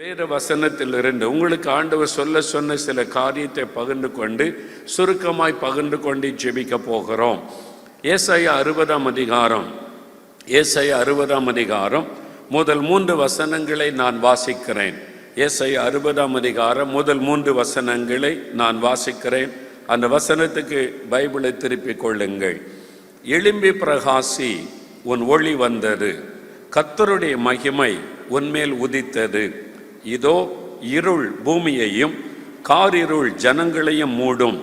வேறு வசனத்திலிருந்து உங்களுக்கு ஆண்டவர் சொன்ன சில காரியத்தை பகிர்ந்து கொண்டு சுருக்கமாய் பகிர்ந்து கொண்டு ஜெபிக்க போகிறோம். ஏசாயா 60ஆம் அதிகாரம் முதல் 3 வசனங்களை நான் வாசிக்கிறேன். ஏசாயா 60ஆம் அதிகாரம் முதல் 3 வசனங்களை நான் வாசிக்கிறேன். அந்த வசனத்துக்கு பைபிளை திருப்பிக் கொள்ளுங்கள். எழும்பி பிரகாசி, உன் ஒளி வந்தது, கர்த்தருடைய மகிமை உன்மேல் உதித்தது. இதோ இருள் பூமியையும் காரிருள் ஜனங்களையும் மூடும்,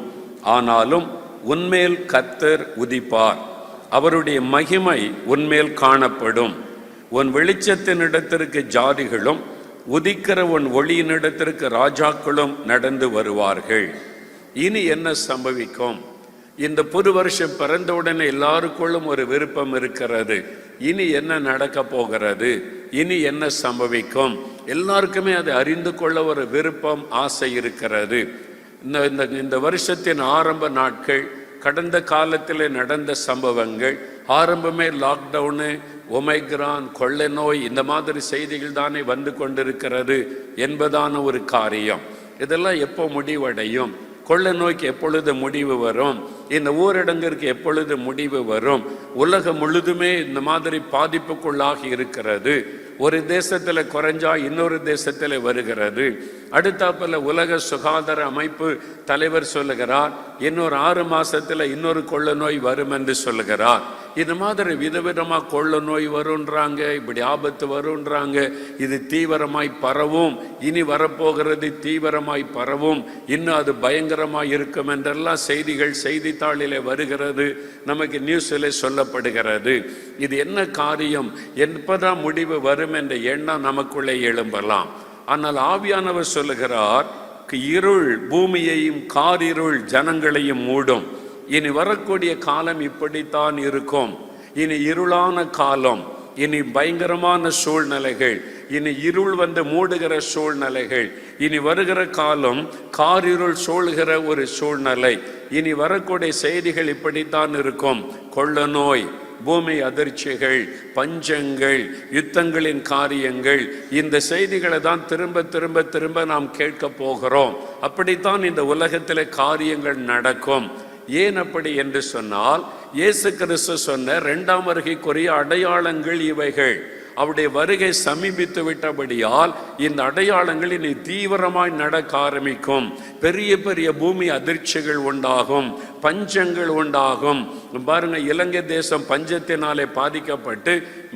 ஆனாலும் உன்மேல் கர்த்தர் உதிப்பார், அவருடைய மகிமை உன்மேல் காணப்படும். உன் வெளிச்சத்தினிடத்திற்கு ஜாதிகளும் உதிக்கிற உன் ஒளியினிடத்திற்கு ராஜாக்களும் நடந்து வருவார்கள். இனி என்ன சம்பவிக்கும்? இந்த புது வருஷம் பிறந்தவுடனே எல்லாருக்குள்ளும் ஒரு விருப்பம் இருக்கிறது. இனி என்ன நடக்க போகிறது, இனி என்ன சம்பவிக்கும்? எல்லாருக்குமே அதை அறிந்து கொள்ள ஒரு விருப்பம், ஆசை இருக்கிறது. இந்த வருஷத்தின் ஆரம்ப நாட்கள், கடந்த காலத்தில் நடந்த சம்பவங்கள், ஆரம்பமே லாக்டவுனு, ஒமைக்ரான், கொள்ளை நோய், இந்த மாதிரி செய்திகள் தானே வந்து கொண்டிருக்கிறது என்பதான ஒரு காரியம். இதெல்லாம் எப்போ முடிவடையும்? கொள்ளை நோய்க்கு எப்பொழுது முடிவு வரும்? இந்த ஊரடங்கிற்கு எப்பொழுது முடிவு வரும்? உலகம் முழுதுமே இந்த மாதிரி பாதிப்புக்குள்ளாகி இருக்கிறது. ஒரு தேசத்தில் குறைஞ்சா இன்னொரு தேசத்தில் வருகிறது. அடுத்தாப்புல உலக சுகாதார அமைப்பு தலைவர் சொல்லுகிறார், இன்னொரு 6 மாசத்துல இன்னொரு கொள்ளை நோய் வரும் என்று சொல்லுகிறார். இது மாதிரி விதவிதமாக கொள்ளை நோய் வருன்றாங்க, இப்படி ஆபத்து வருன்றாங்க. இது தீவிரமாய் பரவும், இனி வரப்போகிறது தீவிரமாய் பரவும், இன்னும் அது பயங்கரமாய் இருக்கும் என்றெல்லாம் செய்திகள் செய்தித்தாளிலே வருகிறது, நமக்கு நியூஸில் சொல்லப்படுகிறது. இது என்ன காரியம், எப்பதான் முடிவு வரும் என்ற எண்ணம் நமக்குள்ளே எழும்பலாம். ஆனால் ஆவியானவர் சொல்லுகிறார், இருள் பூமியையும் காரிருள் ஜனங்களையும் மூடும். இனி வரக்கூடிய காலம் இப்படித்தான் இருக்கும். இனி இருளான காலம், இனி பயங்கரமான சூழ்நிலைகள், இனி இருள் வந்து மூடுகிற சூழ்நிலைகள், இனி வருகிற காலம் காரிருள் சூழ்கிற ஒரு சூழ்நிலை. இனி வரக்கூடிய செய்திகள் இப்படித்தான் இருக்கும். கொள்ளை நோய், பூமி அதிர்ச்சிகள், பஞ்சங்கள், யுத்தங்களின் காரியங்கள், இந்த செய்திகளை தான் திரும்ப திரும்ப திரும்ப நாம் கேட்க போகிறோம். அப்படித்தான் இந்த உலகத்தில் காரியங்கள் நடக்கும். ஏன் அப்படி என்று சொன்னால், இயேசு கிறிஸ்து சொன்ன 2ஆம் வருகைக்குரிய அடையாளங்கள் இவைகள். அவருடைய வருகை சமீபித்து விட்டபடியால் இந்த அடையாளங்கள் இனி தீவிரமாய் நடக்க ஆரம்பிக்கும். பெரிய பெரிய பூமி அதிர்ச்சிகள் உண்டாகும், பஞ்சங்கள் உண்டாகும். பாருங்க, இலங்கை தேசம் பஞ்சத்தினாலே பாதிக்கப்பட்டு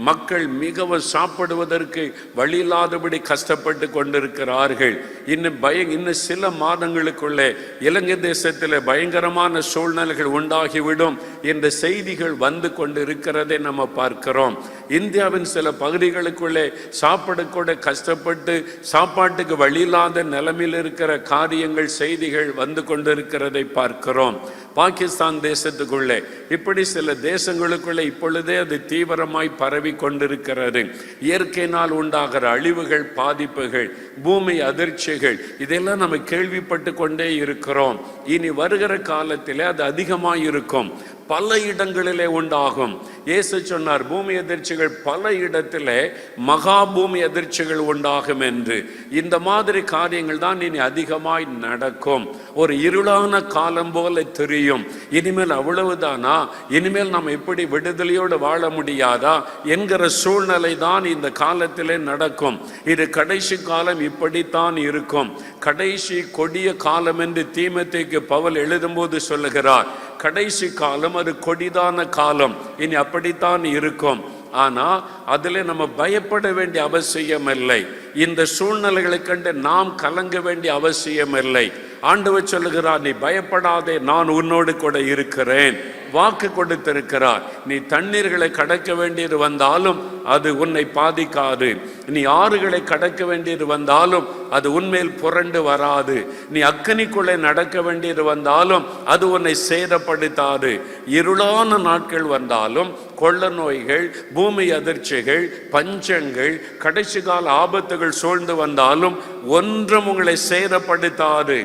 மக்கள் மிகவும் சாப்பிடுவதற்கு வழி இல்லாதபடி கஷ்டப்பட்டு கொண்டிருக்கிறார்கள். இன்னும் சில மாதங்களுக்குள்ளே இலங்கை தேசத்தில் பயங்கரமான சூழ்நிலைகள் உண்டாகிவிடும் என்ற செய்திகள் வந்து கொண்டு இருக்கிறதை நம்ம பார்க்கிறோம். இந்தியாவின் சில பகுதிகளுக்குள்ளே சாப்பிடக்கூட கஷ்டப்பட்டு சாப்பாட்டுக்கு வழி இல்லாத நிலைமையில் இருக்கிற காரியங்கள், செய்திகள் வந்து கொண்டிருக்கிறதை பார்க்கிறோம். பாகிஸ்தான் தேசத்துக்குள்ளே, இப்படி சில தேசங்களுக்குள்ளே இப்பொழுதே அது தீவிரமாய் பரவி கொண்டிருக்கிறது. இயற்கையினால் உண்டாகிற அழிவுகள், பாதிப்புகள், பூமி அதிர்ச்சிகள், இதெல்லாம் நம்ம கேள்விப்பட்டு கொண்டே இருக்கிறோம். இனி வருகிற காலத்திலே அது அதிகமாய் இருக்கும், பல இடங்களிலே உண்டாகும். இயேசு சொன்னார், பூமி அதிர்ச்சிகள் பல இடத்திலே மகா பூமி அதிர்ச்சிகள் உண்டாகும் என்று. இந்த மாதிரி காரியங்கள் தான் இனி அதிகமாய் நடக்கும். ஒரு இருளான காலம் போல தெரியும். இனிமேல் அவ்வளவுதானா, இனிமேல் நாம் எப்படி விடுதலையோடு வாழ முடியாதா என்கிற சூழ்நிலை தான் இந்த காலத்திலே நடக்கும். இது கடைசி காலம், இப்படித்தான் இருக்கும். கடைசி கொடிய காலம் என்று தீமோத்தேயுக்கு பவுல் எழுதும்போது சொல்லுகிறார், கடைசி காலம் அது கொடிதான காலம், இனி அப்படித்தான் இருக்கும். ஆனா அதுல நம்ம பயப்பட வேண்டிய அவசியம் இல்லை. இந்த சூழ்நிலைகளை கண்டு நாம் கலங்க வேண்டிய அவசியம் இல்லை. ஆண்டவர் சொல்லுகிறார், நீ பயப்படாதே, நான் உன்னோடு கூட இருக்கிறேன். வாக்கு கொடுத்திருக்கிறார். நீ தண்ணீர்களை கடக்க வேண்டியது வந்தாலும் அது உன்னை பாதிக்காது. நீ ஆறுகளை கடக்க வேண்டியது வந்தாலும் அது உன்மேல் புரண்டு வராது. நீ அக்கினிக்குள்ளே நடக்க வேண்டியது வந்தாலும் அது உன்னை சேதப்படுத்தாது. இருளான நாட்கள் வந்தாலும், கொள்ளை நோய்கள், பூமி அதிர்ச்சிகள், பஞ்சங்கள், கடைசி கால ஆபத்துகள் சூழ்ந்து வந்தாலும் ஒன்றும் உங்களை சேதப்படுத்தாது.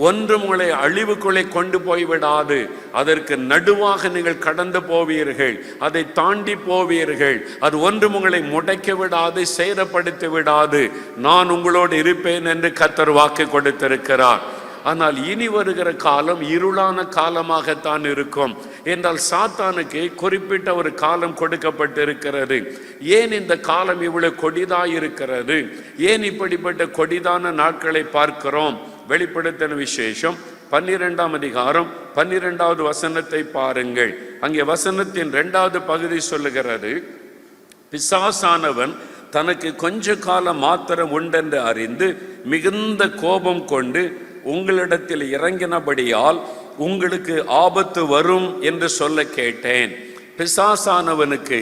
ஒன்று உங்களை அழிவுக்குள்ளே கொண்டு போய்விடாது. அதற்கு நடுவாக நீங்கள் கடந்து போவீர்கள், அதை தாண்டி போவீர்கள். அது ஒன்று உங்களை முடைக்க விடாது, சேதப்படுத்தி விடாது. நான் உங்களோடு இருப்பேன் என்று கர்த்தர் வாக்கு கொடுத்திருக்கிறார். ஆனால் இனி வருகிற காலம் இருளான காலமாகத்தான் இருக்கும் என்றால் சாத்தானுக்கு குறிப்பிட்ட ஒரு காலம் கொடுக்கப்பட்டிருக்கிறது. ஏன் இந்த காலம் இவ்வளவு கொடிதாயிருக்கிறது? ஏன் இப்படிப்பட்ட கொடிதான நாட்களை பார்க்கிறோம்? வெளிப்படுத்தின விசேஷம் 12ஆம் அதிகாரம் 12வது வசனத்தை பாருங்கள். அங்கே வசனத்தின் 2வது பகுதி சொல்லுகிறது, பிசாசானவன் தனக்கு கொஞ்ச காலம் மாத்திரம் உண்டென்று அறிந்து மிகுந்த கோபம் கொண்டு உங்களிடத்தில் இறங்கினபடியால் உங்களுக்கு ஆபத்து வரும் என்று சொல்ல கேட்டேன். பிசாசானவனுக்கு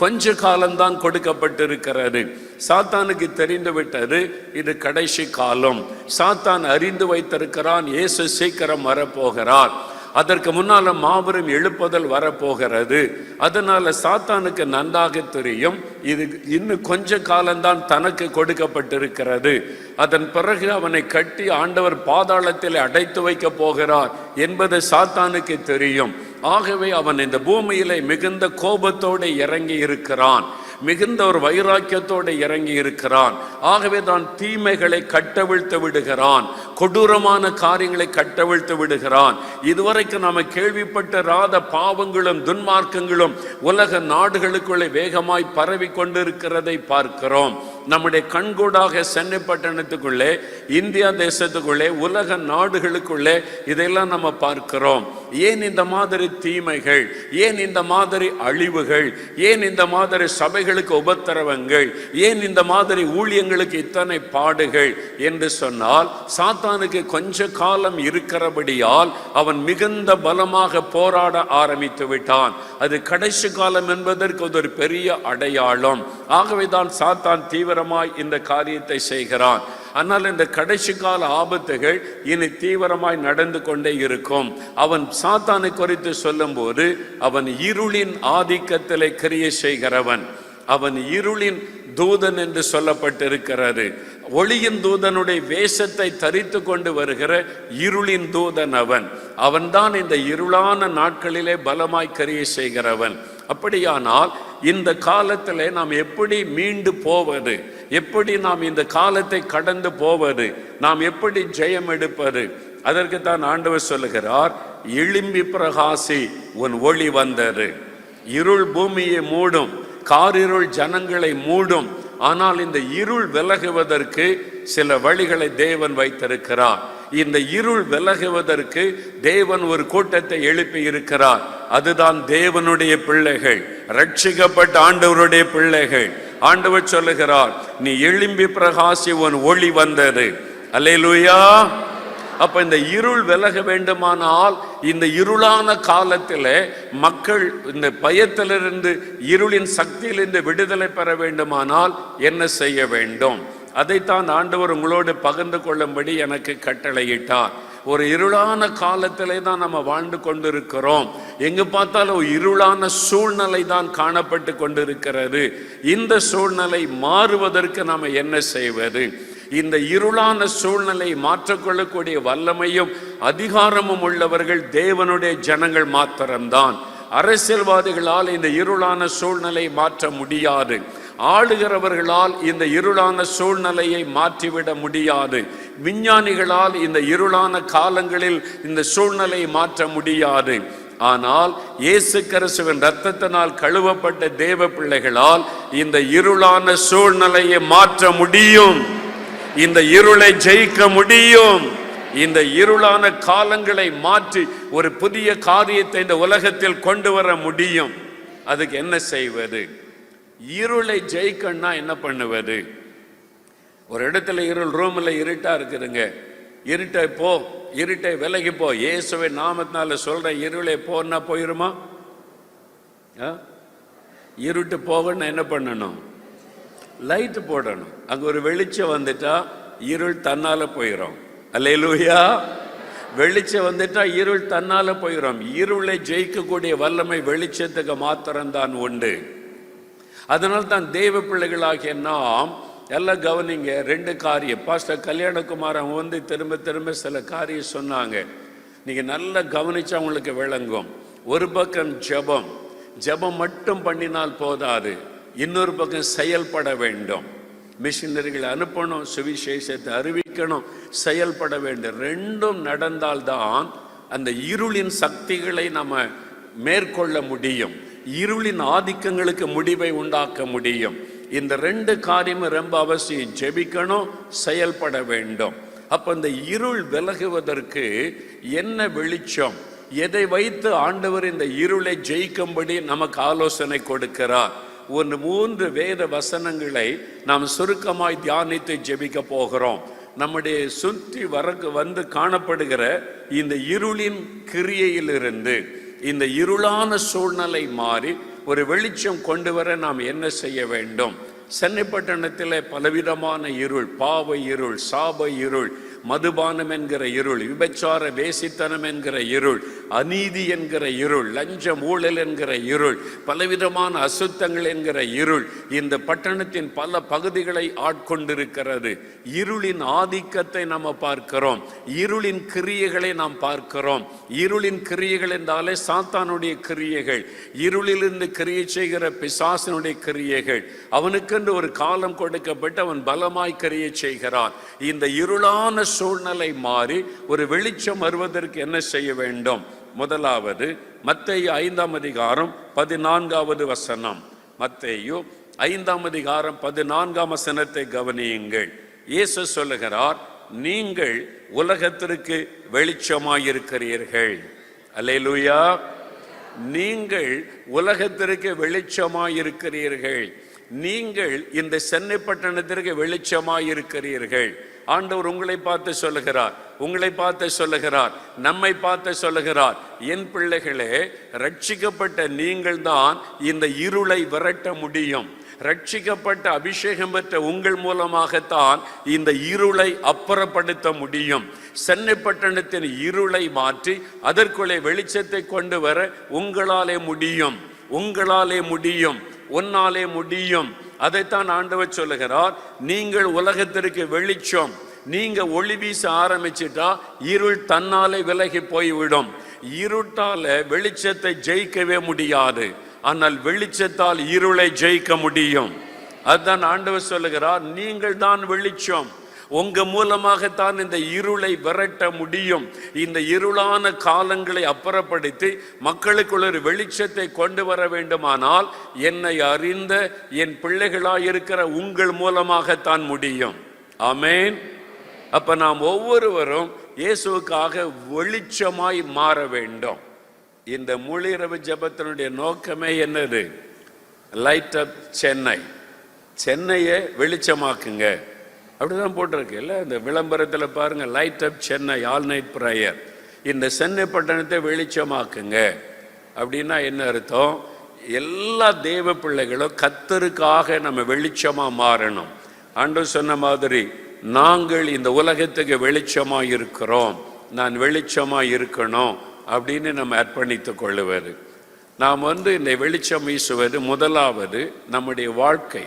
கொஞ்ச காலம்தான் கொடுக்கப்பட்டிருக்கிறது. சாத்தானுக்கு தெரிந்து விட்டது இது கடைசி காலம். சாத்தான் அறிந்து வைத்திருக்கிறான் இயேசு சீக்கிரம் வரப்போகிறார், அதற்கு முன்னால மாபெரும் எழுப்புதல் வரப்போகிறது. அதனால சாத்தானுக்கு நன்றாக தெரியும் இது இன்னும் கொஞ்ச காலம்தான் தனக்கு கொடுக்கப்பட்டிருக்கிறது. அதன் பிறகு அவனை கட்டி ஆண்டவர் பாதாளத்தில் அடைத்து வைக்க போகிறார் என்பது சாத்தானுக்கு தெரியும். ஆகவே அவன் இந்த பூமியிலே மிகுந்த கோபத்தோடு இறங்கி இருக்கிறான், மிகுந்த ஒரு வைராக்கியத்தோடு இறங்கி இருக்கிறான். ஆகவே தான் தீமைகளை கட்டவிழ்த்து விடுகிறான், கொடூரமான காரியங்களை கட்டவிழ்த்து விடுகிறான். இதுவரைக்கும் நாம கேள்விப்பட்ட பாவங்களும் துன்மார்க்கங்களும் உலக நாடுகளுக்குள்ளே வேகமாய் பரவி கொண்டிருக்கிறதை பார்க்கிறோம். நம்முடைய கண்கூடாக சென்னை பட்டணத்துக்குள்ளே, இந்தியா தேசத்துக்குள்ளே, உலக நாடுகளுக்குள்ளே இதெல்லாம் நம்ம பார்க்கிறோம். ஏன் இந்த மாதிரி தீமைகள்? ஏன் இந்த மாதிரி அழிவுகள்? ஏன் இந்த மாதிரி சபைகளுக்கு உபத்திரவங்கள்? ஏன் இந்த மாதிரி ஊழியங்களுக்கு இத்தனை பாடுகள் என்று சொன்னால், சாத்தானுக்கு கொஞ்ச காலம் இருக்கிறபடியால் அவன் மிகுந்த பலமாக போராட ஆரம்பித்து விட்டான். அது கடைசி காலம் என்பதற்கு ஒரு பெரிய அடையாளம். ஆகவே தான் சாத்தான் தீவிரமாய் இந்த காரியத்தை செய்கிறான். ஆனால் இந்த கடைசி கால ஆபத்துகள் இனி தீவிரமாய் நடந்து கொண்டே இருக்கும். அவன் சாத்தானை குறித்து சொல்லும் போது அவன் இருளின் ஆதிக்கத்திலே கிரியை செய்கிறவன், அவன் இருளின் தூதன் என்று சொல்லப்பட்டிருக்கிறது. ஒளியின் தூதனுடைய வேஷத்தை தரித்து கொண்டு வருகிற இருளின் தூதன் அவன்தான் இந்த இருளான நாட்களிலே பலமாய் கிரியை செய்கிறவன். அப்படியானால் இந்த காலத்திலே நாம் எப்படி மீண்டு போவது? எப்படி நாம் இந்த காலத்தை கடந்து போவது? நாம் எப்படி ஜெயம் எடுப்பது? அதற்கு தான் ஆண்டவர் சொல்லுகிறார், எழும்பி பிரகாசி, உன் ஒளி வந்தது. இருள் பூமியை மூடும், காரிருள் ஜனங்களை மூடும். ஆனால் இந்த இருள் விலகுவதற்கு சில வழிகளை தேவன் வைத்திருக்கிறார். இந்த இருள் விலகுவதற்கு தேவன் ஒரு கூட்டத்தை எழுப்பி இருக்கிறார். அதுதான் தேவனுடைய பிள்ளைகள், ரட்சிக்கப்பட்ட ஆண்டவருடைய பிள்ளைகள். ஆண்டவர் சொல்லுகிறார், நீ எழும்பி பிரகாசி, உன் ஒளி வந்தது. அல்லேலூயா. அப்ப இந்த இருள் விலக வேண்டுமானால், இந்த இருளான காலத்திலே மக்கள் இந்த பயத்திலிருந்து, இருளின் சக்தியிலிருந்து விடுதலை பெற வேண்டுமானால் என்ன செய்ய வேண்டும்? அதைத்தான் ஆண்டவர் உங்களோடு பகிர்ந்து கொள்ளும்படி எனக்கு கட்டளையிட்டார். ஒரு இருளான காலத்திலே தான் நம்ம வாழ்ந்து கொண்டிருக்கிறோம். எங்கு பார்த்தாலும் இருளான சூழ்நிலை தான் காணப்பட்டு கொண்டிருக்கிறது. இந்த சூழ்நிலை மாறுவதற்கு நாம என்ன செய்வது? இந்த இருளான சூழ்நிலை மாற்றக்கொள்ளக்கூடிய வல்லமையும் அதிகாரமும் உள்ளவர்கள் தேவனுடைய ஜனங்கள் மாத்திரம்தான். அரசியல்வாதிகளால் இந்த இருளான சூழ்நிலை மாற்ற முடியாது. ஆளுகிறவர்களால் இந்த இருளான சூழ்நிலையை மாற்றிவிட முடியாது. விஞ்ஞானிகளால் இந்த இருளான காலங்களில் இந்த சூழ்நிலையை மாற்ற முடியாது. ஆனால் இயேசு கிறிஸ்துவின் இரத்தத்தினால் கழுவப்பட்ட தேவ பிள்ளைகளால் இந்த இருளான சூழ்நிலையை மாற்ற முடியும். இந்த இருளை ஜெயிக்க முடியும். இந்த இருளான காலங்களை மாற்றி ஒரு புதிய காரியத்தை இந்த உலகத்தில் கொண்டு வர முடியும். அதுக்கு என்ன செய்வது? இருளை ஜெயிக்கணும்னா என்ன பண்ணுவது? ஒரு இடத்துல இருள், ரூம்ல இருட்டா இருக்குதுங்க. இருட்டை போ, இருட்டை விலகி போ, இயேசுவை நாமத்தினால சொல்ற, இருளை போன்னா போயிருமா? இருட்டு போகணும்னா என்ன பண்ணணும்? லைட் போடணும். அங்க ஒரு வெளிச்சம் வந்துட்டா இருள் தன்னால போயிடும். அல்லேலூயா. வெளிச்சம் வந்துட்டா இருள் தன்னால போயிடும். இருளை ஜெயிக்கக்கூடிய வல்லமை வெளிச்சத்துக்கு மாத்திரம்தான் உண்டு. அதனால் தான் தேவ பிள்ளைகளாகிய நாம் எல்லாம் கவனிங்க. 2 காரியம் பாஸ்டர் கல்யாணகுமார் அவங்க வந்து திரும்ப திரும்ப சில காரியம் சொன்னாங்க. நீங்கள் நல்லா கவனிச்சா உங்களுக்கு விளங்கும். ஒரு பக்கம் ஜெபம், ஜெபம் மட்டும் பண்ணினால் போதாது, இன்னொரு பக்கம் செயல்பட வேண்டும். மிஷினரிகளை அனுப்பணும், சுவிசேஷத்தை அறிவிக்கணும், செயல்பட வேண்டும். ரெண்டும் நடந்தால்தான் அந்த இருளின் சக்திகளை நம்ம மேற்கொள்ள முடியும், இருளின் ஆதிக்கங்களுக்கு முடிவை உண்டாக்க முடியும். இந்த 2 காரியமும் ரொம்ப அவசியம். ஜெபிக்கணும், செயல்பட வேண்டும். அப்ப இந்த இருள் விலகுவதற்கு என்ன வெளிச்சம், எதை வைத்து ஆண்டவர் இந்த இருளை ஜெயிக்கும்படி நமக்கு ஆலோசனை கொடுக்கிறார்? 3 வேத வசனங்களை நாம் சுருக்கமாய் தியானித்து ஜெபிக்க போகிறோம். நம்முடைய சுற்றி வந்து காணப்படுகிற இந்த இருளின் கிரியையிலிருந்து இந்த இருளான சூழ்நிலை மாறி ஒரு வெளிச்சம் கொண்டு வர நாம் என்ன செய்ய வேண்டும்? சென்னை பட்டணத்தில் பலவிதமான இருள், பாவ இருள், சாப இருள், மதுபானம் என்கிற இருள், விபச்சார வேசித்தனம் என்கிற இருள், அநீதி என்கிற இருள், லஞ்சம் ஊழல் என்கிற இருள், பலவிதமான அசுத்தங்கள் என்கிற இருள் இந்த பட்டணத்தின் பல பகுதிகளை ஆட்கொண்டிருக்கிறது. இருளின் ஆதிக்கத்தை நாம் பார்க்கிறோம், இருளின் கிரியைகளை நாம் பார்க்கிறோம். இருளின் கிரியைகள் என்றாலே சாத்தானுடைய கிரியைகள், இருளிலிருந்து கிரியை செய்கிற பிசாசனுடைய கிரியைகள். அவனுக்கென்று ஒரு காலம் கொடுக்கப்பட்டு அவன் பலமாய் கிரியை செய்கிறான். இந்த இருளான சூழ்நிலை மாறி ஒரு வெளிச்சம் வருவதற்கு என்ன செய்ய வேண்டும்? முதலாவது மத்தேயு 5ஆம் அதிகாரம் 14வது வசனம். மத்தேயு 5ஆம் அதிகாரம் 14ஆம் வசனத்தை கவனியுங்கள். இயேசு சொல்லுகிறார், நீங்கள் உலகத்திற்கு வெளிச்சமாயிருக்கிறீர்கள். அல்லேலூயா. நீங்கள் உலகத்திற்கு வெளிச்சமாயிருக்கிறீர்கள். நீங்கள் இந்த சென்னை பட்டணத்திற்கு வெளிச்சமாயிருக்கிறீர்கள். ஆண்டவர் உங்களை பார்த்து சொல்லுகிறார், உங்களை பார்த்து சொல்லுகிறார், நம்மை பார்த்து சொல்லுகிறார், என் பிள்ளைகளே, ரட்சிக்கப்பட்ட நீங்கள் தான் இந்த இருளை விரட்ட முடியும். ரட்சிக்கப்பட்ட அபிஷேகம் பெற்ற உங்கள் மூலமாகத்தான் இந்த இருளை அப்புறப்படுத்த முடியும். சென்னை பட்டணத்தின் இருளை மாற்றி அதற்குள்ளே வெளிச்சத்தை கொண்டு வர உங்களாலே முடியும், உங்களாலே முடியும், உன்னாலே முடியும். அதைத்தான் ஆண்டவர் சொல்லுகிறார், நீங்கள் உலகத்திற்கு வெளிச்சம். நீங்க ஒளி வீச ஆரம்பிச்சிட்டா இருள் தன்னாலே விலகி போய்விடும். இருட்டால வெளிச்சத்தை ஜெயிக்கவே முடியாது, ஆனால் வெளிச்சத்தால் இருளை ஜெயிக்க முடியும். அதுதான் ஆண்டவர் சொல்லுகிறார், நீங்கள் தான் வெளிச்சம். உங்க மூலமாகத்தான் இந்த இருளை விரட்ட முடியும். இந்த இருளான காலங்களை அப்புறப்படுத்தி மக்களுக்குள்ள ஒரு வெளிச்சத்தை கொண்டு வர வேண்டுமானால் என்னை அறிந்த என் பிள்ளைகளாயிருக்கிற உங்கள் மூலமாகத்தான் முடியும். ஆமேன். அப்ப நாம் ஒவ்வொருவரும் இயேசுவுக்காக வெளிச்சமாய் மாற வேண்டும். இந்த முழிரவு ஜெபத்தினுடைய நோக்கமே என்னது? லைட் அப் சென்னை. சென்னையை வெளிச்சமாக்குங்க, அப்படிதான் போட்டிருக்கு இல்லை? இந்த விளம்பரத்தில் பாருங்க, லைட் அப் சென்னை ஆல் நைட் ப்ரேயர். இந்த சென்னை பட்டணத்தை வெளிச்சமாக்குங்க அப்படின்னா என்ன அர்த்தம்? எல்லா தேவ பிள்ளைகளும் கர்த்தருக்காக நம்ம வெளிச்சமா மாறணும். ஆண்டவர் சொன்ன மாதிரி, நாங்கள் இந்த உலகத்துக்கு வெளிச்சமா இருக்கிறோம், நான் வெளிச்சமா இருக்கணும் அப்படின்னு நம்ம அர்ப்பணித்து கொள்ளுவது. நாம் இந்த வெளிச்சம் வீசுவது முதலாவது நம்முடைய வாழ்க்கை.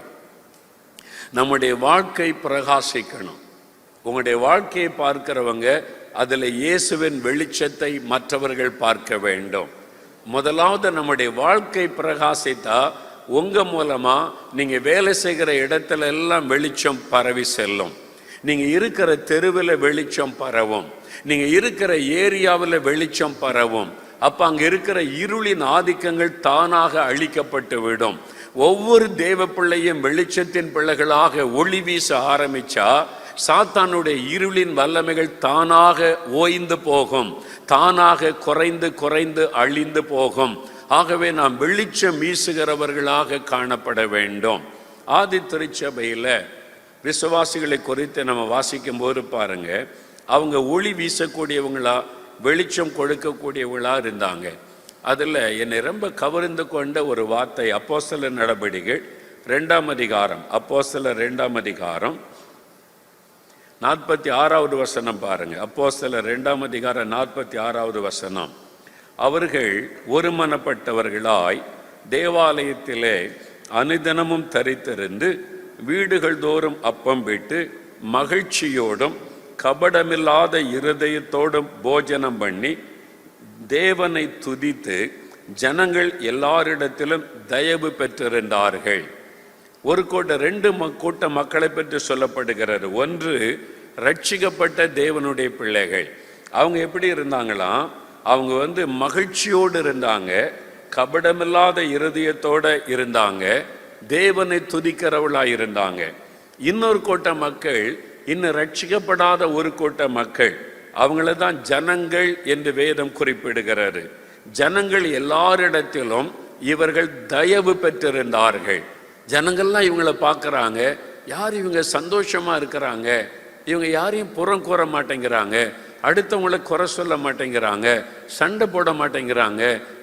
நம்முடைய வாழ்க்கை பிரகாசிக்கணும். உங்களுடைய வாழ்க்கையை பார்க்கிறவங்க அதில் இயேசுவின் வெளிச்சத்தை மற்றவர்கள் பார்க்க வேண்டும். முதலாவது நம்முடைய வாழ்க்கை பிரகாசித்தா உங்க மூலமா நீங்க வேலை செய்கிற இடத்துல எல்லாம் வெளிச்சம் பரவி செல்லும். நீங்க இருக்கிற தெருவில் வெளிச்சம் பரவும், நீங்க இருக்கிற ஏரியாவில் வெளிச்சம் பரவும். அப்ப அங்க இருக்கிற இருளின் ஆதிக்கங்கள் தானாக அழிக்கப்பட்டு விடும். ஒவ்வொரு தேவ பிள்ளையும் வெளிச்சத்தின் பிள்ளைகளாக ஒளி வீச ஆரம்பிச்சா சாத்தானுடைய இருளின் வல்லமைகள் தானாக ஓய்ந்து போகும், தானாக குறைந்து குறைந்து அழிந்து போகும். ஆகவே நாம் வெளிச்சம் வீசுகிறவர்களாக காணப்பட வேண்டும். ஆதி திருச்சபையில் விசுவாசிகளை குறித்து நம்ம வாசிக்கும் போது பாருங்க, அவங்க ஒளி வீசக்கூடியவங்களா, வெளிச்சம் கொடுக்கக்கூடியவங்களா இருந்தாங்க. அதில் என்னை ரொம்ப கவர்ந்து கொண்ட ஒரு வார்த்தை அப்போஸ்தலர் நடபடிகள் 2ஆம் அதிகாரம், அப்போஸ்தலர் 2ஆம் அதிகாரம் 46வது வசனம் பாருங்க. அப்போஸ்தலர் 2ஆம் அதிகாரம் 46வது வசனம். அவர்கள் ஒருமனப்பட்டவர்களாய் தேவாலயத்திலே அனுதினமும் தரித்திருந்து வீடுகள் தோறும் அப்பம் விட்டு மகிழ்ச்சியோடும் கபடமில்லாத இருதயத்தோடும் போஜனம் பண்ணி தேவனை துதித்து ஜனங்கள் எல்லாரிடத்திலும் தயவு பெற்றிருந்தார்கள். ஒரு கூட்டம், ரெண்டு கூட்ட மக்களை பற்றி சொல்லப்படுகிறது. ஒன்று, ரட்சிக்கப்பட்ட தேவனுடைய பிள்ளைகள். அவங்க எப்படி இருந்தாங்களாம்? அவங்க மகிழ்ச்சியோடு இருந்தாங்க, கபடமில்லாத இருதயத்தோட இருந்தாங்க, தேவனை துதிக்கிறவளா இருந்தாங்க. இன்னொரு கூட்ட மக்கள், இன்னும் ரட்சிக்கப்படாத ஒரு கூட்ட மக்கள், அவங்கள தான் ஜனங்கள் என்று வேதம் குறிப்பிடுகிறது. ஜனங்கள் எல்லாரிடத்திலும் இவர்கள் தயவு பெற்றிருந்தார்கள். ஜனங்கள்லாம் இவங்களை பார்க்குறாங்க, யார் இவங்க சந்தோஷமா இருக்கிறாங்க, இவங்க யாரையும் புறம் கூற மாட்டேங்கிறாங்க, அடுத்தவங்களை குறை சொல்ல மாட்டேங்கிறாங்க, சண்டை போட மாட்டேங்கிறாங்க,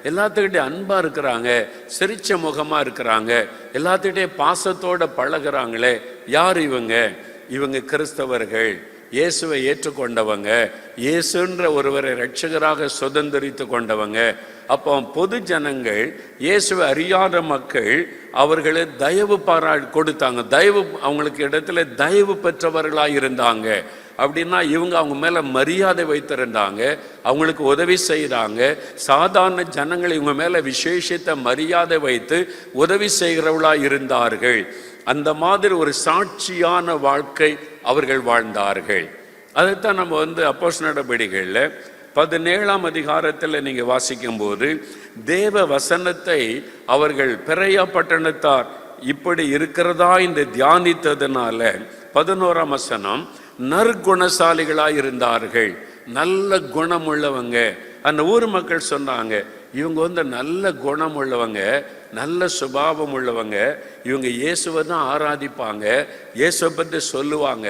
எல்லாத்துக்கிட்டே அன்பா இருக்கிறாங்க, சிரிச்ச முகமா இருக்கிறாங்க, எல்லாத்துக்கிட்டே பாசத்தோட பழகிறாங்களே, யார் இவங்க? இவங்க கிறிஸ்தவர்கள், இயேசுவை ஏற்றுக்கொண்டவங்க, இயேசுன்ற ஒருவரை இரட்சகராக சுதந்திரித்து கொண்டவங்க. அப்போ பொது ஜனங்கள், இயேசுவை அறியாத மக்கள் அவர்களை தயவு கொடுத்தாங்க. தயவு, அவங்களுக்கு இடத்துல தயவு பெற்றவர்களாக இருந்தாங்க. அப்படின்னா இவங்க அவங்க மேலே மரியாதை வைத்திருந்தாங்க, அவங்களுக்கு உதவி செய்கிறாங்க. சாதாரண ஜனங்கள் இவங்க மேலே விசேஷித்த மரியாதை வைத்து உதவி செய்கிறவர்களாக இருந்தார்கள். அந்த மாதிரி ஒரு சாட்சியான வாழ்க்கை அவர்கள் வாழ்ந்தார்கள். அதைத்தான் நம்ம அப்போஸ்தலர் நடபடிகளில் 17ஆம் அதிகாரத்தில் நீங்கள் வாசிக்கும் போது, தேவ வசனத்தை அவர்கள் பெரையா பட்டணத்தார் இப்படி இருக்கிறதா என்று தியானித்ததுனால 11ஆம் வசனம், நற்குணசாலிகளாக இருந்தார்கள், நல்ல குணம் உள்ளவங்க. அந்த ஊர் மக்கள் சொன்னாங்க, இவங்க நல்ல குணம் உள்ளவங்க, நல்ல சுபாவம் உள்ளவங்க, இவங்க இயேசுவை தான் ஆராதிப்பாங்க, இயேசுவை பற்றி சொல்லுவாங்க,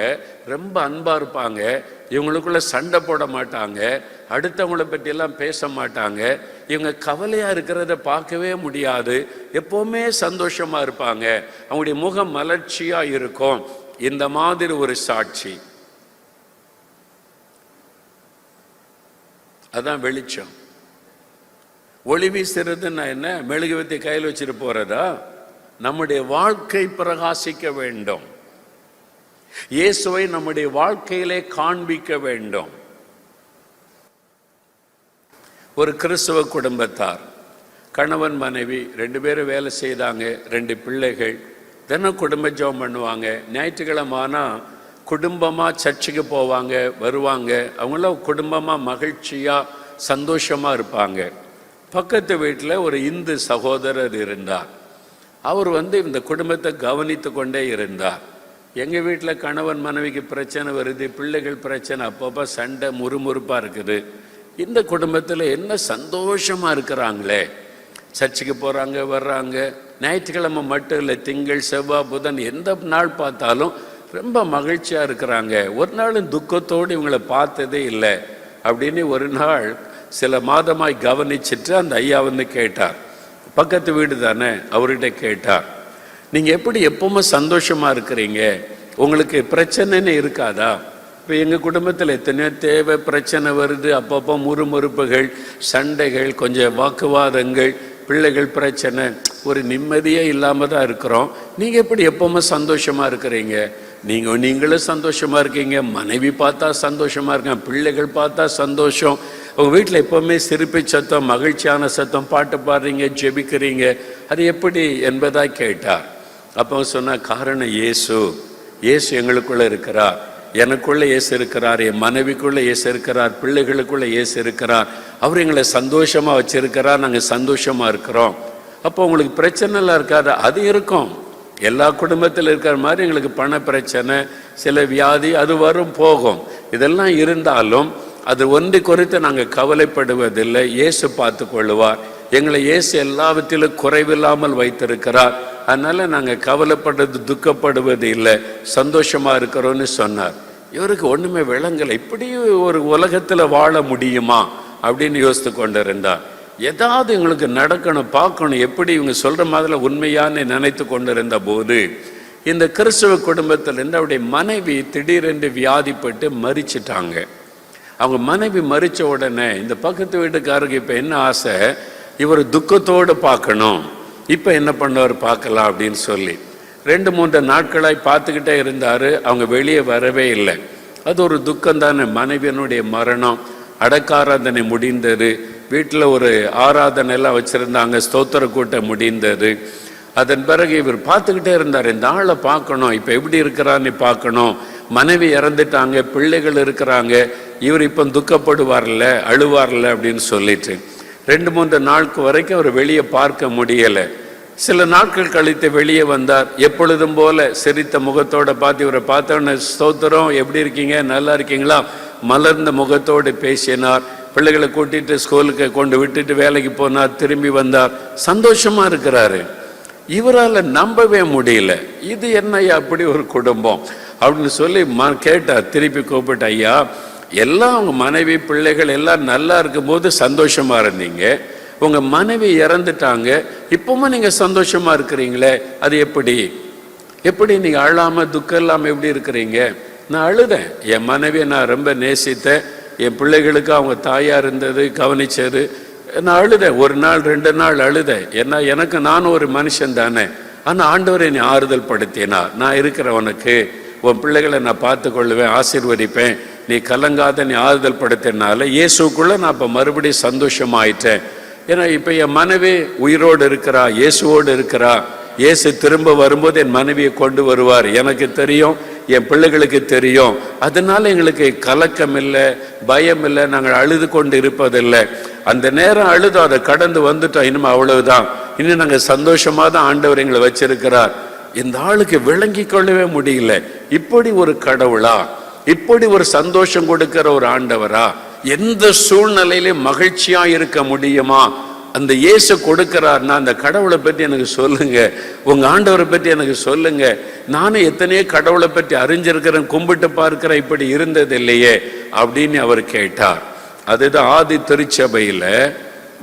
ரொம்ப அன்பா இருப்பாங்க, இவங்களுக்குள்ள சண்டை போட மாட்டாங்க, அடுத்தவங்களை பற்றியெல்லாம் பேச மாட்டாங்க, இவங்க கவலையா இருக்கிறத பார்க்கவே முடியாது, எப்பவுமே சந்தோஷமா இருப்பாங்க, அவங்களுடைய முகம் மலர்ச்சியா இருக்கும். இந்த மாதிரி ஒரு சாட்சி, அதான் வெளிச்சம். ஒளி வீசுறதுன்னா என்ன? மெழுகுவர்த்தி கையில் வச்சுட்டு போறதா? நம்முடைய வாழ்க்கை பிரகாசிக்க வேண்டும், இயேசுவை நம்முடைய வாழ்க்கையிலே காண்பிக்க வேண்டும். ஒரு கிறிஸ்தவ குடும்பத்தார், கணவன் மனைவி 2 பேரும் வேலை செய்தாங்க, 2 பிள்ளைகள், தினம் குடும்ப ஜெபம் பண்ணுவாங்க. ஞாயிற்றுக்கிழமை ஆனால் குடும்பமாக சர்ச்சுக்கு போவாங்க, வருவாங்க. அவங்களாம் குடும்பமாக மகிழ்ச்சியாக சந்தோஷமாக இருப்பாங்க. பக்கத்து வீட்டில் ஒரு இந்து சகோதரர் இருந்தார். அவர் இந்த குடும்பத்தை கவனித்து கொண்டே இருந்தார். எங்கள் வீட்டில் கணவன் மனைவிக்கு பிரச்சனை வருது, பிள்ளைகள் பிரச்சனை, அப்பப்போ சண்டை முறுமுறுப்பாக இருக்குது. இந்த குடும்பத்தில் என்ன சந்தோஷமாக இருக்கிறாங்களே, சர்ச்சுக்கு போகிறாங்க, வர்றாங்க. ஞாயிற்றுக்கிழமை மட்டும் இல்லை, திங்கள் செவ்வாய் புதன் எந்த நாள் பார்த்தாலும் ரொம்ப மகிழ்ச்சியாக இருக்கிறாங்க. ஒரு நாளும் துக்கத்தோடு இவங்களை பார்த்ததே இல்லை அப்படின்னு ஒரு நாள் சில மாதமாய் கவனிச்சுட்டு அந்த ஐயா கேட்டார். பக்கத்து வீடு தானே, அவர்கிட்ட கேட்டார், நீங்கள் எப்படி எப்பவுமே சந்தோஷமாக இருக்கிறீங்க, உங்களுக்கு பிரச்சனைன்னு இருக்காதா? இப்போ எங்கள் குடும்பத்தில் எத்தனையோ தேவை பிரச்சனை வருது, அப்பப்போ முறுமுறுப்புகள், சண்டைகள், கொஞ்சம் வாக்குவாதங்கள், பிள்ளைகள் பிரச்சனை, ஒரு நிம்மதியே இல்லாமல் தான் இருக்கிறோம். நீங்கள் எப்படி எப்பவுமே சந்தோஷமாக இருக்கிறீங்க? நீங்களும் சந்தோஷமாக இருக்கீங்க, மனைவி பார்த்தா சந்தோஷமாக இருக்கேன், பிள்ளைகள் பார்த்தா சந்தோஷம், உங்கள் வீட்டில் எப்போவுமே சிரிப்பு சத்தம், மகிழ்ச்சியான சத்தம், பாட்டு பாடுறீங்க, ஜெபிக்கிறீங்க, அது எப்படி என்பதாக கேட்டார். அப்போ சொன்ன காரணம் இயேசு எங்களுக்குள்ளே இருக்கிறார், எனக்குள்ளே இயேசு இருக்கிறார், என் மனைவிக்குள்ளே இயேசு இருக்கிறார், பிள்ளைகளுக்குள்ளே இயேசு இருக்கிறார், அவர் எங்களை சந்தோஷமாக வச்சிருக்கிறார், நாங்கள் சந்தோஷமாக இருக்கிறோம். அப்போ உங்களுக்கு பிரச்சனைலாம் இருக்காது? அது இருக்கும், எல்லா குடும்பத்தில் இருக்கிற மாதிரி எங்களுக்கு பண பிரச்சனை, சில வியாதி, அது வரும் போகும். இதெல்லாம் இருந்தாலும் அது ஒன்று குறித்து நாங்கள் கவலைப்படுவதில்லை. இயேசு பார்த்து கொள்ளுவார், எங்களை இயேசு எல்லாவற்றிலும் குறைவில்லாமல் வைத்திருக்கிறார், அதனால நாங்கள் கவலைப்படுறது துக்கப்படுவது இல்லை, சந்தோஷமா இருக்கிறோன்னு சொன்னார். இவருக்கு ஒண்ணுமே விளங்கலை, இப்படி ஒரு உலகத்தில் வாழ முடியுமா அப்படின்னு யோசித்து கொண்டிருந்தார். ஏதாவது எங்களுக்கு நடக்கணும், பார்க்கணும், எப்படி இவங்க சொல்ற மாதிரி உண்மையான்னு நினைத்து கொண்டிருந்த போது இந்த கிறிஸ்தவ குடும்பத்திலிருந்து அவருடைய மனைவி திடீரென்று வியாதிப்பட்டு மரிச்சிட்டாங்க. அவங்க மனைவி மரிச்ச உடனே இந்த பக்கத்து வீட்டுக்காரருக்கு இப்போ என்ன ஆசை, இவர் துக்கத்தோடு பார்க்கணும், இப்போ என்ன பண்ணுவார் பார்க்கலாம் அப்படின்னு சொல்லி 2-3 நாட்களாய் பார்த்துக்கிட்டே இருந்தார். அவங்க வெளியே வரவே இல்லை. அது ஒரு துக்கம் தானே. மனைவியனுடைய மரணம், அடக்காராதனை முடிந்தது, வீட்டில் ஒரு ஆராதனை எல்லாம் வச்சுருந்தாங்க, ஸ்தோத்திர கூட்டம் முடிந்தது. அதன் பிறகு இவர் பார்த்துக்கிட்டே இருந்தார், இந்த ஆளை பார்க்கணும், இப்போ எப்படி இருக்கிறான்னு பார்க்கணும். மனைவி இறந்துட்டாங்க, பிள்ளைகள் இருக்கிறாங்க, இவர் இப்போ துக்கப்படுவார்ல, அழுவார்ல அப்படின்னு சொல்லிட்டு 2-3 நாளுக்கு வரைக்கும் அவர் வெளியே பார்க்க முடியலை. சில நாட்கள் கழித்து வெளியே வந்தார். எப்பொழுதும் போல சிரித்த முகத்தோட பார்த்து இவரை பார்த்தோன்னே, ஸ்தோத்திரம், எப்படி இருக்கீங்க, நல்லா இருக்கீங்களா, மலர்ந்த முகத்தோடு பேசினார். பிள்ளைகளை கூட்டிட்டு ஸ்கூலுக்கு கொண்டு விட்டுட்டு வேலைக்கு போனார், திரும்பி வந்தார், சந்தோஷமா இருக்கிறாரு. இவரால் நம்பவே முடியல. இது என்னையா அப்படி ஒரு குடும்பம் அப்படின்னு சொல்லி கேட்டார். திருப்பி கூப்பிட்டு, ஐயா, எல்லாம் அவங்க மனைவி பிள்ளைகள் எல்லாம் நல்லா இருக்கும்போது சந்தோஷமா இருந்தீங்க, உங்க மனைவி இறந்துட்டாங்க, இப்பவும் நீங்க சந்தோஷமா இருக்கிறீங்களே, அது எப்படி நீங்க அழாம துக்கம் இல்லாம எப்படி இருக்கிறீங்க? நான் அழுதேன், என் மனைவியை நான் ரொம்ப நேசித்தேன், என் பிள்ளைகளுக்கு அவங்க தாயா இருந்தது, கவனிச்சது, நான் அழுதேன், 1 நாள் 2 நாள் அழுதேன். ஏன்னா எனக்கு நானும் ஒரு மனுஷன் தானே. ஆனால் ஆண்டவரை என்னை ஆறுதல் படுத்தினார். நான் இருக்கிறவனுக்கு உன் பிள்ளைகளை நான் பார்த்து கொள்ளுவேன், ஆசீர்வதிப்பேன், நீ கலங்காத, நீ ஆறுதல் படுத்தினால இயேசுக்குள்ள நான் இப்போ மறுபடியும் சந்தோஷமாயிட்டேன். ஏன்னா இப்போ என் மனைவி உயிரோடு இருக்கிறா, இயேசுவோடு இருக்கிறா. இயேசு திரும்ப வரும்போது என் மனைவியை கொண்டு வருவார், எனக்கு தெரியும், என் பிள்ளைகளுக்கு தெரியும். அதனால எங்களுக்கு கலக்கம் இல்லை, பயம் இல்லை, நாங்கள் அழுது கொண்டு இருப்பதில்லை. அந்த நேரம் அழுதோம், அதை கடந்து வந்துட்டோம், இனிமே அவ்வளவுதான், இன்னும் நாங்கள் சந்தோஷமாக தான் ஆண்டவர் எங்களை வச்சிருக்கிறார். இந்த ஆளுக்கு விளங்கி கொள்ளவே முடியல, இப்படி ஒரு கடவுளா, இப்படி ஒரு சந்தோஷம் கொடுக்கிற ஒரு ஆண்டவரா, எந்த சூழ்நிலையிலும் மகிழ்ச்சியா இருக்க முடியுமா? அந்த இயேசு கொடுக்கிறார்னா அந்த கடவுளை பற்றி எனக்கு சொல்லுங்க, உங்க ஆண்டவரை பற்றி எனக்கு சொல்லுங்க. நானும் எத்தனையோ கடவுளை பற்றி அறிஞ்சிருக்கிறேன், கும்பிட்டு பார்க்கிறேன், இப்படி இருந்தது இல்லையே அப்படின்னு அவர் கேட்டார். அதுதான் ஆதி திருச்சபையில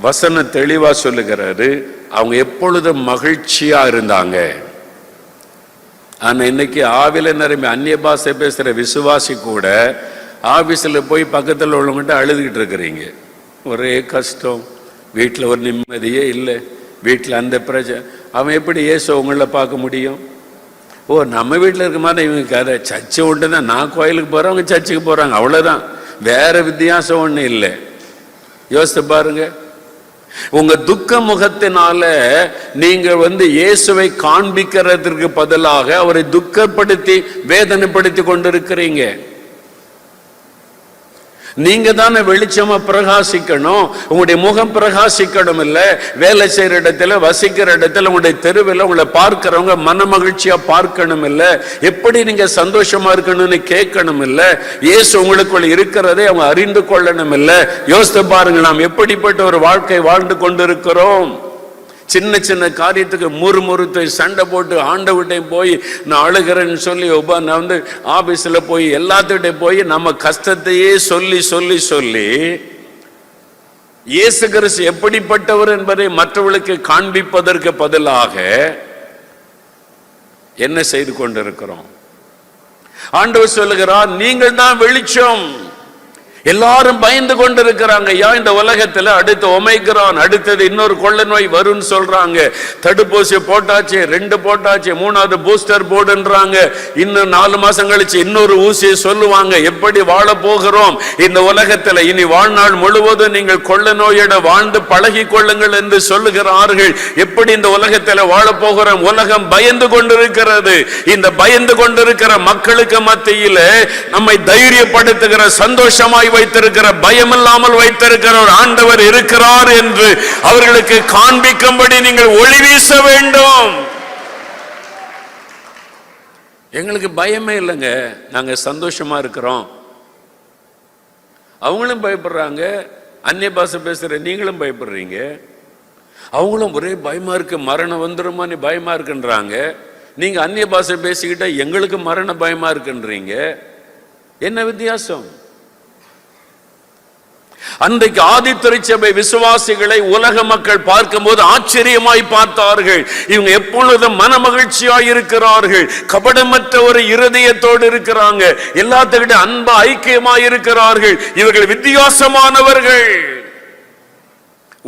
வசனம் தெளிவா சொல்லுகிறாரு, அவங்க எப்பொழுதும் மகிழ்ச்சியா இருந்தாங்க. ஆனா இன்னைக்கு ஆவில நிரம்பி அந்நிய பாஷை பேசுற விசுவாசி கூட ஆபீஸ்ல போய் பக்கத்தில் உள்ளவங்கிட்ட அழுதுகிட்டு இருக்கிறீங்க, ஒரே கஷ்டம், வீட்டில் ஒரு நிம்மதியே இல்லை, வீட்டில் அந்த பிரச்சனை. அவன் எப்படி இயேசு உங்களை பார்க்க முடியும்? ஓ, நம்ம வீட்டில் இருக்க மாதிரி இவங்க கதை, சர்ச்சை உண்டு தான், நான் கோயிலுக்கு போகிறேன், அவங்க சர்ச்சுக்கு போகிறாங்க, அவ்வளோதான், வேற வித்தியாசம் ஒன்றும் இல்லை. யோசித்து பாருங்க, உங்க துக்க முகத்தினால நீங்க இயேசுவை காண்பிக்கிறதுக்கு பதிலாக அவரை துக்கப்படுத்தி வேதனைப்படுத்தி கொண்டிருக்கிறீங்க. நீங்க தானே வெளிச்சமா பிரகாசிக்கணும், உங்களுடைய முகம் பிரகாசிக்கணும். இல்ல வேலை செய்யற இடத்துல, வசிக்கிற இடத்துல, உங்களுடைய தெருவில் உங்களை பார்க்கிறவங்க மன மகிழ்ச்சியா பார்க்கணும். இல்ல எப்படி நீங்க சந்தோஷமா இருக்கணும்னு கேட்கணும். இல்ல இயேசு உங்களுக்குள்ள இருக்கிறதை அவங்க அறிந்து கொள்ளணும். இல்ல யோசித்து பாருங்க, நாம் எப்படிப்பட்ட ஒரு வாழ்க்கை வாழ்ந்து கொண்டிருக்கிறோம். சின்ன சின்ன காரியத்துக்கு முறுமுறுத்து சண்டை போட்டு ஆண்டவர்கிட்டையும் போய் நான் அழுகிறேன்னு சொல்லி நான் ஆபீஸ்ல போய் எல்லாத்துக்கிட்டையும் போய் நம்ம கஷ்டத்தையே சொல்லி சொல்லி சொல்லி இயேசு கிறிஸ்து எப்படிப்பட்டவர் என்பதை மற்றவர்களுக்கு காண்பிப்பதற்கு பதிலாக என்ன செய்து கொண்டிருக்கிறோம்? ஆண்டவர் சொல்லுகிறார், நீங்கள் தான் வெளிச்சம். எல்லாரும் பயந்து கொண்டு இருக்கிறாங்க. இந்த உலகத்துல அடுத்து ஒமைக்ரான், அடுத்தது இன்னொரு கொள்ள நோய் வரும்னு சொல்றாங்க. தடுப்பூசி போட்டாச்சு, 2 போட்டாச்சு, 3வது பூஸ்டர் போடுன்றாங்க. இன்னும் 4 மாசம் கழிச்சு இன்னொரு ஊசியை சொல்லுவாங்க. எப்படி வாழ போகிறோம் இந்த உலகத்துல? இனி வாழ்நாள் முழுவதும் நீங்கள் கொள்ள நோயோட வாழ்ந்து பழகி கொள்ளுங்கள் என்று சொல்லுகிறார்கள். எப்படி இந்த உலகத்துல வாழ போகிறோம்? உலகம் பயந்து கொண்டிருக்கிறது. இந்த பயந்து கொண்டிருக்கிற மக்களுக்கு மத்தியில நம்மை தைரியப்படுத்துகிற, சந்தோஷமாய் வைத்திருக்கிற, பயமில்லாமல் வைத்திருக்கிற ஒரு ஆண்டவர் இருக்கிறார் என்று அவர்களுக்கு காண்பிக்கும்படி நீங்கள் ஒளி வீச வேண்டும். எங்களுக்கு பயமே இல்லைங்க, நாங்க சந்தோஷமா இருக்கிறோம். அவங்களும் பயப்படுறாங்க, அந்நிய பாஷை பேசுற நீங்களும் பயப்படுறீங்க. அவங்களும் ஒரே பயமா இருக்கு, மரணம் வந்துருமான்னு பயமா இருக்குன்றாங்க. நீங்க அந்நிய பாஷை பேசிக்கிட்ட எங்களுக்கு மரண பயமா இருக்குன்றீங்க. என்ன வித்தியாசம்? அன்றைக்கு ஆதி திருச்சபை விசுவாசிகளை உலக மக்கள் பார்க்கும்போது ஆச்சரியமாய் பார்த்தார்கள். இவங்க எப்பொழுதும் மன மகிழ்ச்சியாய் இருக்கிறார்கள், கபடமற்ற ஒரு இருதயத்தோடு இருக்கிறாங்க, எல்லாத்துக்கிட்ட அன்பா ஐக்கியமாய் இருக்கிறார்கள், இவர்கள் வித்தியாசமானவர்கள்.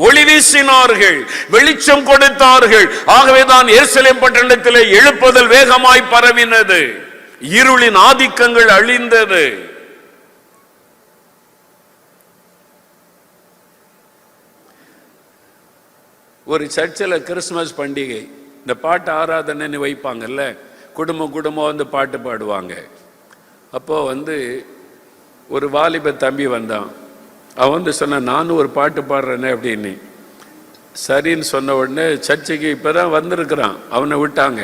ஒளி வீசினார்கள், வெளிச்சம் கொடுத்தார்கள். ஆகவேதான் எருசலேம் பட்டணத்திலே எழுப்புதல் வேகமாய் பரவினது, இருளின் ஆதிக்கங்கள் அழிந்தது. ஒரு சர்ச்சில் கிறிஸ்துமஸ் பண்டிகை, இந்த பாட்டு ஆராதனை வைப்பாங்கல்ல, குடும்பம் வந்து பாட்டு பாடுவாங்க. அப்போ ஒரு வாலிப தம்பி வந்தான். அவன் சொன்னான், நானும் ஒரு பாட்டு பாடுறேனே அப்படின்னு. சரின்னு சொன்ன உடனே சர்ச்சைக்கு இப்போதான் வந்திருக்கிறான், அவனை விட்டாங்க.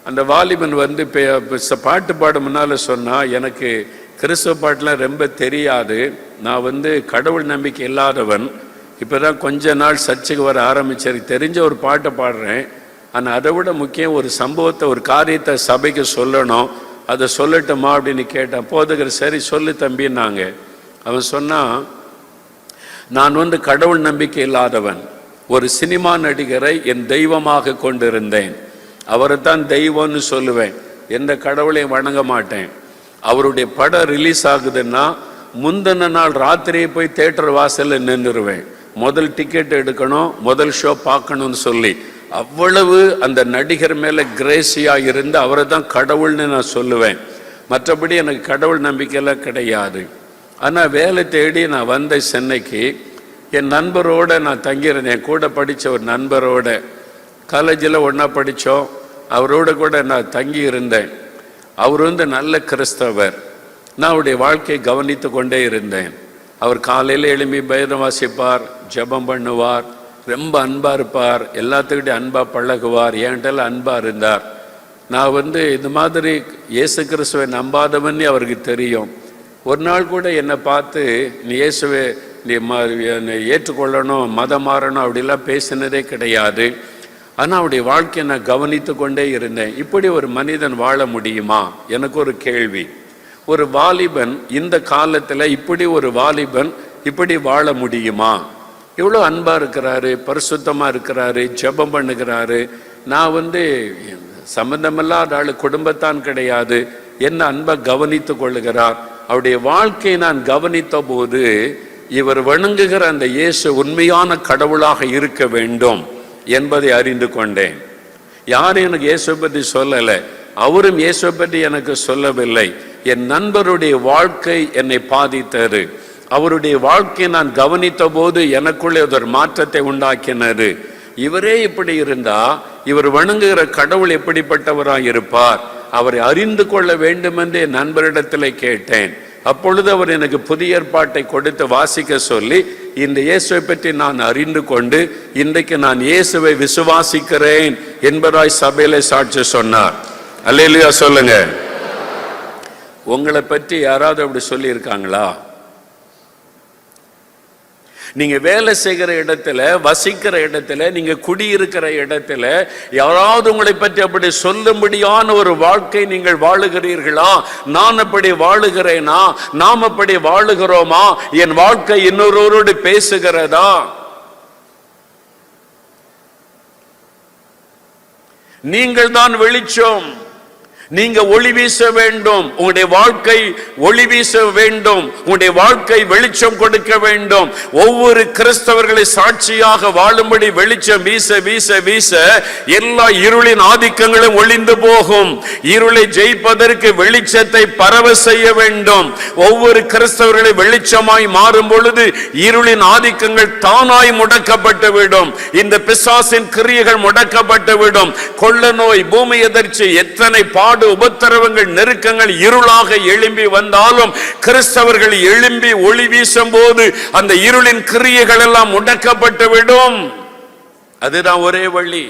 அந்த வாலிபன் பாட்டு பாட முன்னால சொன்னா, எனக்கு கிறிஸ்துவ பாட்டுலாம் ரொம்ப தெரியாது, நான் கடவுள் நம்பிக்கை இல்லாதவன், இப்போதான் கொஞ்ச நாள் சர்ச்சைக்கு வர ஆரம்பிச்சாரு, தெரிஞ்ச ஒரு பாட்டை பாடுறேன், ஆனால் அதை விட முக்கியம் ஒரு சம்பவத்தை, ஒரு காரியத்தை சபைக்கு சொல்லணும், அதை சொல்லட்டுமா அப்படின்னு கேட்டேன். போதுகிற சரி சொல்லு தம்பின்னாங்க. அவன் சொன்னான், நான் கடவுள் நம்பிக்கை இல்லாதவன், ஒரு சினிமா நடிகரை என் தெய்வமாக கொண்டிருந்தேன், அவரைத்தான் தெய்வம்னு சொல்லுவேன், எந்த கடவுளையும் வணங்க மாட்டேன். அவருடைய படம் ரிலீஸ் ஆகுதுன்னா முந்தின நாள் ராத்திரியே போய் தியேட்டர் வாசலில் நின்றுருவேன், முதல் டிக்கெட் எடுக்கணும், முதல் ஷோ பார்க்கணும்னு சொல்லி. அவ்வளவு அந்த நடிகர் மேலே கிரேசியா இருந்து அவரை தான் கடவுள்னு நான் சொல்லுவேன். மற்றபடி எனக்கு கடவுள் நம்பிக்கையெல்லாம் கிடையாது. ஆனால் வேலை தேடி நான் வந்தேன் சென்னைக்கு. என் நண்பரோட நான் தங்கியிருந்தேன், என் கூட படித்த ஒரு நண்பரோட, காலேஜில் ஒன்றா படித்தோம், அவரோட கூட நான் தங்கி இருந்தேன். அவர் நல்ல கிறிஸ்தவர். நான் அவருடைய வாழ்க்கையை கவனித்து கொண்டே இருந்தேன். அவர் காலையில் எழுப்பி பைரம் வாசிப்பார், ஜெபம் பண்ணுவார், ரொம்ப அன்பாக இருப்பார், எல்லாத்துக்கிட்டையும் அன்பாக பழகுவார், என்கிட்ட அன்பாக இருந்தார். நான் இந்த மாதிரி இயேசு கிறிஸ்துவை நம்பாதவன்னு அவருக்கு தெரியும். ஒரு நாள் கூட என்னை பார்த்து, நீ இயேசுவை நீ ஏற்றுக்கொள்ளணும், மதம் மாறணும் அப்படிலாம் பேசினதே கிடையாது. ஆனால் அவருடைய வாழ்க்கையை நான் கவனித்து கொண்டே இருந்தேன். இப்படி ஒரு மனிதன் வாழ முடியுமா? எனக்கு ஒரு கேள்வி. ஒரு வாலிபன் இந்த காலத்தில், இப்படி ஒரு வாலிபன் இப்படி வாழ முடியுமா? இவ்வளோ அன்பாக இருக்கிறாரு, பரிசுத்தமாக இருக்கிறாரு, ஜெபம் பண்ணுகிறாரு. நான் சம்பந்தமில்லாத ஆள், குடும்பத்தான் கிடையாது, என்ன அன்பை கவனித்து கொள்ளுகிறார். அவருடைய வாழ்க்கையை நான் கவனித்த போது, இவர் வணங்குகிற அந்த இயேசு உண்மையான கடவுளாக இருக்க வேண்டும் என்பதை அறிந்து கொண்டேன். யாரும் எனக்கு இயேசுவை பற்றி சொல்லலை, அவரும் இயேசுவை பற்றி எனக்கு சொல்லவில்லை. என் நண்பருடைய வாழ்க்கை என்னை பாதித்தது. அவருடைய வாழ்க்கையை நான் கவனித்த போது எனக்குள்ளே ஒரு மாற்றத்தை உண்டாக்கினது. இவரே இப்படி இருந்தா இவர் வணங்குகிற கடவுள் எப்படிப்பட்டவராக இருப்பார்? அவரை அறிந்து கொள்ள வேண்டும் என்று என் நண்பரிடத்தில் கேட்டேன். அப்பொழுது அவர் எனக்கு புதிய ஏற்பாட்டை கொடுத்து வாசிக்க சொல்லி, இந்த இயேசுவை பற்றி நான் அறிந்து கொண்டு இன்றைக்கு நான் இயேசுவை விசுவாசிக்கிறேன் என்பதாய் சபையில சாட்சி சொன்னார். அல்லேலூயா சொல்லுங்க. உங்களை பற்றி யாராவது அப்படி சொல்லி இருக்காங்களா? நீங்க வேலை செய்கிற இடத்துல, வசிக்கிற இடத்துல, நீங்க குடியிருக்கிற இடத்துல யாராவது உங்களை பற்றி அப்படி சொல்லும்படியான ஒரு வாழ்க்கை நீங்கள் வாழுகிறீர்களா? நான் அப்படி வாழுகிறேனா? நாம் அப்படி வாழுகிறோமா? என் வாழ்க்கை இன்னொருவரோடு பேசுகிறதா? நீங்கள் தான் வெளிச்சம், நீங்க ஒளி வீச வேண்டும், உங்களுடைய வாழ்க்கை ஒளி வீச வேண்டும், உங்களுடைய வாழ்க்கை வெளிச்சம் கொடுக்க வேண்டும். ஒவ்வொரு கிறிஸ்தவர்களை சாட்சியாக வாழும்படி வெளிச்சம் வீச வீச வீச எல்லா இருளின் ஆதிக்கங்களும் ஒளிந்து போகும். இருளை ஜெயிப்பதற்கு வெளிச்சத்தை பரவ செய்ய வேண்டும். ஒவ்வொரு கிறிஸ்தவர்களை வெளிச்சமாய் மாறும் பொழுது இருளின் ஆதிக்கங்கள் தானாய் முடக்கப்பட்டு விடும். இந்த பிசாசின் கிரியைகள் முடக்கப்பட்டு விடும். கொள்ள நோய், பூமி எதிர்ச்சி, எத்தனை பாடு, உபத்திரவங்கள், நெருக்கங்கள் இருளாக எழும்பி வந்தாலும் கிறிஸ்தவர்கள் எழும்பி ஒளி வீசும் போது அந்த இருளின் கிரியைகள் எல்லாம் முடக்கப்பட்டு விடும். அதுதான் ஒரே வழி.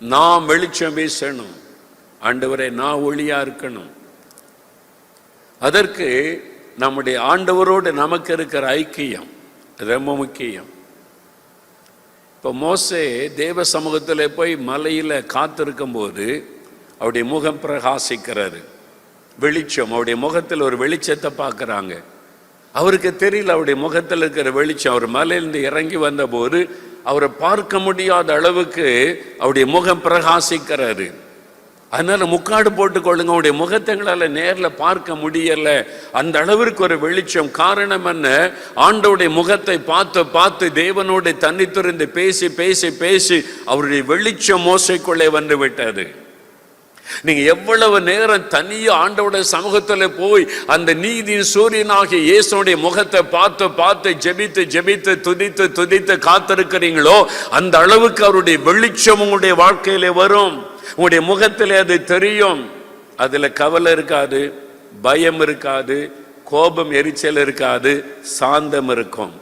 நாம் வெளிச்சம் வீசணும். ஆண்டவரே, நான் ஒளியா இருக்கணும். அதற்கு நம்முடைய ஆண்டவரோடு நமக்கு இருக்கிற ஐக்கியம் ரொம்ப முக்கியம். இப்போ மோசே தேவ சமூகத்தில் போய் மலையில் காத்திருக்கும் போது அவருடைய முகம் பிரகாசிக்கிறாரு, வெளிச்சம். அவருடைய முகத்தில் ஒரு வெளிச்சத்தை பார்க்குறாங்க. அவருக்கு தெரியல அவருடைய முகத்தில் இருக்கிற வெளிச்சம். அவர் மலையிலிருந்து இறங்கி வந்த போது அவரை பார்க்க முடியாத அளவுக்கு அவருடைய முகம் பிரகாசிக்கிறாரு. அதனால முக்காடு போட்டுக்கொள்ளுங்க. உங்களுடைய முகத்தைங்களால நேரில் பார்க்க முடியல, அந்த அளவிற்கு ஒரு வெளிச்சம். காரணம் என்ன? ஆண்டவருடைய முகத்தை பார்த்து பார்த்து தேவனோட தன்னித்திருந்து பேசி பேசி பேசி அவருடைய வெளிச்சம் மோசைக்குள்ளே வந்து விட்டது. நீங்க எவ்வளவு நேரம் தனியா ஆண்டவருடைய சமூகத்துல போய் அந்த நீதியின் சூரியனாகிய இயேசுடைய முகத்தை பார்த்து பார்த்து ஜெபித்து ஜெபித்து துதித்து துதித்து காத்திருக்கிறீங்களோ, அந்த அளவுக்கு அவருடைய வெளிச்சம் உங்களுடைய வாழ்க்கையிலே வரும். உங்களுடைய முகத்திலே அது தெரியும். அதுல கவலை இருக்காது, பயம் இருக்காது, கோபம் எரிச்சல் இருக்காது, சாந்தம் இருக்கும்,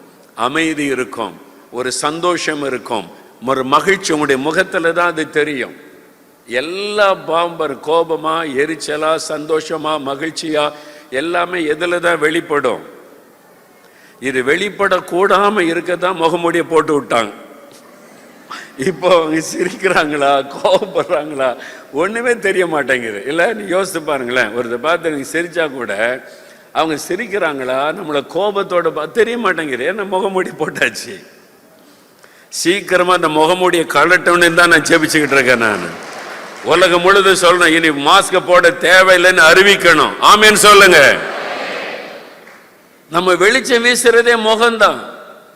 அமைதி இருக்கும், ஒரு சந்தோஷம் இருக்கும், ஒரு மகிழ்ச்சி உங்களுடைய முகத்துல தான் அது தெரியும். எல்லா பாம்பர் கோபமா எரிச்சலா சந்தோஷமா மகிழ்ச்சியா எல்லாமே எதுல தான் வெளிப்படும்? இது வெளிப்படக்கூடாம இருக்கதான் முகமூடிய போட்டு விட்டாங்க. இப்போ அவங்க சிரிக்கிறாங்களா கோபப்படுறாங்களா ஒண்ணுமே தெரிய மாட்டேங்குது. இல்ல நீ யோசித்து பாருங்களேன், ஒருத்த பார்த்து நீங்க சிரிச்சா கூட அவங்க சிரிக்கிறாங்களா நம்மளை கோபத்தோட தெரிய மாட்டேங்குது. ஏன்னா முகமூடி போட்டாச்சு. சீக்கிரமா அந்த முகமூடியை கலட்டணும்னு தான் நான் ஜெபிச்சுக்கிட்டு இருக்கேன். நான் உலகம் முழுது சொல்லணும், இனி மாஸ்க் போட தேவையில்லைன்னு அறிவிக்கணும். ஆமேன்னு சொல்லுங்க. நம்ம வெளிச்சம் வீசுறதே முகம்தான்.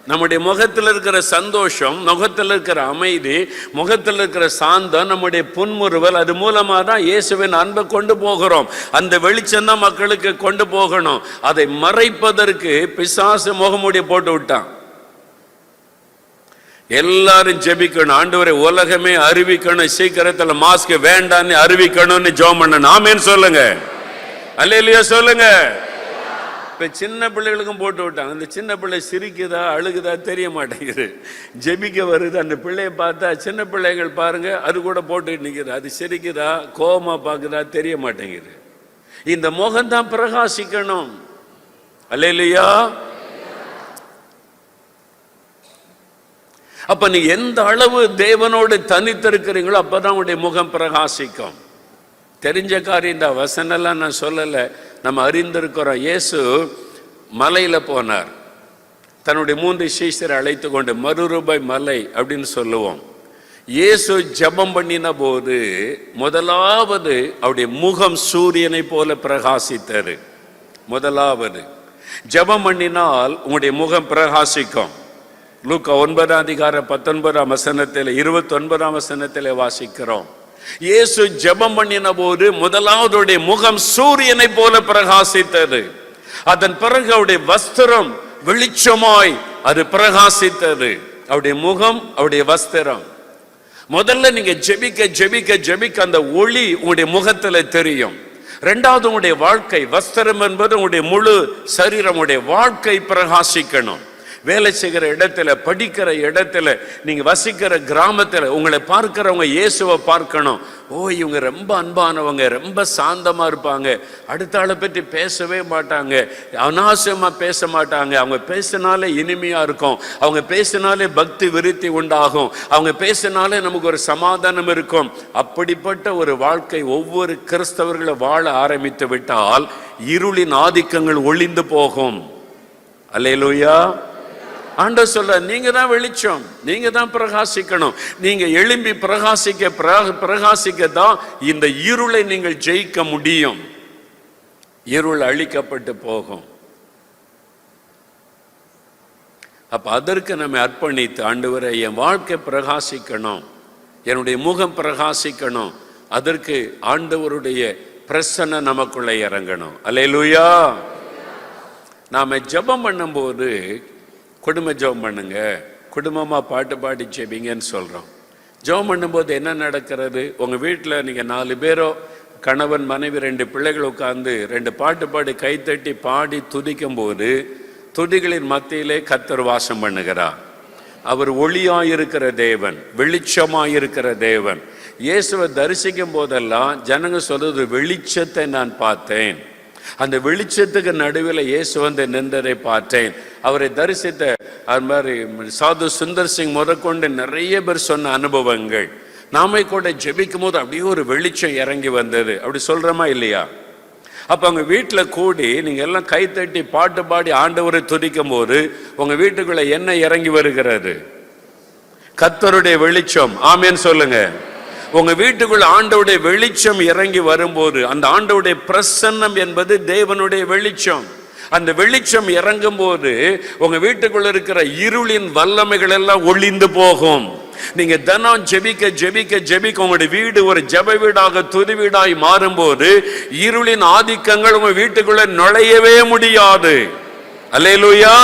நம்முடைய முகத்தில் இருக்கிற சந்தோஷம், முகத்தில் இருக்கிற அமைதி, முகத்தில் இருக்கிற சாந்தம், நம்முடைய புன்முறுவல், அது மூலமா தான் இயேசுவின் அன்பை கொண்டு போகிறோம். அந்த வெளிச்சம் தான் மக்களுக்கு கொண்டு போகணும். அதை மறைப்பதற்கு பிசாசு முகமூடிய போட்டு விட்டான். எல்லாரும் ஜெபிக்கணும், ஆண்டவரே உலகமே அறிவிக்கணும், சீக்கிரத்தில் மாஸ்க் வேண்டான்னு அறிவிக்கணும்னு ஜெபம் பண்ணணும். ஆமேன்னு சொல்லுங்க. அல்லேலூயா சொல்லுங்க. இப்ப சின்ன பிள்ளைகளுக்கும் போட்டு விட்டாங்க. அந்த சின்ன பிள்ளை சிரிக்குதா அழுகுதா தெரிய மாட்டேங்குது. ஜெபிக்க வருது, அந்த பிள்ளைய பார்த்தா சின்ன பிள்ளைகள் பாருங்க அது கூட போட்டுட்டு நிற்குது. அது சிரிக்குதா கோபமா பார்க்குதா தெரிய மாட்டேங்குது. இந்த முகம் தான் பிரகாசிக்கணும். அல்லேலூயா. அப்ப நீங்க எந்த அளவு தேவனோடு தனித்திருக்கிறீங்களோ அப்பதான் உங்களுடைய முகம் பிரகாசிக்கும். தெரிஞ்ச காரியம் இந்த வசனெல்லாம் நான் சொல்லலை, நம்ம அறிந்திருக்கிறோம். இயேசு மலையில போனார், தன்னுடைய 3 சீஷரை அழைத்து கொண்டு, மறுரூபாய் மலை அப்படின்னு சொல்லுவோம். இயேசு ஜெபம் பண்ணின போது முதலாவது அவருடைய முகம் சூரியனை போல பிரகாசித்தது. முதலாவது ஜெபம் பண்ணினால் உங்களுடைய முகம் பிரகாசிக்கும். லூக்கா 9:19 29 வாசிக்கிறோம். இயேசு ஜெபம் பண்ணின போது முதலாவதுடைய முகம் சூரியனை போல பிரகாசித்தது. அதன் பிறகு அவருடைய வஸ்திரம் வெளிச்சமாய் அது பிரகாசித்தது. அவருடைய முகம், அவருடைய வஸ்திரம். முதல்ல நீங்க ஜெபிக்க ஜெபிக்க ஜெபிக்க அந்த ஒளி உங்களுடைய முகத்துல தெரியும். இரண்டாவது உங்களுடைய வாழ்க்கை, வஸ்திரம் என்பது உங்களுடைய முழு சரீரம், உங்களுடைய வாழ்க்கை பிரகாசிக்கணும். வேலை செய்கிற இடத்துல, படிக்கிற இடத்துல, நீங்க வசிக்கிற கிராமத்துல உங்களை பார்க்கிறவங்க இயேசுவை பார்க்கணும். ஓ இவங்க ரொம்ப அன்பானவங்க, ரொம்ப சாந்தமா இருப்பாங்க, அடுத்த ஆளை பற்றி பேசவே மாட்டாங்க, அனாவசியமா பேச மாட்டாங்க, அவங்க பேசினாலே இனிமையா இருக்கும், அவங்க பேசினாலே பக்தி விருத்தி உண்டாகும், அவங்க பேசினாலே நமக்கு ஒரு சமாதானம் இருக்கும். அப்படிப்பட்ட ஒரு வாழ்க்கை ஒவ்வொரு கிறிஸ்தவர்களை வாழ ஆரம்பித்து விட்டால் இருளின் ஆதிக்கங்கள் ஒளிந்து போகும். அல்லேலூயா. ஆண்டவர் சொல்ற, நீங்க தான் வெளிச்சம், நீங்க தான் பிரகாசிக்கணும். நீங்க எழும்பி பிரகாசிக்க தான் இந்த இருளை நீங்கள் ஜெயிக்க முடியும். இருள் அழிக்கப்பட்டு போகும். அப்ப அதற்கு நம்ம அர்ப்பணித்து, ஆண்டவரே என் வாழ்க்கை பிரகாசிக்கணும், என்னுடைய முகம் பிரகாசிக்கணும், அதற்கு ஆண்டவருடைய பிரசன்ன நமக்குள்ள இறங்கணும். அல்லேலூயா. நாம ஜெபம் பண்ணும்போது குடும்ப ஜெபம் பண்ணுங்க, குடும்பமாக பாட்டு பாடி ஜெபிங்கன்னு சொல்கிறோம். ஜெபம் பண்ணும்போது என்ன நடக்கிறது? உங்கள் வீட்டில் நீங்கள் 4 பேரோ, கணவன் மனைவி 2 பிள்ளைகள் உட்கார்ந்து 2 பாட்டு பாடி கைத்தட்டி பாடி துதிக்கும் போது துதிகளின் மத்தியிலே கர்த்தர் வாசம் பண்ணுகிறார். அவர் ஒளியாயிருக்கிற தேவன், வெளிச்சமாயிருக்கிற தேவன். இயேசுவை தரிசிக்கும் போதெல்லாம் ஜனங்க சொல்றது, வெளிச்சத்தை நான் பார்த்தேன், அந்த வெளிச்சத்துக்கு நடுவில் இயேசு வந்து நின்றதை பார்த்தேன். அவரை தரிசித்த அது மாதிரி சாது சுந்தர் சிங் முதற்கொண்டு நிறைய பேர் சொன்ன அனுபவங்கள். நாம கூட ஜெபிக்கும் போது அப்படியே ஒரு வெளிச்சம் இறங்கி வந்தது. அப்படி சொல்றோமா இல்லையா? அப்ப அவங்க வீட்டில் கூடி நீங்க எல்லாம் கைத்தட்டி பாட்டு பாடி ஆண்டவரை துதிக்கும் போது உங்க வீட்டுக்குள்ள என்ன இறங்கி வருகிறது? கர்த்தருடைய வெளிச்சம். ஆமென் சொல்லுங்க. உங்க வீட்டுக்குள்ள ஆண்டவருடைய வெளிச்சம் இறங்கி வரும்போது, அந்த ஆண்டவருடைய பிரசன்னம் என்பது தேவனுடைய வெளிச்சம். அந்த வெளிச்சம் இறங்கும் போது உங்க வீட்டுக்குள்ள இருக்கிற இருளின் வல்லமைகள் எல்லாம் ஒளிந்து போகும். நீங்க தினம் ஜெபிக்க ஜெபிக்க ஜெபிக்க உங்களுடைய வீடு ஒரு ஜெப வீடாக துதி வீடாய் மாறும்போது இருளின் ஆதிக்கங்கள் உங்க வீட்டுக்குள்ள நுழையவே முடியாது. அல்லேலூயா.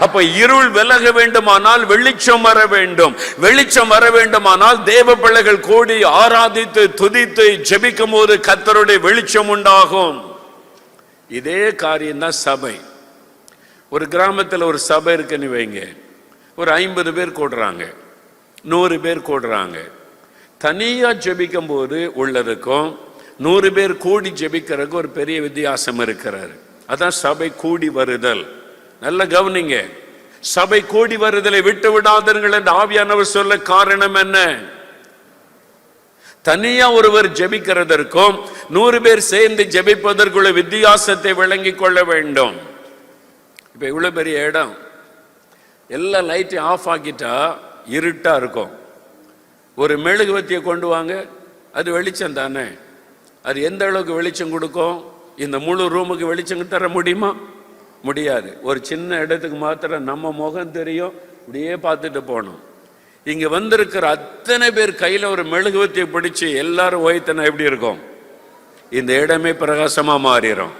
அப்ப இருள் விலக வேண்டுமானால் வெளிச்சம் வர வேண்டும். வெளிச்சம் வர வேண்டுமானால் தேவ பிள்ளைகள் கூடி ஆராதித்து துதித்து ஜெபிக்கும் போது கர்த்தருடைய வெளிச்சம் உண்டாகும். இதே காரியம் தான் சபை. ஒரு கிராமத்தில் ஒரு சபை இருக்குன்னு வைங்க, ஒரு 50 பேர் கூடுறாங்க, 100 பேர் கூடுறாங்க. தனியா ஜெபிக்கும் போது உள்ளதுக்கும் 100 பேர் கூடி ஜெபிக்கிறதுக்கு ஒரு பெரிய வித்தியாசம் இருக்கிறாரு. அதான் சபை கூடி வருதல். நல்ல கவனிங்க, சபை கூடி வருதலை விட்டு விடாதீர்கள் என்று ஆவியானவர் சொல்ல காரணம் என்ன? தனியா ஒருவர் ஜெபிக்கிறதற்கும் 100 பேர் சேர்ந்து ஜெபிப்பதற்குள்ள வித்தியாசத்தை விளங்கி கொள்ள வேண்டும். இப்ப இவ்வளவு பெரிய இடம், எல்லா லைட்டையும் ஆஃப் ஆக்கிட்டா இருட்டா இருக்கும். ஒரு மெழுகுவத்தியை கொண்டு வாங்க, அது வெளிச்சம் தானே. அது எந்த அளவுக்கு வெளிச்சம் கொடுக்கும்? இந்த முழு ரூமுக்கு வெளிச்சம் தர முடியுமா? முடியாது. ஒரு சின்ன இடத்துக்கு மாத்திரம் நம்ம முகம் தெரியும், இப்படியே பார்த்துட்டு போனோம். இங்க வந்திருக்கிற அத்தனை பேர் கையில ஒரு மெழுகுவத்தியை பிடிச்சு எல்லாரும் ஓய்த்தனா எப்படி இருக்கும்? இந்த இடமே பிரகாசமா மாறிடும்.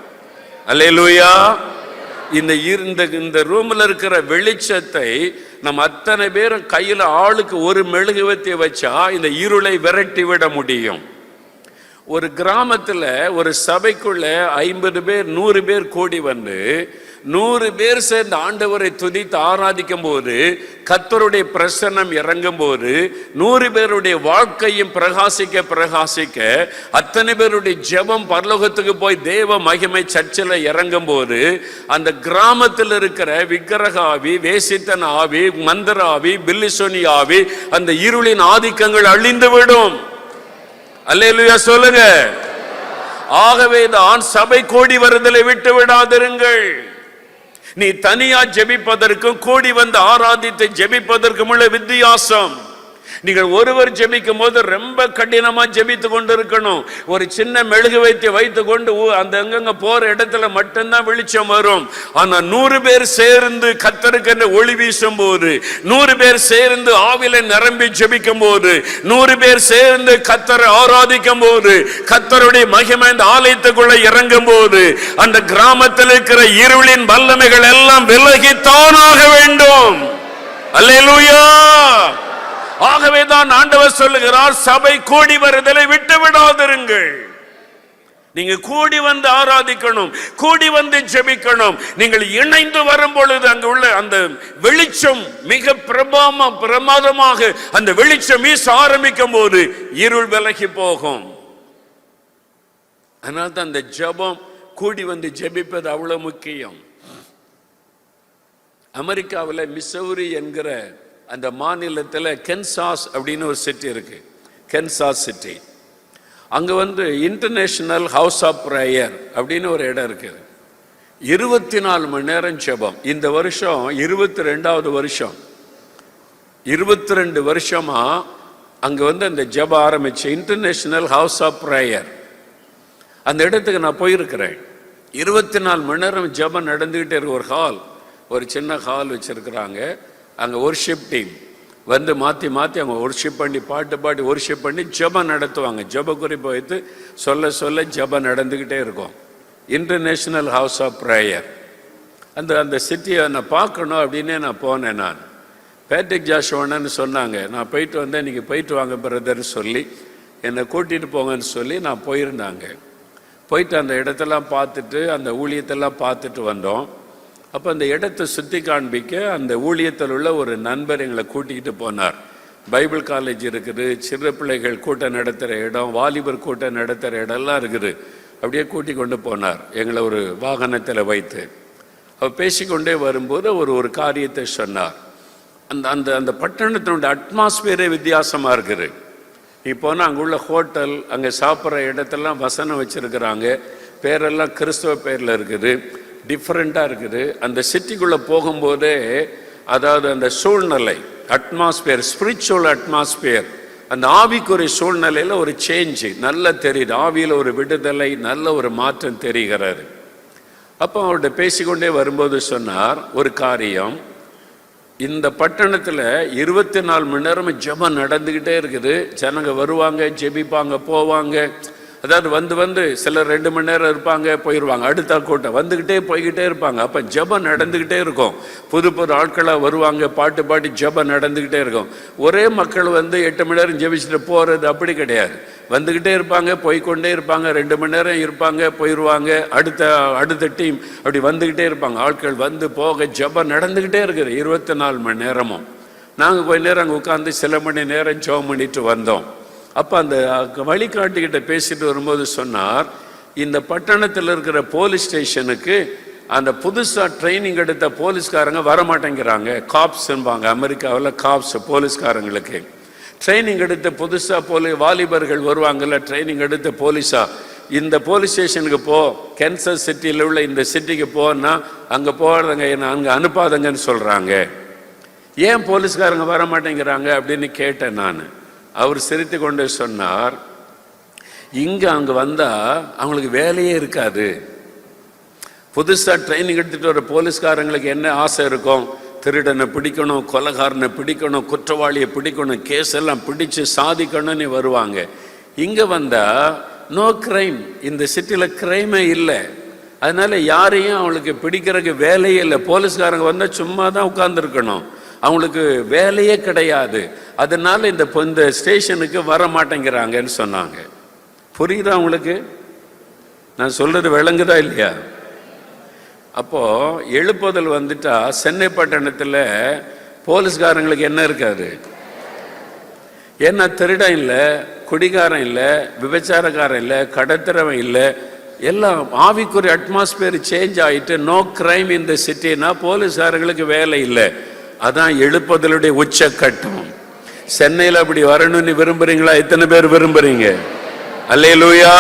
அல்லேலூயா. இந்த ரூம்ல இருக்கிற வெளிச்சத்தை நம்ம அத்தனை பேரும் கையில ஆளுக்கு ஒரு மெழுகுவத்தியை வச்சா இந்த இருளை விரட்டி விட முடியும். ஒரு கிராமத்துல ஒரு சபைக்குள்ள 50 பேர் 100 பேர் கூடி வந்து 100 பேர் சேர்ந்து ஆண்டவரை துதித்து ஆராதிக்கும் போது கர்த்தருடைய பிரசன்னம் இறங்கும் போது 100 பேருடைய வாழ்க்கையும் பிரகாசிக்க பிரகாசிக்க அத்தனை பேருடைய ஜெபம் பரலோகத்துக்கு போய் தேவ மகிமை சர்ச்சில் இறங்கும் போது அந்த கிராமத்தில் இருக்கிற விக்கிரக ஆவி, வேசித்தன ஆவி, மந்திர ஆவி, பில்லிசோனி ஆவி, அந்த இருளின் ஆதிக்கங்கள் அழிந்து விடும். அல்லேலூயா சொல்லுங்க. ஆகவே தான் சபை கூடி வருதலை விட்டு விடாதிருங்கள். நீ தனியா ஜெபிப்பதற்கும் கூடி வந்து ஆராதித்து ஜெபிப்பதற்கும் உள்ள வித்தியாசம். நீங்கள் ஒருவர் ஜெபிக்கும் போது ரொம்ப கடினமா ஜெபித்து கொண்டு இருக்கணும். ஒரு சின்ன மெழுகுவத்தியை வைத்து கொண்டு அந்த அங்கங்க போற இடத்துல மட்டும்தான் வெளிச்சம் வரும். ஆனா 100 பேர் சேர்ந்து கர்த்தருக்கு ஒளி வீசும் போது, 100 பேர் சேர்ந்து ஆவில நிரம்பி ஜெபிக்கும் போது, 100 பேர் சேர்ந்து கர்த்தரை ஆராதிக்கும் போது, கர்த்தருடைய மகிமை இந்த ஆலயத்துக்குள்ள இறங்கும் போது அந்த கிராமத்தில் இருக்கிற இருளின் வல்லமைகள் எல்லாம் விலகித்தானாக வேண்டும். அல்லேலூயா. ஆகவேதான் ஆண்டவர் சொல்லுகிறார், சபை கூடி வருதலை விட்டு விடாதிருங்கள். நீங்க கூடி வந்து ஆராதிக்கணும், கூடி வந்து ஜெபிக்கணும். நீங்கள் இணைந்து வரும் பொழுது அங்கு உள்ள அந்த வெளிச்சம் மிக பிரமாதமாக அந்த வெளிச்சம் வீச ஆரம்பிக்கும் போது இருள் விலகி போகும். அதனால தான் அந்த ஜெபம் கூடி வந்து ஜெபிப்பது அவ்வளவு முக்கியம். அமெரிக்காவில் மிசௌரி என்கிற அந்த மாநிலத்தில் கென்சாஸ் அப்படின்னு ஒரு சிட்டி இருக்கு, கென்சாஸ் சிட்டி. அங்க வந்து இன்டர்நேஷனல் ஹவுஸ் ஆஃப் பிரேயர் அப்படின்னு ஒரு இடம் இருக்குது. 24 மணி நேரம் ஜெபம். இந்த வருஷம் 22வது வருஷம், 22 வருஷமா அங்க வந்து அந்த ஜெபம் ஆரம்பிச்சு இன்டர்நேஷனல் ஹவுஸ் ஆஃப் பிரேயர். அந்த இடத்துக்கு நான் போயிருக்கிறேன். 24 மணி நேரம் ஜெபம் நடந்துகிட்டே இருக்கு. ஒரு ஹால், ஒரு சின்ன ஹால் வச்சிருக்கிறாங்க. அங்கே ஒர்ஷிப் டீம் வந்து மாற்றி மாற்றி அவங்க ஒர்ஷிப் பண்ணி பாட்டு பாடி ஒர்ஷிப் பண்ணி ஜெபம் நடத்துவாங்க. ஜெப குறிப்பு வைத்து சொல்ல சொல்ல ஜெபம் நடந்துக்கிட்டே இருக்கும். International house of prayer. அந்த சிட்டியை நான் பார்க்கணும் அப்படின்னே நான் போனேன். நான் பேட்ரிக் ஜாஷுவானு சொன்னாங்க, நான் போயிட்டு வந்தேன், நீங்கள் போயிட்டு வாங்க பிரதர்னு சொல்லி என்னை கூட்டிகிட்டு போங்கன்னு சொல்லி நான் போயிருந்தாங்க. போயிட்டு அந்த இடத்தெல்லாம் பார்த்துட்டு அந்த ஊழியத்தெல்லாம் பார்த்துட்டு வந்தோம். அப்போ அந்த இடத்தை சுற்றி காண்பிக்க அந்த ஊழியத்தில் உள்ள ஒரு நண்பர் எங்களை கூட்டிகிட்டு போனார். பைபிள் காலேஜ் இருக்குது, சிறு பிள்ளைகள் கூட்டம் நடத்துகிற இடம், வாலிபர் கூட்டம் நடத்துகிற இடம்லாம் இருக்குது. அப்படியே கூட்டி கொண்டு போனார் எங்களை ஒரு வாகனத்தில் வைத்து. அவர் பேசிக்கொண்டே வரும்போது ஒரு காரியத்தை சொன்னார். அந்த அந்த பட்டணத்தினுடைய அட்மாஸ்பியரே வித்தியாசமாக இருக்குது. இப்போனா அங்கே உள்ள ஹோட்டல், அங்கே சாப்பிட்ற இடத்தெல்லாம் வசனம் வச்சுருக்கிறாங்க, பேரெல்லாம் கிறிஸ்தவ பேரில் இருக்குது, டிஃப்ரெண்ட்டாக இருக்குது. அந்த சிட்டிக்குள்ளே போகும்போதே அதாவது அந்த சூழ்நிலை அட்மாஸ்பியர், ஸ்பிரிச்சுவல் அட்மாஸ்பியர் அந்த ஆவிக்குரிய சூழ்நிலையில் ஒரு சேஞ்சு நல்லா தெரியுது, ஆவியில் ஒரு விடுதலை, நல்ல ஒரு மாற்றம் தெரிகிறது. அப்போ அவர்கிட்ட பேசிக்கொண்டே வரும்போது சொன்னார் ஒரு காரியம், இந்த பட்டணத்தில் 24 மணி நேரமும் ஜெபம் நடந்துக்கிட்டே இருக்குது. ஜனங்க வருவாங்க, ஜெபிப்பாங்க, போவாங்க. அதாவது வந்து சிலர் 2 மணி நேரம் இருப்பாங்க, போயிடுவாங்க. அடுத்த கூட்டம் வந்துக்கிட்டே போய்கிட்டே இருப்பாங்க. அப்போ ஜெபம் நடந்துக்கிட்டே இருக்கும். புது ஆட்களாக வருவாங்க, பாட்டு பாடி ஜெபம் நடந்துக்கிட்டே இருக்கும். ஒரே மக்கள் 8 மணி நேரம் ஜெபிச்சுட்டு போகிறது அப்படி கிடையாது. வந்துக்கிட்டே இருப்பாங்க, போய்கொண்டே இருப்பாங்க. 2 மணி நேரம் இருப்பாங்க, போயிடுவாங்க. அடுத்த டீம் அப்படி வந்துக்கிட்டே இருப்பாங்க. ஆட்கள் வந்து போக ஜெபம் நடந்துக்கிட்டே இருக்குது 24 மணி நேரமும். நாங்கள் கொஞ்ச நேரம் அங்கே உட்காந்து சில மணி நேரம் ஜெபம் பண்ணிட்டு வந்தோம். அப்போ அந்த வழிகாட்டிக்கிட்ட பேசிட்டு வரும்போது சொன்னார், இந்த பட்டணத்தில் இருக்கிற போலீஸ் ஸ்டேஷனுக்கு அந்த புதுசாக ட்ரைனிங் எடுத்த போலீஸ்காரங்க வரமாட்டேங்கிறாங்க. காப்ஸ்ன்பாங்க அமெரிக்காவில், காப்ஸ் போலீஸ்காரங்களுக்கு ட்ரைனிங் எடுத்த புதுசாக வாலிபர்கள் வருவாங்கல்ல, ட்ரைனிங் எடுத்த போலீஸா, இந்த போலீஸ் ஸ்டேஷனுக்கு போ, கேன்சர் சிட்டியில் உள்ள இந்த சிட்டிக்கு போனா அங்கே போகிறதுங்க, என்ன அங்கே அனுப்பாதங்கன்னு சொல்கிறாங்க. ஏன் போலீஸ்காரங்க வர மாட்டேங்கிறாங்க அப்படின்னு கேட்டேன் நான். அவர் சிரித்து கொண்டே சொன்னார், அங்கே வந்தால் அவங்களுக்கு வேலையே இருக்காது. புதுசாக ட்ரைனிங் எடுத்துகிட்டு வர போலீஸ்காரங்களுக்கு என்ன ஆசை இருக்கும்? திருடனை பிடிக்கணும், கொலைகாரனை பிடிக்கணும், குற்றவாளியை பிடிக்கணும், கேஸ் எல்லாம் பிடிச்சு சாதிக்கணும்னு வருவாங்க. இங்கே வந்தால் நோ கிரைம், இந்த சிட்டியில் கிரைமே இல்லை. அதனால யாரையும் அவங்களுக்கு பிடிக்கிறதுக்கு வேலையே இல்லை. போலீஸ்காரங்க வந்தால் சும்மா தான் உட்கார்ந்துருக்கணும், அவங்களுக்கு வேலையே கிடையாது. அதனால இந்த ஸ்டேஷனுக்கு வர மாட்டேங்கிறாங்கன்னு சொன்னாங்க. புரியுதா உங்களுக்கு? நான் சொல்றது விளங்குதா இல்லையா? அப்போ எழுப்புதல் வந்துட்டா சென்னை பட்டணத்தில் போலீஸ்காரங்களுக்கு என்ன இருக்காது? ஏன்னா திருடன் இல்லை, குடிகாரன் இல்லை, விபச்சாரக்காரன் இல்லை, கடத்திரவன் இல்லை, எல்லாம் ஆவிக்குரிய அட்மாஸ்பியர் சேஞ்ச் ஆகிட்டு நோ கிரைம் இந்த சிட்டினா போலீஸ்காரங்களுக்கு வேலை இல்லை. அதான் எழுப்புதலுடைய உச்சக்கட்டம். சென்னையில் அப்படி வரணும்னு விரும்புறீங்களா? எத்தனை பேர் விரும்புறீங்க? அல்லேலூயா.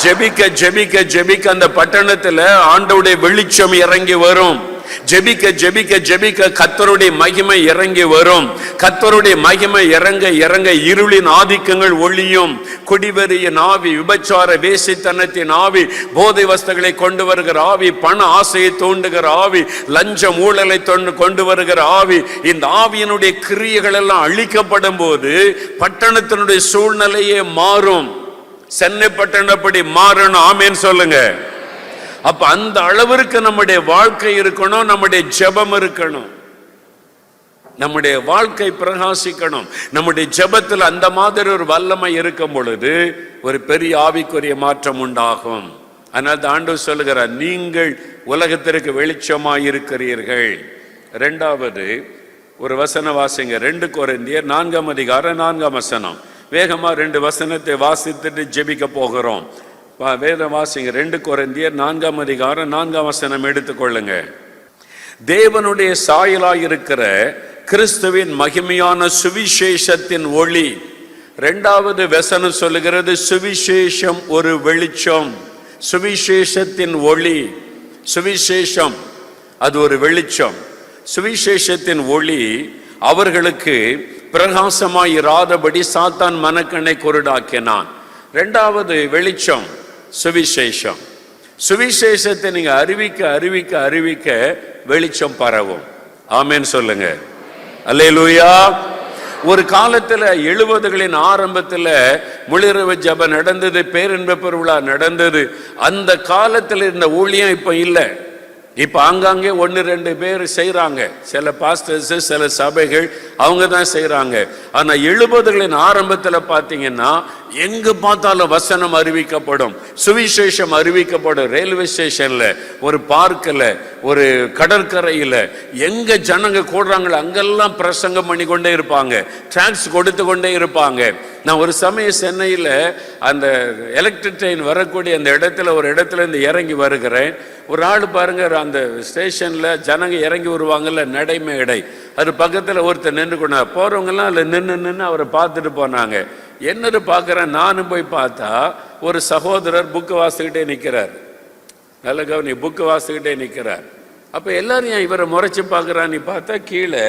ஜெபிக்க ஜெபிக்க ஜெபிக்க அந்த பட்டணத்துல ஆண்டவருடைய வெளிச்சம் இறங்கி வரும். ஜெபிக்க ஜெபிக்க ஜெபிக்க கர்த்தருடைய மகிமை இறங்கி வரும். கர்த்தருடைய மகிமை இறங்க இறங்க இருளின் ஆதிக்கங்கள் ஒளியும். குடிவெறியின் ஆவி, விபச்சார வேசித்தனத்தின் ஆவி, போதை வஸ்துகளை கொண்டு வருகிற ஆவி, பண ஆசையை தூண்டுகிற ஆவி, லஞ்சம் ஊழலை கொண்டு வருகிற ஆவி, இந்த ஆவியினுடைய கிரியைகள் எல்லாம் அழிக்கப்படும் போது பட்டணத்தினுடைய சூழ்நிலையே மாறும். சென்னை பட்டணப்படி மாறணும். ஆமேன் சொல்லுங்க. அப்ப அந்த அளவிற்கு நம்முடைய வாழ்க்கை இருக்கணும், நம்முடைய ஜெபம் இருக்கணும், நம்முடைய வாழ்க்கை பிரகாசிக்கணும். நம்முடைய ஜெபத்தில் அந்த மாதிரி ஒரு வல்லமை இருக்கும் பொழுது ஒரு பெரிய ஆவிக்குரிய மாற்றம் உண்டாகும். அதனால ஆண்டவர் சொல்லுகிறார், நீங்கள் உலகத்திற்கு வெளிச்சமாய் இருக்கிறீர்கள். இரண்டாவது ஒரு வசன வாசிங்க, 2 கொரிந்தியர் 4ஆம் அதிகாரம் 4ஆம் வசனம். வேகமா 2 வசனத்தை வாசித்துட்டு ஜெபிக்க போகிறோம். வேத வாசிங்க, 2 கொரிந்தியர் 4ஆம் அதிகாரம் 4ஆம் வசனம் எடுத்துக்கொள்ளுங்க. தேவனுடைய சாயலாயிருக்கிற கிறிஸ்துவின் மகிமையான சுவிசேஷத்தின் ஒளி. 2வது வசனம் சொல்லுகிறது, சுவிசேஷம் ஒரு வெளிச்சம். சுவிசேஷத்தின் ஒளி, சுவிசேஷம் அது ஒரு வெளிச்சம். சுவிசேஷத்தின் ஒளி அவர்களுக்கு பிரகாசமாய் இராதபடி சாத்தான் மனக்கண்ணை குருடாக்கினான். 2வது வெளிச்சம் சுவிசேஷம். சுவிசேஷத்தை நீங்க அறிவிக்க அறிவிக்க அறிவிக்க வெளிச்சம் பரவும். ஆமென் சொல்லுங்க. அல்லேலூயா. ஒரு காலத்துல 70களின் ஆரம்பத்துல முழிரவு ஜெபம் நடந்தது, பேரின்ப பெருவிழா நடந்தது. அந்த காலத்துல இருந்த ஊழியம் இப்ப இல்லை. இப்ப ஆங்காங்கே 1-2 பேர் செய்யறாங்க, சில பாஸ்டர்ஸ், சில சபைகள் அவங்க தான் செய்யறாங்க. ஆனா 70களின் ஆரம்பத்துல பாத்தீங்கன்னா எங்க பார்த்தாலும் வசனம் அறிவிக்கப்படும், சுவிசேஷம் அறிவிக்கப்படும். ரயில்வே ஸ்டேஷன்ல, ஒரு பார்க்ல, ஒரு கடற்கரையில, எங்க ஜனங்க கூடுறாங்களோ அங்கெல்லாம் பிரசங்கம் பண்ணி கொண்டே இருப்பாங்க, டாக்ஸ் கொடுத்து கொண்டே இருப்பாங்க. நான் ஒரு சமயம் சென்னையில் அந்த எலக்ட்ரிக் ட்ரெயின் வரக்கூடிய அந்த இடத்துல ஒரு இடத்துல இருந்து இறங்கி வருகிறேன். ஒரு ஆள் பாருங்க, அந்த ஸ்டேஷன்ல ஜனங்க இறங்கி வருவாங்கல்ல, நடைமேடை, அது பக்கத்தில் ஒருத்தர் நின்று கொண்டா, போறவங்கெல்லாம் அதில் நின்று அவரை பார்த்துட்டு போனாங்க. என்னது பார்க்குறேன், நானும் போய் பார்த்தா ஒரு சகோதரர் புக்கு வாசிக்கிட்டே நிற்கிறார். நல்ல கவனி, புக்கு வாசிக்கிட்டே நிற்கிறார். அப்போ எல்லாரும் இவரை முறைச்சி பார்க்குறான்னு பார்த்தா கீழே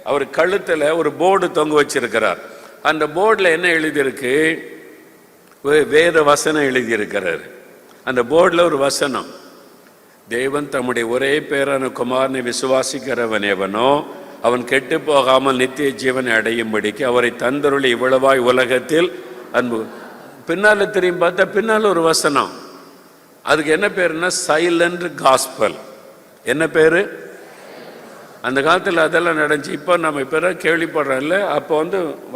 அவர் கழுத்தில் ஒரு போர்டு தொங்க வச்சிருக்கிறார். அந்த போர்டில் என்ன எழுதியிருக்கு? வேத வசனம் எழுதியிருக்கிறார். அந்த போர்டில் ஒரு வசனம், தேவன் தம்முடைய ஒரே பேரான குமாரனை விசுவாசிக்கிறவன் எவனோ அவன் கெட்டு போகாமல் நித்திய ஜீவனை அடையும்படிக்கு அவரை தந்தருளி இவ்வளவாய் உலகத்தில் அன்பு. பின்னால் திரும்பி பார்த்தா பின்னால் ஒரு வசனம், அதுக்கு என்ன பேருன்னா சைலண்ட் காஸ்பல். என்ன பேரு? அந்த காலத்தில் அதெல்லாம் நடந்துச்சு. இப்போ நம்ம இப்போ கேள்விப்படுறோம்ல. அப்போ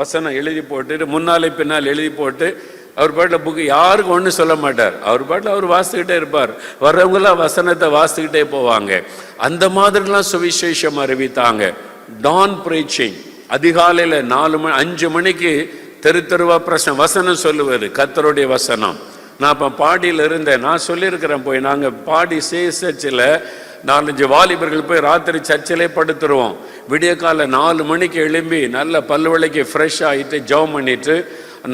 வசனம் எழுதி போட்டு முன்னாலே பின்னால் எழுதி போட்டு அவர் பாட்டில் புக்கு யாருக்கும் ஒன்றும் சொல்ல மாட்டார். அவர் பாட்டில் அவர் வாசிக்கிட்டே இருப்பார். வர்றவங்களாம் வசனத்தை வாசிக்கிட்டே போவாங்க. அந்த மாதிரிலாம் சுவிசேஷம் அறிவித்தாங்க. டான் பிரீச்சிங், அதிகாலையில் 4 மணி 5 மணிக்கு தெரு தெருவா வசனம் சொல்லுவார், கர்த்தருடைய வசனம். நான் இப்போ பாடியில் இருந்தேன், நான் சொல்லியிருக்கிறேன். போய் நாங்கள் பாடி சர்ச்சில் 4-5 வாலிபர்கள் போய் ராத்திரி சர்ச்சிலே படுத்துருவோம். விடிய காலை 4 மணிக்கு எழும்பி நல்ல பல்லு விளக்கி ஃப்ரெஷ் ஆகிட்டு ஜெபம் பண்ணிட்டு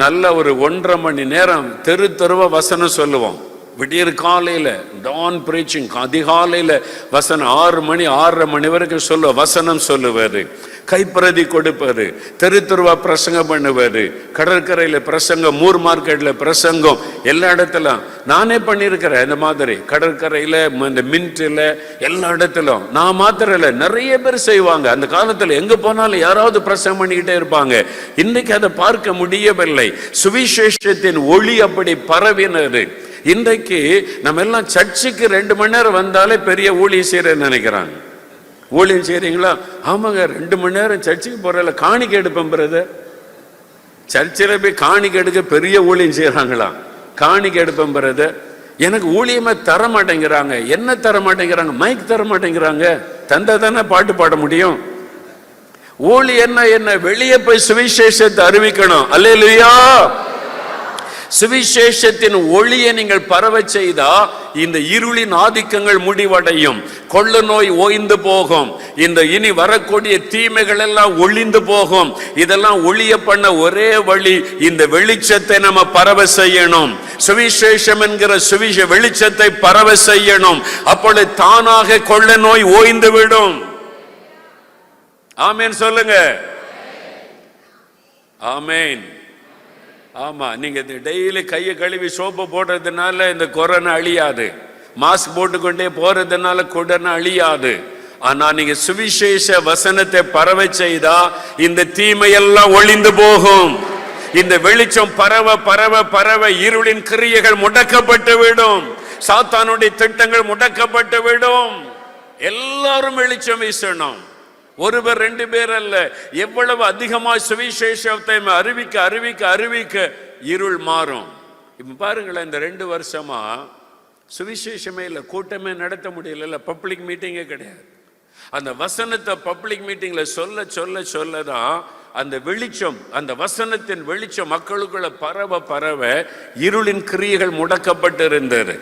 நல்ல ஒரு 1.5 மணி நேரம் தெரு தெருவா வசனம் சொல்லுவோம். விடியற் காலையில் டான் பிரீச்சிங், அதிகாலையில் வசனம் 6 மணி 6:30 மணி வரைக்கும் வசனம் சொல்லுவார். கைப்பிரதி கொடுப்பாரு, தெரு தெருவா பிரசங்கம் பண்ணுவாரு. கடற்கரையில் பிரசங்கம், மூர் மார்க்கெட்டில் பிரசங்கம், எல்லா இடத்துலும் நானே பண்ணியிருக்கிறேன். இந்த மாதிரி கடற்கரையில், இந்த மின்ட்டில், எல்லா இடத்திலும். நான் மாத்திரம் இல்லை, நிறைய பேர் செய்வாங்க. அந்த காலத்தில் எங்கே போனாலும் யாராவது பிரசங்கம் பண்ணிக்கிட்டே இருப்பாங்க. இன்னைக்கு அதை பார்க்க முடியவில்லை. சுவிசேஷத்தின் ஒளி அப்படி பரவினது. இன்றைக்கு நம்ம எல்லாம் சர்ச்சுக்கு 2 மணி நேரம் வந்தாலே பெரிய ஊழியம் செய்யறேன்னு நினைக்கிறாங்க. ஊழியம் செய்றீங்களா? ஆமாங்க, 2 மணி நேரம் சர்ச்சுக்கு போறதில்ல, காணிக்கை எடுப்பேன் பிரதர். சர்ச்சில் போய் காணிக்கை எடுக்க பெரிய ஊழியம் செய்யறாங்களாம். காணிக்கை எடுப்பேன் பிரதர். எனக்கு ஊழியமே தர மாட்டேங்கிறாங்க. என்ன தர மாட்டேங்கிறாங்க? மைக் தர மாட்டேங்கிறாங்க. தந்தா தானே பாட்டு பாட முடியும். ஊழியம் என்ன? வெளியே போய் சுவிசேஷத்தை அறிவிக்கணும். அல்லேலூயா. சுவிசேஷத்தின் ஒளியை நீங்கள் பரவ செய்தா இந்த இருளின் ஆதிக்கங்கள் முடிவடையும். கொள்ள நோய் ஓய்ந்து போகும். இந்த இனி வரக்கூடிய தீமைகள் எல்லாம் ஒளிந்து போகும். இதெல்லாம் ஒளிய பண்ண ஒரே வழி, இந்த வெளிச்சத்தை நம்ம பரவ செய்யணும். சுவிசேஷம் என்கிற வெளிச்சத்தை பரவ செய்யணும். அப்பொழுது தானாக கொள்ள நோய் ஓய்ந்து விடும். ஆமேன் சொல்லுங்க. ஆமேன். ஆமா, நீங்க டெய்லி கையை கழுவி சோப்பு போடுறதுனால இந்த கொரோனா அழியாது. மாஸ்க் போட்டுக்கொண்டே போறதுனால கொரோனா அழியாது. ஆனா நீங்க சுவிசேஷ வசனத்தை பரவ செய்தா இந்த தீமையெல்லாம் ஒளிந்து போகும். இந்த வெளிச்சம் பரவ பரவ பரவ இருளின் கிரியைகள் முடக்கப்பட்டு விடும். சாத்தானுடைய திட்டங்கள் முடக்கப்பட்டு விடும். எல்லாரும் வெளிச்சம் வீசணும். ஒருவர் 2 பேர் அல்ல. எவ்வளவு அதிகமாக சுவிசேஷத்தை அறிவிக்க அறிவிக்க அறிவிக்க இருள் மாறும். இப்ப பாருங்களேன், இந்த 2 வருஷமா சுவிசேஷமே இல்லை, கூட்டமே நடத்த முடியல, பப்ளிக் மீட்டிங்கே கிடையாது. அந்த வசனத்தை பப்ளிக் மீட்டிங்ல சொல்ல சொல்ல சொல்லதான் அந்த வெளிச்சம், அந்த வசனத்தின் வெளிச்சம் மக்களுக்குள்ள பரவ பரவ இருளின் கிரியைகள் முடக்கப்பட்டு இருந்தது.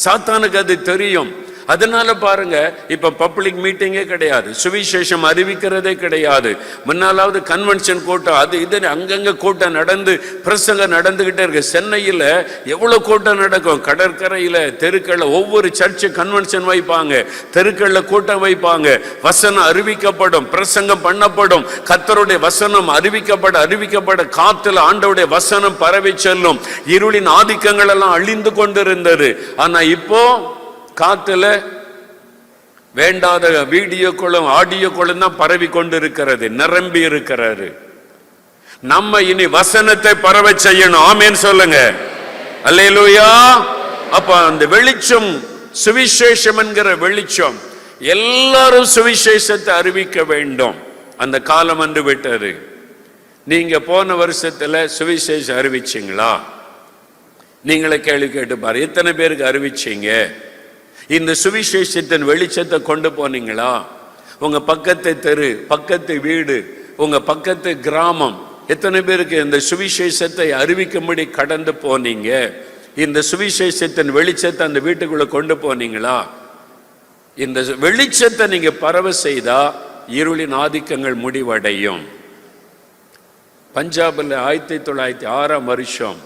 சாத்தானுக்கு அது தெரியும். அதனால பாருங்க, இப்ப பப்ளிக் மீட்டிங்கே கிடையாது, சுவிசேஷம் அறிவிக்கிறதே கிடையாது. முன்னாலாவது கன்வென்ஷன் கூட்டம், அது இது அங்கங்க கூட்டம் நடந்து பிரசங்கம் நடந்துகிட்டே இருக்கு. சென்னையில் எவ்வளவு கூட்டம் நடக்கும். கடற்கரையில, தெருக்கள்ல ஒவ்வொரு சர்ச்சு கன்வென்ஷன் வைப்பாங்க, தெருக்கள்ல கூட்டம் வைப்பாங்க. வசனம் அறிவிக்கப்படும், பிரசங்கம் பண்ணப்படும், கர்த்தருடைய வசனம் அறிவிக்கப்பட அறிவிக்கப்பட காத்துல ஆண்டவருடைய வசனம் பரவி செல்லும். இருளின் ஆதிக்கங்கள் எல்லாம் அழிந்து கொண்டிருந்தது. ஆனா இப்போ காத்துல வேண்டாத வீடியோக்களும் ஆடியோக்களும் தான் பரவி கொண்டிருக்கிறது, நிரம்பி இருக்கிறது. நம்ம இனி வசனத்தை பரவ செய்யணும். ஆமேன் சொல்லுங்க. அல்லேலூயா. அப்ப அந்த வெளிச்சம், சுவிசேஷம் என்கிற வெளிச்சம், எல்லாரும் சுவிசேஷத்தை அறிவிக்க வேண்டும். அந்த காலம் வந்து விட்டது. நீங்க போன வருஷத்துல சுவிசேஷம் அறிவிச்சீங்களா? நீங்களே கேள்வி கேட்டு பாரு, எத்தனை பேருக்கு அறிவிச்சீங்க? இந்த சுவிசேஷத்தின் வெளிச்சத்தை கொண்டு போனீங்களா? உங்க பக்கத்து தெரு, பக்கத்து வீடு, உங்க பக்கத்து கிராமம், எத்தனை பேருக்கு இந்த சுவிசேஷத்தை அறிவிக்கும்படி கடந்து போனீங்க? இந்த சுவிசேஷத்தின் வெளிச்சத்தை அந்த வீட்டுக்குள்ள கொண்டு போனீங்களா? இந்த வெளிச்சத்தை நீங்க பரவ செய்தா இருளின் ஆதிக்கங்கள் முடிவடையும். பஞ்சாபில் 1906 வருஷம்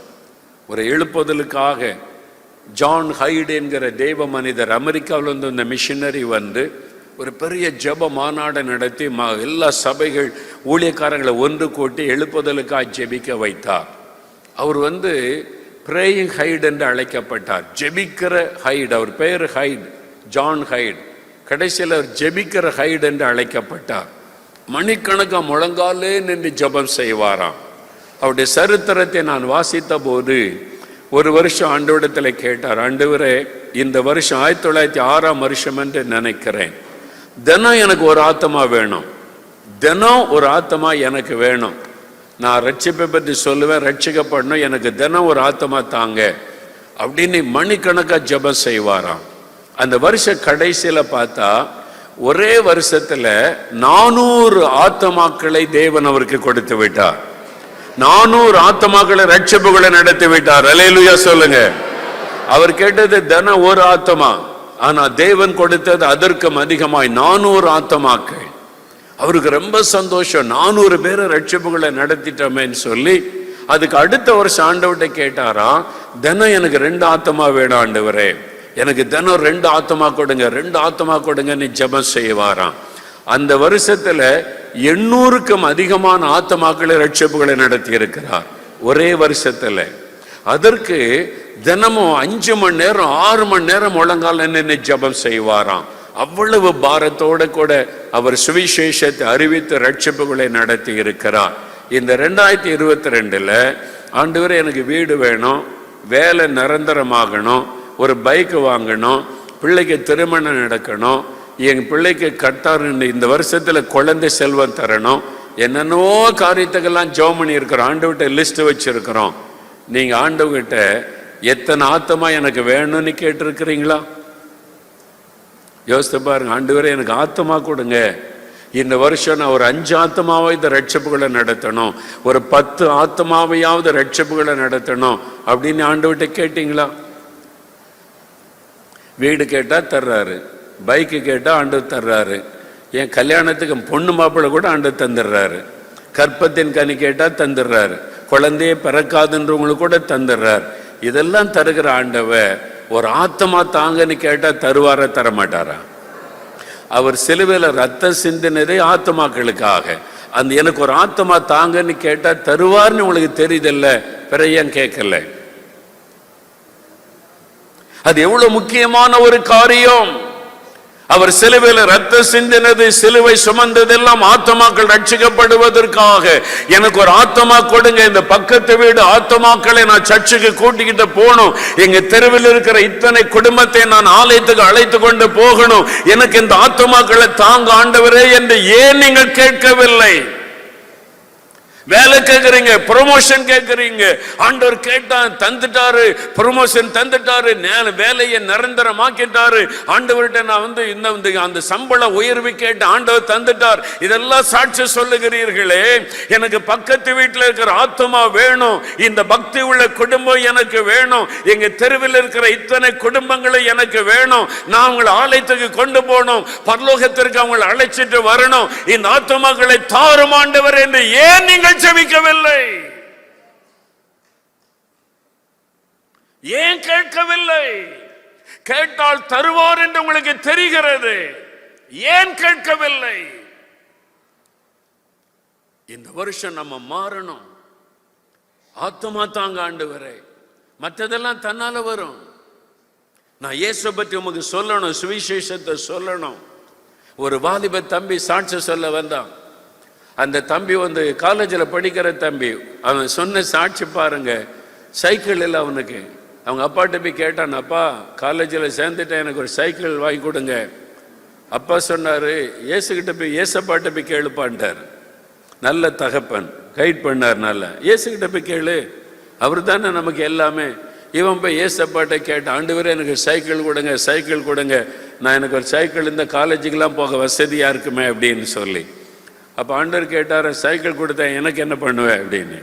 ஒரு எழுப்புதலுக்காக ஜான் ஹைட் என்கிற தெய்வ மனிதர், அமெரிக்காவில் வந்து இந்த மிஷினரி வந்து ஒரு பெரிய ஜெப மாநாடு நடத்தி எல்லா சபைகள் ஊழியக்காரங்களை ஒன்று கூட்டி எழுப்புதலுக்காக ஜெபிக்க வைத்தார். அவர் பிரேயிங் ஹைட் என்று அழைக்கப்பட்டார். ஜெபிக்கிற ஹைட். அவர் பெயர் ஹைட், ஜான் ஹைட். கடைசியில் அவர் ஜெபிக்கிற ஹைட் என்று அழைக்கப்பட்டார். மணிக்கணக்காக முழங்காலே நின்று ஜெபம் செய்வாராம். அவருடைய சரித்திரத்தை நான் வாசித்த போது ஒரு வருஷம் ஆண்டவரிடத்தில் கேட்டார், ஆண்டவரே இந்த வருஷம் 1906 வருஷம் என்று நினைக்கிறேன், தினம் எனக்கு ஒரு ஆத்மா வேணும், தினம் ஒரு ஆத்மா எனக்கு வேணும். நான் ரட்சிப்பை பற்றி சொல்லுவேன், ரட்சிக்கப்படணும், எனக்கு தினம் ஒரு ஆத்மா தாங்க அப்படின்னு மணிக்கணக்காக ஜெபம் செய்வாராம். அந்த வருஷ கடைசியில் பார்த்தா ஒரே வருஷத்துல 400 ஆத்மாக்களை தேவன் அவருக்கு கொடுத்து விட்டார். 400 ஆத்மாக்களை ரட்சிப்புகளை நடத்தி விட்டார். அல்லேலூயா சொல்லுங்க. அவர் கேட்டது தினம் ஒரு ஆத்மா, ஆனா தேவன் கொடுத்தது அதற்கும் அதிகமாய் 400 ஆத்மாக்கள். அவருக்கு ரொம்ப சந்தோஷம். 400 பேரை ரட்சிப்புகளை நடத்திட்டோமேன்னு சொல்லி அதுக்கு அடுத்த வருஷம் ஆண்டவர்கிட்ட கேட்டாராம், தினம் எனக்கு 2 ஆத்மா வேணும் ஆண்டவரே, எனக்கு தினம் 2 ஆத்மா கொடுங்க, 2 ஆத்மா கொடுங்கன்னு ஜெபம் செய்வாராம். அந்த வருஷத்துல 800க்கும் அதிகமான ஆத்மாக்களை ரட்சிப்புகளை நடத்தி இருக்கிறார் ஒரே வருஷத்துல. அதற்கு தினமும் 5 மணி நேரம் 6 மணி நேரம் முழங்கால நின்று ஜெபம் செய்வாராம். அவ்வளவு பாரத்தோட கூட அவர் சுவிசேஷத்தை அறிவித்து ரட்சிப்புகளை நடத்தி இருக்கிறார். இந்த 2022ல ஆண்டவரே எனக்கு வீடு வேணும், வேலை நிரந்தரமாகணும், ஒரு பைக் வாங்கணும், பிள்ளைக்கு திருமணம் நடக்கணும், என் பிள்ளைக்கு கட்டாருன்னு இந்த வருஷத்துல குழந்தை செல்வம் தரணும், என்னென்னோ காரியத்துக்கெல்லாம் ஜெபம் பண்ணி இருக்கிறோம். ஆண்டவர்கிட்ட லிஸ்ட் வச்சிருக்கிறோம். நீங்க ஆண்டவர்கிட்ட எத்தனை ஆத்மா எனக்கு வேணும்னு கேட்டிருக்கிறீங்களா? யோசித்து பாருங்க. ஆண்டவரே எனக்கு ஆத்மா கொடுங்க, இந்த வருஷம் நான் ஒரு 5 ஆத்மாவை இந்த ரட்சிப்புகளை நடத்தணும், ஒரு 10 ஆத்மாவையாவது ரட்சிப்புகளை நடத்தணும் அப்படின்னு ஆண்டவர்கிட்ட கேட்டீங்களா? வீடு கேட்டா தர்றாரு, பைக்கு கேட்டா ஆண்டவர் தர்றாரு, என் கல்யாணத்துக்கு பொண்ணு மாப்பிள்ளை கூட ஆண்டவர் தந்துடுறாரு, கற்பத்தின் கனி கேட்டா தந்துடுறாரு, குழந்தையே பிறக்காதுன்றவங்களுக்கு கூட தந்துடுறார். இதெல்லாம் தருகிற ஆண்டவர் ஒரு ஆத்மா தாங்கன்னு கேட்டா தருவார தரமாட்டாரா? அவர் சிலுவையில ரத்தம் சிந்தினதே ஆத்மாக்களுக்காக. அந்த எனக்கு ஒரு ஆத்மா தாங்கன்னு கேட்டா தருவார்னு உங்களுக்கு தெரியுதில்ல, பிறகு ஏன் கேட்கல? அது எவ்வளவு முக்கியமான ஒரு காரியம். அவர் சிலுவையில ரத்தம் சிந்தினது, சிலுவை சுமந்ததெல்லாம் ஆத்மாக்கள் ரட்சிக்கப்படுவதற்காக. எனக்கு ஒரு ஆத்மா கொடுங்க, இந்த பக்கத்து வீடு ஆத்மாக்களை நான் சர்ச்சுக்கு கூட்டிக்கிட்டு போகணும், எங்க தெருவில் இருக்கிற இத்தனை குடும்பத்தை நான் ஆலயத்துக்கு அழைத்து கொண்டு போகணும், எனக்கு இந்த ஆத்மாக்களை தாங்க ஆண்டவரே என்று ஏன் நீங்கள் கேட்கவில்லை? வேலை கேட்கறீங்க, ப்ரொமோஷன் கேட்கறீங்க, ஆண்டவர் கேட்டான் தந்துட்டாரு, ப்ரொமோஷன் தந்துட்டாரு, வேலையை நிரந்தரமாக்கிட்டாரு, ஆண்டவர்கிட்ட நான் அந்த சம்பள உயர்வு கேட்டு ஆண்டவர் தந்துட்டார், இதெல்லாம் சாட்சி சொல்லுகிறீர்களே. எனக்கு பக்கத்து வீட்டில் இருக்கிற ஆத்மா வேணும், இந்த பக்தி உள்ள குடும்பம் எனக்கு வேணும், எங்க தெருவில் இருக்கிற இத்தனை குடும்பங்களை எனக்கு வேணும், நான் உங்களை ஆலயத்துக்கு கொண்டு போகணும், பரலோகத்திற்கு அவங்களை அழைச்சிட்டு வரணும், இந்த ஆத்மாக்களை தாரும் ஆண்டவர் என்று ஏன் நீங்கள் ஜெபிக்கவில்லை? ஏன் கேட்கவில்லை? கேட்டால் தருவார் என்று உங்களுக்கு தெரிகிறது, ஏன் கேட்கவில்லை? இந்த வருஷம் நம்ம மாறணும். ஆத்மா தாங்க ஆண்டவரே, மற்றதெல்லாம் தன்னால வரும். நான் இயேசு பற்றி உங்களுக்கு சொல்லணும், சுவிசேஷத்தை சொல்லணும். ஒரு வாலிப தம்பி சாட்சி சொல்ல வந்தான். அந்த தம்பி காலேஜில் படிக்கிற தம்பி. அவன் சொன்ன சாட்சி பாருங்க. சைக்கிள் இல்லை அவனுக்கு. அவங்க அப்பாட்ட போய் கேட்டான், அப்பா காலேஜில் சேர்ந்துட்டேன், எனக்கு ஒரு சைக்கிள் வாங்கி கொடுங்க. அப்பா சொன்னார், ஏசுகிட்ட போய் ஏசப்பாட்ட போய் கேளுப்பான்ட்டார். நல்ல தகப்பன் கைட் பண்ணார். நல்லா ஏசுகிட்ட போய் கேளு, அவர் தானே நமக்கு எல்லாமே. இவன் போய் ஏசப்பாட்ட கேட்டான், ஆண்டவரே எனக்கு சைக்கிள் கொடுங்க, சைக்கிள் கொடுங்க, நான் எனக்கு ஒரு சைக்கிள் இந்த காலேஜுக்கெல்லாம் போக வசதியாக இருக்குமே அப்படின்னு சொல்லி. அப்போ ஆண்டவர் கேட்டார், சைக்கிள் கொடுத்தேன், எனக்கு என்ன பண்ணுவேன் அப்படின்னு.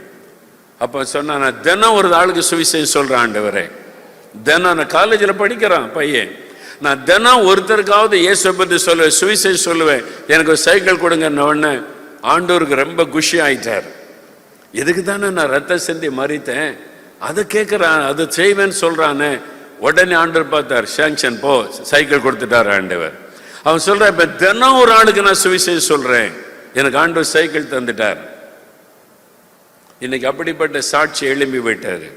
அப்போ சொன்னா, நான் தினம் ஒரு ஆளுக்கு சுவிசேஷம் சொல்கிறேன் ஆண்டவரே, தினம் நான் காலேஜில் படிக்கிறான் பையன், நான் தினம் ஒருத்தருக்காவது இயேசுவை பற்றி சொல்லுவேன், சுவிசேஷம் சொல்லுவேன், எனக்கு ஒரு சைக்கிள் கொடுங்கன்ன உடனே ஆண்டவருக்கு ரொம்ப குஷி ஆயிட்டார். இதுக்கு தானே நான் ரத்த சிந்தி மறித்தேன், அதை கேட்குறான், அதை செய்வேன்னு சொல்கிறானே. உடனே ஆண்டவர் பார்த்தார், சாங்ஷன் போ, சைக்கிள் கொடுத்துட்டார் ஆண்டவர். அவன் சொல்றான், இப்ப தினம் ஒரு ஆளுக்கு நான் சுவிசேஷம் சொல்றேன், எனக்கு ஆண்டவர் சைக்கிள் தந்துட்டார். இன்னைக்கு அப்படிப்பட்ட சாட்சி எழும்பி விட்டாரு.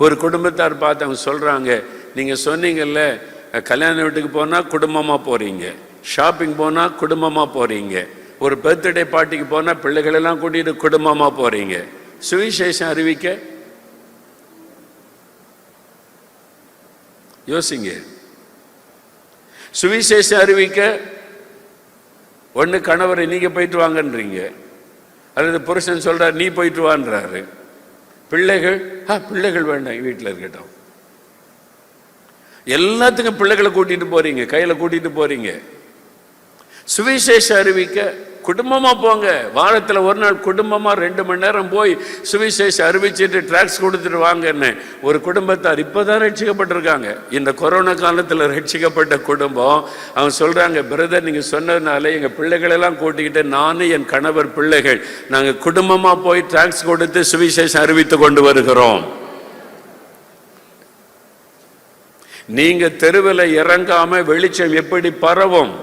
ஒரு குடும்பத்தார் பார்த்து அவங்க சொல்றாங்க, நீங்க சொன்னீங்கல்ல கல்யாண வீட்டுக்கு போனா குடும்பமா போறீங்க, ஷாப்பிங் போனா குடும்பமா போறீங்க, ஒரு பர்த்டே பார்ட்டிக்கு போனா பிள்ளைகள் எல்லாம் கூட்டிட்டு குடும்பமா போறீங்க, சுவிசேஷம் அறிவிக்க யோசிங்க. சுவிசேஷம் அறிவிக்க ஒண்ணு கணவரை நீங்க போயிட்டு வாங்கன்றீங்க, அல்லது புருஷன் சொல்றாரு நீ போயிட்டு வான்றாரு. பிள்ளைகள் பிள்ளைகள் வேண்டாம், வீட்டில் இருக்கட்டும். எல்லாத்துக்கும் பிள்ளைகளை கூட்டிட்டு போறீங்க, கையில கூட்டிட்டு போறீங்க. சுவிசேஷம் அறிவிக்க குடும்பமா போங்க. வாரத்துல ஒரு நாள் குடும்பமா 2 மணி நேரம் போய் சுவிசேஷம் அறிவிச்சிட்டு டிராக்ஸ் கொடுத்துட்டு வாங்கன்னு ஒரு குடும்பத்தார் இப்பதான் ரட்சிக்கப்பட்டிருக்காங்க. இந்த கொரோனா காலத்துல ரட்சிக்கப்பட்ட குடும்பம் அவங்க சொல்றாங்க, பிரதர் நீங்க சொன்னதுனால எங்க பிள்ளைகள் எல்லாம் கூட்டிக்கிட்டு நானும் என் கணவர் பிள்ளைகள் நாங்க குடும்பமா போய் டிராக்ஸ் கொடுத்து சுவிசேஷம் அறிவித்து கொண்டு வருகிறோம். நீங்க தெருவில் இறங்காம வெளிச்சம் எப்படி பரவும்,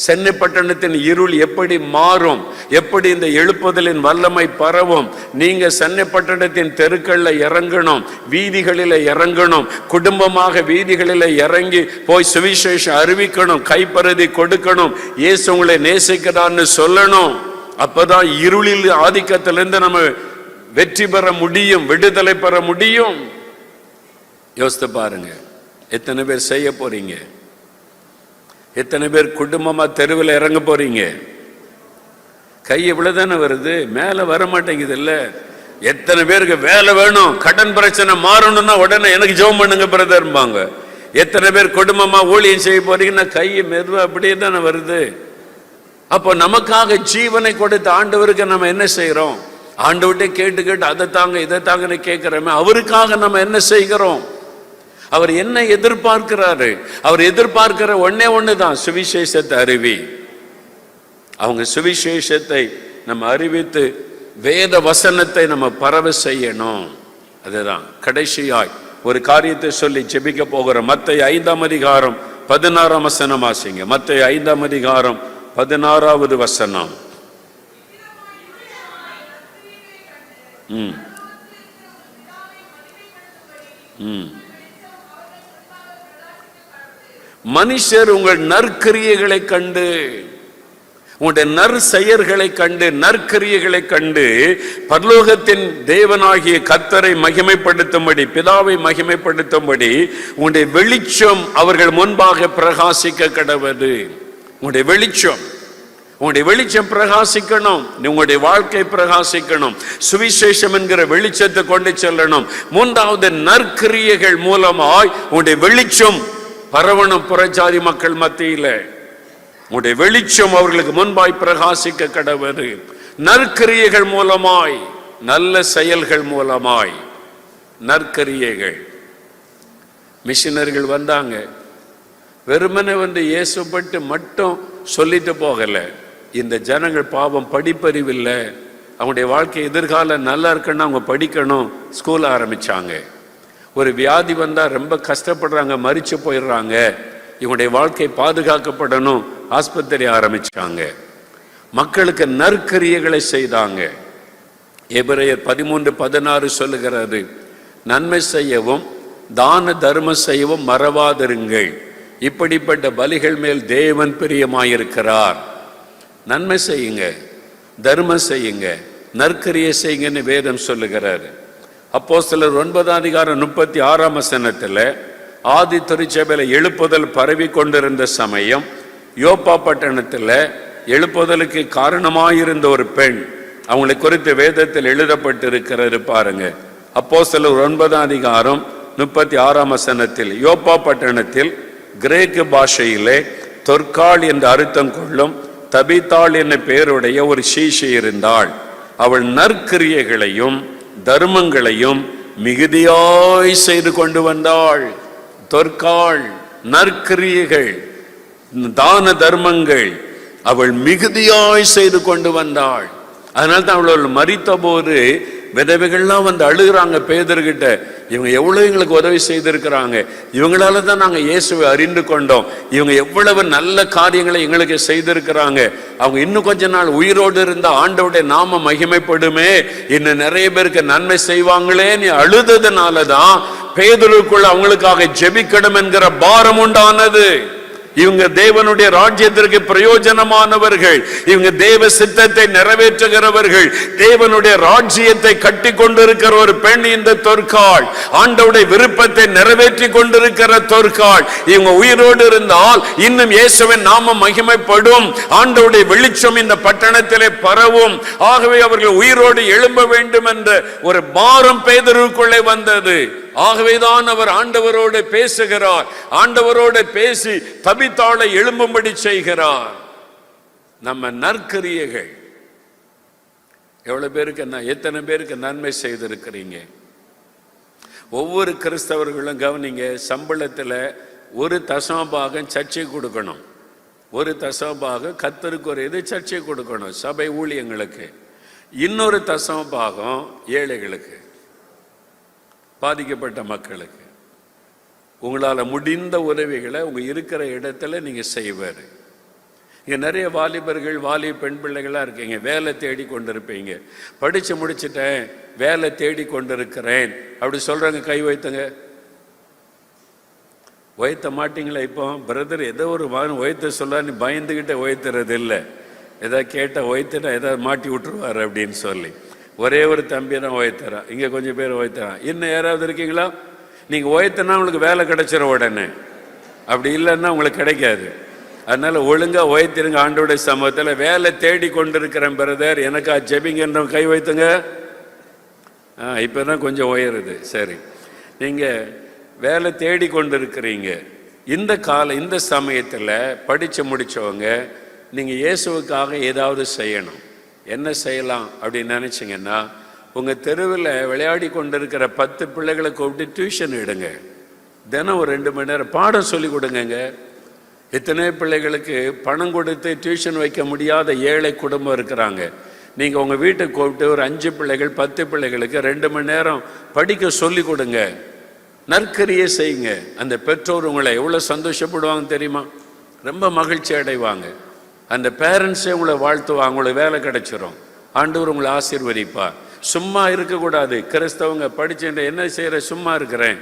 சென்னை பட்டணத்தின் இருள் எப்படி மாறும், எப்படி இந்த எழுப்புதலின் வல்லமை பரவும். நீங்க சென்னை பட்டணத்தின் தெருக்கள்ல இறங்கணும், வீதிகளில் இறங்கணும், குடும்பமாக வீதிகளில் இறங்கி போய் சுவிசேஷம் அறிவிக்கணும், கைப்பருதி கொடுக்கணும், இயேசு உங்களை நேசிக்கிறான்னு சொல்லணும். அப்பதான் இருளில் ஆதிக்கத்திலிருந்து நம்ம வெற்றி பெற முடியும், விடுதலை பெற முடியும். யோசித்து பாருங்க, எத்தனை பேர் செய்ய போறீங்க? எத்தனை பேர் குடும்பமா தெருவில் இறங்க போறீங்க? கை இவ்வளவுதானே வருது, மேல வர மாட்டேங்குது இல்ல. எத்தனை பேருக்கு வேலை வேணும், கடன் பிரச்சனை மாறணும்னா உடனே எனக்கு ஜெபம் பண்ணுங்க பிரதர்பாங்க. எத்தனை பேர் குடும்பமா ஊழியம் செய்ய போறீங்கன்னா கை மெதுவா அப்படியே தானே வருது. அப்போ நமக்காக ஜீவனை கொடுத்த ஆண்டவருக்கு நம்ம என்ன செய்யறோம்? ஆண்டவர்கிட்ட கேட்டு கேட்டு அதை தாங்க இதை தாங்கன்னு கேட்கிறோமே, அவருக்காக நம்ம என்ன செய்கிறோம்? அவர் என்ன எதிர்பார்க்கிறாரு? அவர் எதிர்பார்க்கிற ஒண்ணுதான், சுவிசேஷத்தை அறிவி. அவங்க சுவிசேஷத்தை நம்ம அறிவித்து வேத வசனத்தை நம்ம பரவ செய்யணும். அதுதான் கடைசியாய் ஒரு காரியத்தை சொல்லி ஜெபிக்க போகிறோம். மத்தேயு 5ஆம் அதிகாரம் 16ஆம் வசனம் வாசிங்க. மத்தேயு 5ஆம் அதிகாரம் 16வது வசனம். மனுஷர் உங்கள் நற்கிரியைகளை கண்டு, உங்களுடைய நற்செயல்களை கண்டு, நற்கிரியைகளை கண்டு பரலோகத்தின் தேவனாகிய கர்த்தரை மகிமைப்படுத்தும்படி, பிதாவை மகிமைப்படுத்தும்படி உங்களுடைய வெளிச்சம் அவர்கள் முன்பாக பிரகாசிக்க கடவது. உங்களுடைய வெளிச்சம், உங்களுடைய வெளிச்சம் பிரகாசிக்கணும், உங்களுடைய வாழ்க்கை பிரகாசிக்கணும், சுவிசேஷம் என்கிற வெளிச்சத்தை கொண்டு செல்லணும். 3வது நற்கிரியைகள் மூலமாய் உங்களுடைய வெளிச்சம் பரவணும் புறஜாதி மக்கள் மத்தியில. உங்களுடைய வெளிச்சம் அவர்களுக்கு முன்பாய் பிரகாசிக்க கடவது. நற்கிரியைகள் மூலமாய், நல்ல செயல்கள் மூலமாய். நற்கிரியைகள். மிஷனரிகள் வந்தாங்க, வெறுமனே இயேசுப்பட்டு மட்டும் சொல்லிட்டு போகல. இந்த ஜனங்கள் பாவம் படிப்பறிவில்லை, அவங்களுடைய வாழ்க்கை எதிர்காலம் நல்லா இருக்குன்னு அவங்க படிக்கணும், ஸ்கூல் ஆரம்பிச்சாங்க. ஒரு வியாதி வந்தா ரொம்ப கஷ்டப்படுறாங்க, மரிச்சு போயிடுறாங்க, இவங்களுடைய வாழ்க்கை பாதுகாக்கப்படணும், ஆஸ்பத்திரி ஆரம்பிச்சாங்க. மக்களுக்கு நற்கிரியைகளை செய்தாங்க. எபிரேயர் 13:16 சொல்லுகிறது, நன்மை செய்யவும் தான தர்மம் செய்யவும் மறவாதிருங்கள், இப்படிப்பட்ட பலிகள் மேல் தேவன் பிரியமாயிருக்கிறார். நன்மை செய்யுங்க, தர்மம் செய்யுங்க, நற்கிரியை செய்யுங்கன்னு வேதம் சொல்லுகிறார். அப்போஸ்தலர் 9ஆம் அதிகாரம் 36ஆம் வசனத்தில் ஆதி திருச்சபையில எழுப்புதல் பரவி கொண்டிருந்த சமயம் யோப்பா பட்டணத்தில் எழுப்புதலுக்கு காரணமாயிருந்த ஒரு பெண், அவங்களை குறித்து வேதத்தில் எழுதப்பட்டிருக்கிறது பாருங்க. அப்போஸ்தலர் 9ஆம் அதிகாரம் 36ஆம் வசனத்தில், யோப்பா பட்டணத்தில் கிரேக்கு பாஷையிலே தொற்காள் என்று அர்த்தம் கொள்ளும் தபித்தாள் என்ற பெயருடைய ஒரு சீஷை இருந்தாள். அவள் நற்கிரியைகளையும் தர்மங்களையும் மிகுதியாய் செய்து கொண்டு வந்தாள். தொற்காள், நற்கிரியைகள், தான தர்மங்கள் அவள் மிகுதியாய் செய்து கொண்டு வந்தாள். அதனால தான் அவள் மரித்த போது விதவைகள்லாம் அழுகிறாங்க பேதுருகிட்ட, இவங்க எவ்வளவு எங்களுக்கு உதவி செய்திருக்கிறாங்க, இவங்களால தான் நாங்கள் இயேசுவை அறிந்து கொண்டோம், இவங்க எவ்வளவு நல்ல காரியங்களை எங்களுக்கு செய்திருக்கிறாங்க, அவங்க இன்னும் கொஞ்ச நாள் உயிரோடு இருந்த ஆண்டவருடைய நாம மகிமைப்படுமே, இன்னும் நிறைய பேருக்கு நன்மை செய்வாங்களே நீ அழுததுனாலதான் பேதுருக்குள்ள அவங்களுக்காக ஜெபிக்கணும் என்கிற பாரம் உண்டானது. இவங்க தேவனுடைய ராஜ்யத்திற்கு பிரயோஜனமானவர்கள், இவங்க தேவ சித்தத்தை நிறைவேற்றுகிறவர்கள், தேவனுடைய ராஜ்யத்தை கட்டி கொண்டிருக்கிற ஒரு பெண் இந்த தொற்காள், ஆண்டவருடைய விருப்பத்தை நிறைவேற்றி கொண்டிருக்கிற தொற்காள். இவங்க உயிரோடு இருந்தால் இன்னும் இயேசுவின் நாமம் மகிமைப்படும், ஆண்டவருடைய வெளிச்சம் இந்த பட்டணத்திலே பரவும். ஆகவே அவர்கள் உயிரோடு எழும்ப வேண்டும் என்ற ஒரு பாரம் பேதுருக்குள்ளே வந்தது. ஆகவேதான் அவர் ஆண்டவரோடு பேசுகிறார், ஆண்டவரோடு பேசி தபித்தாளை எழும்பும்படி செய்கிறார். நம்ம நற்கிரியைகள் எவ்வளவு பேருக்கு, எத்தனை பேருக்கு நன்மை செய்திருக்கிறீங்க? ஒவ்வொரு கிறிஸ்தவர்களும் கவனிங்க, சம்பளத்தில் ஒரு தசமபாகம் சர்ச்சை கொடுக்கணும், ஒரு தசமபாகம் கர்த்தருக்கு ஒரு இது சர்ச்சை கொடுக்கணும் சபை ஊழியங்களுக்கு, இன்னொரு தசமபாகம் ஏழைகளுக்கு, பாதிக்கப்பட்ட மக்களுக்கு. உங்களால் முடிந்த உதவிகளை உங்கள் இருக்கிற இடத்துல நீங்கள் செய்வார். இங்கே நிறைய வாலிபர்கள் பெண் பிள்ளைகளாக இருக்கீங்க, வேலை தேடி கொண்டிருப்பீங்க, படித்து முடிச்சுட்டேன் வேலை தேடி கொண்டிருக்கிறேன் அப்படி சொல்கிறாங்க, கை வைத்துங்க. உயர்த்த மாட்டீங்களா? இப்போ பிரதர் ஏதோ ஒரு உயர்த்த சொல்ல நீ பயந்துக்கிட்ட உயர்த்துறது இல்லை, எதாவது கேட்டால் உயர்த்துட்டா ஏதாவது மாட்டி விட்டுருவார் அப்படின்னு சொல்லி ஒரே ஒரு தம்பி தான் உயர்த்துறான், இங்கே கொஞ்சம் பேர் உயர்த்துறான். இன்னும் யாராவது இருக்கீங்களா? நீங்கள் உயர்த்தினா உங்களுக்கு வேலை கிடைச்சிட உடனே, அப்படி இல்லைன்னா உங்களுக்கு கிடைக்காது. அதனால ஒழுங்காக உயர்த்திருங்க ஆண்டோடைய சமூகத்தில். வேலை தேடி கொண்டிருக்கிறேன் பிரதர், எனக்கா ஜெபிங்கன்ற கை வைத்துங்க. இப்போ தான் கொஞ்சம் உயருது. சரி, நீங்கள் வேலை தேடி கொண்டிருக்கிறீங்க. இந்த சமயத்தில் படித்து முடித்தவங்க நீங்கள் இயேசுவுக்காக ஏதாவது செய்யணும். என்ன செய்யலாம் அப்படின்னு நினச்சிங்கன்னா, உங்கள் தெருவில் விளையாடி கொண்டிருக்கிற 10 பிள்ளைகளை கூப்பிட்டு டியூஷன் எடுங்க. தினம் ஒரு 2 மணி நேரம் பாடம் சொல்லி கொடுங்க. எத்தனை பிள்ளைகளுக்கு பணம் கொடுத்து டியூஷன் வைக்க முடியாத ஏழை குடும்பம் இருக்கிறாங்க. நீங்கள் உங்கள் வீட்டுக்கு கூப்பிட்டு ஒரு 5 பிள்ளைகள் 10 பிள்ளைகளுக்கு 2 மணி நேரம் படிக்க சொல்லி கொடுங்க. நற்கரியை செய்யுங்க. அந்த பெற்றோர் உங்களை எவ்வளோ சந்தோஷப்படுவாங்க தெரியுமா? ரொம்ப மகிழ்ச்சி அடைவாங்க. அந்த பேரண்ட்ஸே உங்களை வாழ்த்துவாங்க, உங்களுக்கு வேலை கிடைச்சிரும், ஆண்டவர் உங்களை ஆசீர்வதிப்பார். சும்மா இருக்கக்கூடாது. கிறிஸ்தவங்க படிச்சுட்டு என்ன செய்கிற, சும்மா இருக்கிறேன்,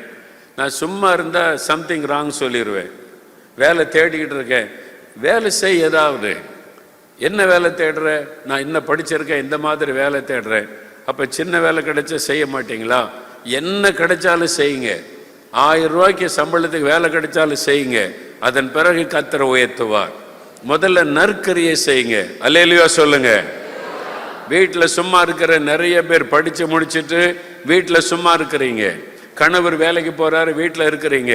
நான் சும்மா இருந்தால் சம்திங் ராங் சொல்லிடுவேன். வேலை தேடிக்கிட்டு இருக்கேன், வேலை செய். ஏதாவது என்ன வேலை தேடுற? நான் இன்னும் படிச்சிருக்கேன், இந்த மாதிரி வேலை தேடுறேன். அப்போ சின்ன வேலை கிடைச்சா செய்ய மாட்டீங்களா? என்ன கிடைச்சாலும் செய்யுங்க. 1000 ரூபாய்க்கு சம்பளத்துக்கு வேலை கிடைச்சாலும் செய்யுங்க. அதன் பிறகு கர்த்தரை உயர்த்துவார். முதல்ல நற்கரியை செய்யுங்க. அல்லேலூயா சொல்லுங்க. வீட்டில் சும்மா இருக்கிற நிறைய பேர் படித்து முடிச்சுட்டு வீட்டில் சும்மா இருக்கிறீங்க. கணவர் வேலைக்கு போகிறாரு, வீட்டில் இருக்கிறீங்க.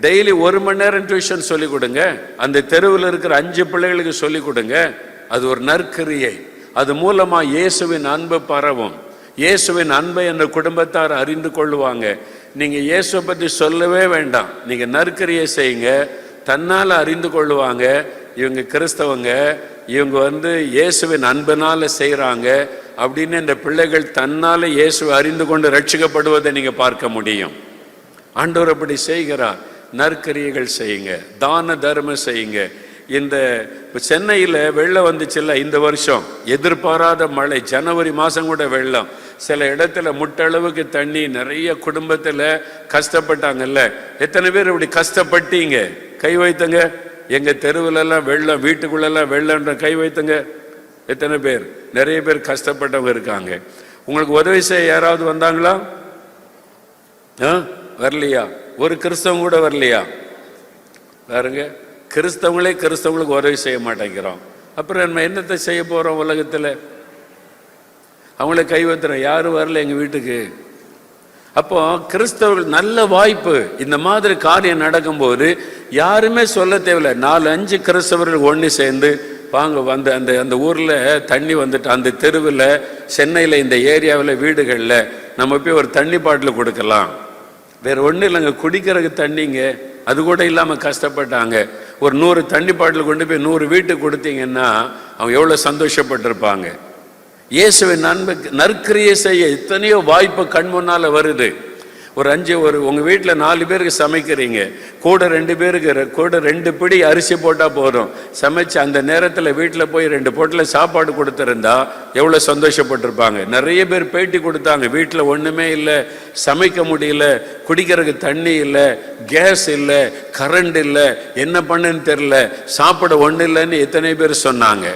டெய்லி 1 மணி நேரம் டியூஷன் சொல்லி கொடுங்க. அந்த தெருவில் இருக்கிற 5 பிள்ளைகளுக்கு சொல்லி கொடுங்க. அது ஒரு நற்கரியை. அது மூலமாக இயேசுவின் அன்பு பரவும். இயேசுவின் அன்பை அந்த குடும்பத்தார் அறிந்து கொள்ளுவாங்க. நீங்கள் இயேசுவை பற்றி சொல்லவே வேண்டாம், நீங்கள் நற்கரியை செய்யுங்க, தன்னால் அறிந்து கொள்ளுவாங்க. இவங்க கிறிஸ்தவங்க, இவங்க இயேசுவின் அன்பினால செய்கிறாங்க அப்படின்னு இந்த பிள்ளைகள் தன்னால் இயேசுவை அறிந்து கொண்டு ரட்சிக்கப்படுவதை நீங்கள் பார்க்க முடியும். ஆண்டவர் அப்படி செய்கிறார். நற்கரியைகள் செய்யுங்க, தான தர்மம் செய்யுங்க. இந்த சென்னையில் வெள்ளம் வந்துச்சுல்ல இந்த வருஷம், எதிர்பாராத மழை, ஜனவரி மாதம் கூட வெள்ளம், சில இடத்துல முட்டளவுக்கு தண்ணி, நிறைய குடும்பத்தில் கஷ்டப்பட்டாங்கல்ல. எத்தனை பேர் இப்படி கஷ்டப்பட்டீங்க? கை வைத்தங்க. எங்கள் தெருவிலெல்லாம் வெள்ளம், வீட்டுக்குள்ளெல்லாம் வெள்ளம்ன்ற கை வைத்தங்க. எத்தனை பேர்? நிறைய பேர் கஷ்டப்பட்டவங்க இருக்காங்க. உங்களுக்கு உதவி செய்ய யாராவது வந்தாங்களா? வரலையா? ஒரு கிறிஸ்தவங்க கூட வரலையா? பாருங்க, கிறிஸ்தவங்களுக்கு உதவி செய்ய மாட்டேங்கிறோம். அப்புறம் நம்ம என்னத்தை செய்ய போகிறோம் உலகத்தில்? அவங்கள கை வைத்துறோம், யாரும் வரல எங்கள் வீட்டுக்கு. அப்போ கிறிஸ்தவர்கள் நல்ல வாய்ப்பு. இந்த மாதிரி காரியம் நடக்கும்போது யாருமே சொல்ல தேவையில்லை. 4-5 கிறிஸ்தவர்கள் ஒன்று சேர்ந்து வாங்க, அந்த ஊரில் தண்ணி வந்துட்டு, அந்த தெருவில், சென்னையில், இந்த ஏரியாவில், வீடுகளில் நம்ம போய் ஒரு தண்ணி பாட்டில் கொடுக்கலாம். வேறு ஒன்றும் இல்லைங்க, குடிக்கிறதுக்கு தண்ணிங்க, அது கூட இல்லாமல் கஷ்டப்பட்டாங்க. ஒரு 100 தண்ணி பாட்டில் கொண்டு போய் 100 வீட்டுக்கு கொடுத்தீங்கன்னா அவங்க எவ்வளோ சந்தோஷப்பட்டிருப்பாங்க. இயேசுவின் நற்கிரியை செய்ய எத்தனையோ வாய்ப்பு கண் முன்னால் வருது. உங்கள் வீட்டில் 4 பேருக்கு சமைக்கிறீங்க, கூட 2 பிடி அரிசி போட்டால் போதும். சமைச்சு அந்த நேரத்தில் வீட்டில் போய் 2 பொட்டில் சாப்பாடு கொடுத்துருந்தா எவ்வளோ சந்தோஷப்பட்டிருப்பாங்க. நிறைய பேர் பேட்டி கொடுத்தாங்க, வீட்டில் ஒன்றுமே இல்லை, சமைக்க முடியல, குடிக்கிறதுக்கு தண்ணி இல்லை, கேஸ் இல்லை, கரண்ட் இல்லை, என்ன பண்ணுன்னு தெரில, சாப்பிட ஒன்றும் இல்லைன்னு எத்தனை பேர் சொன்னாங்க.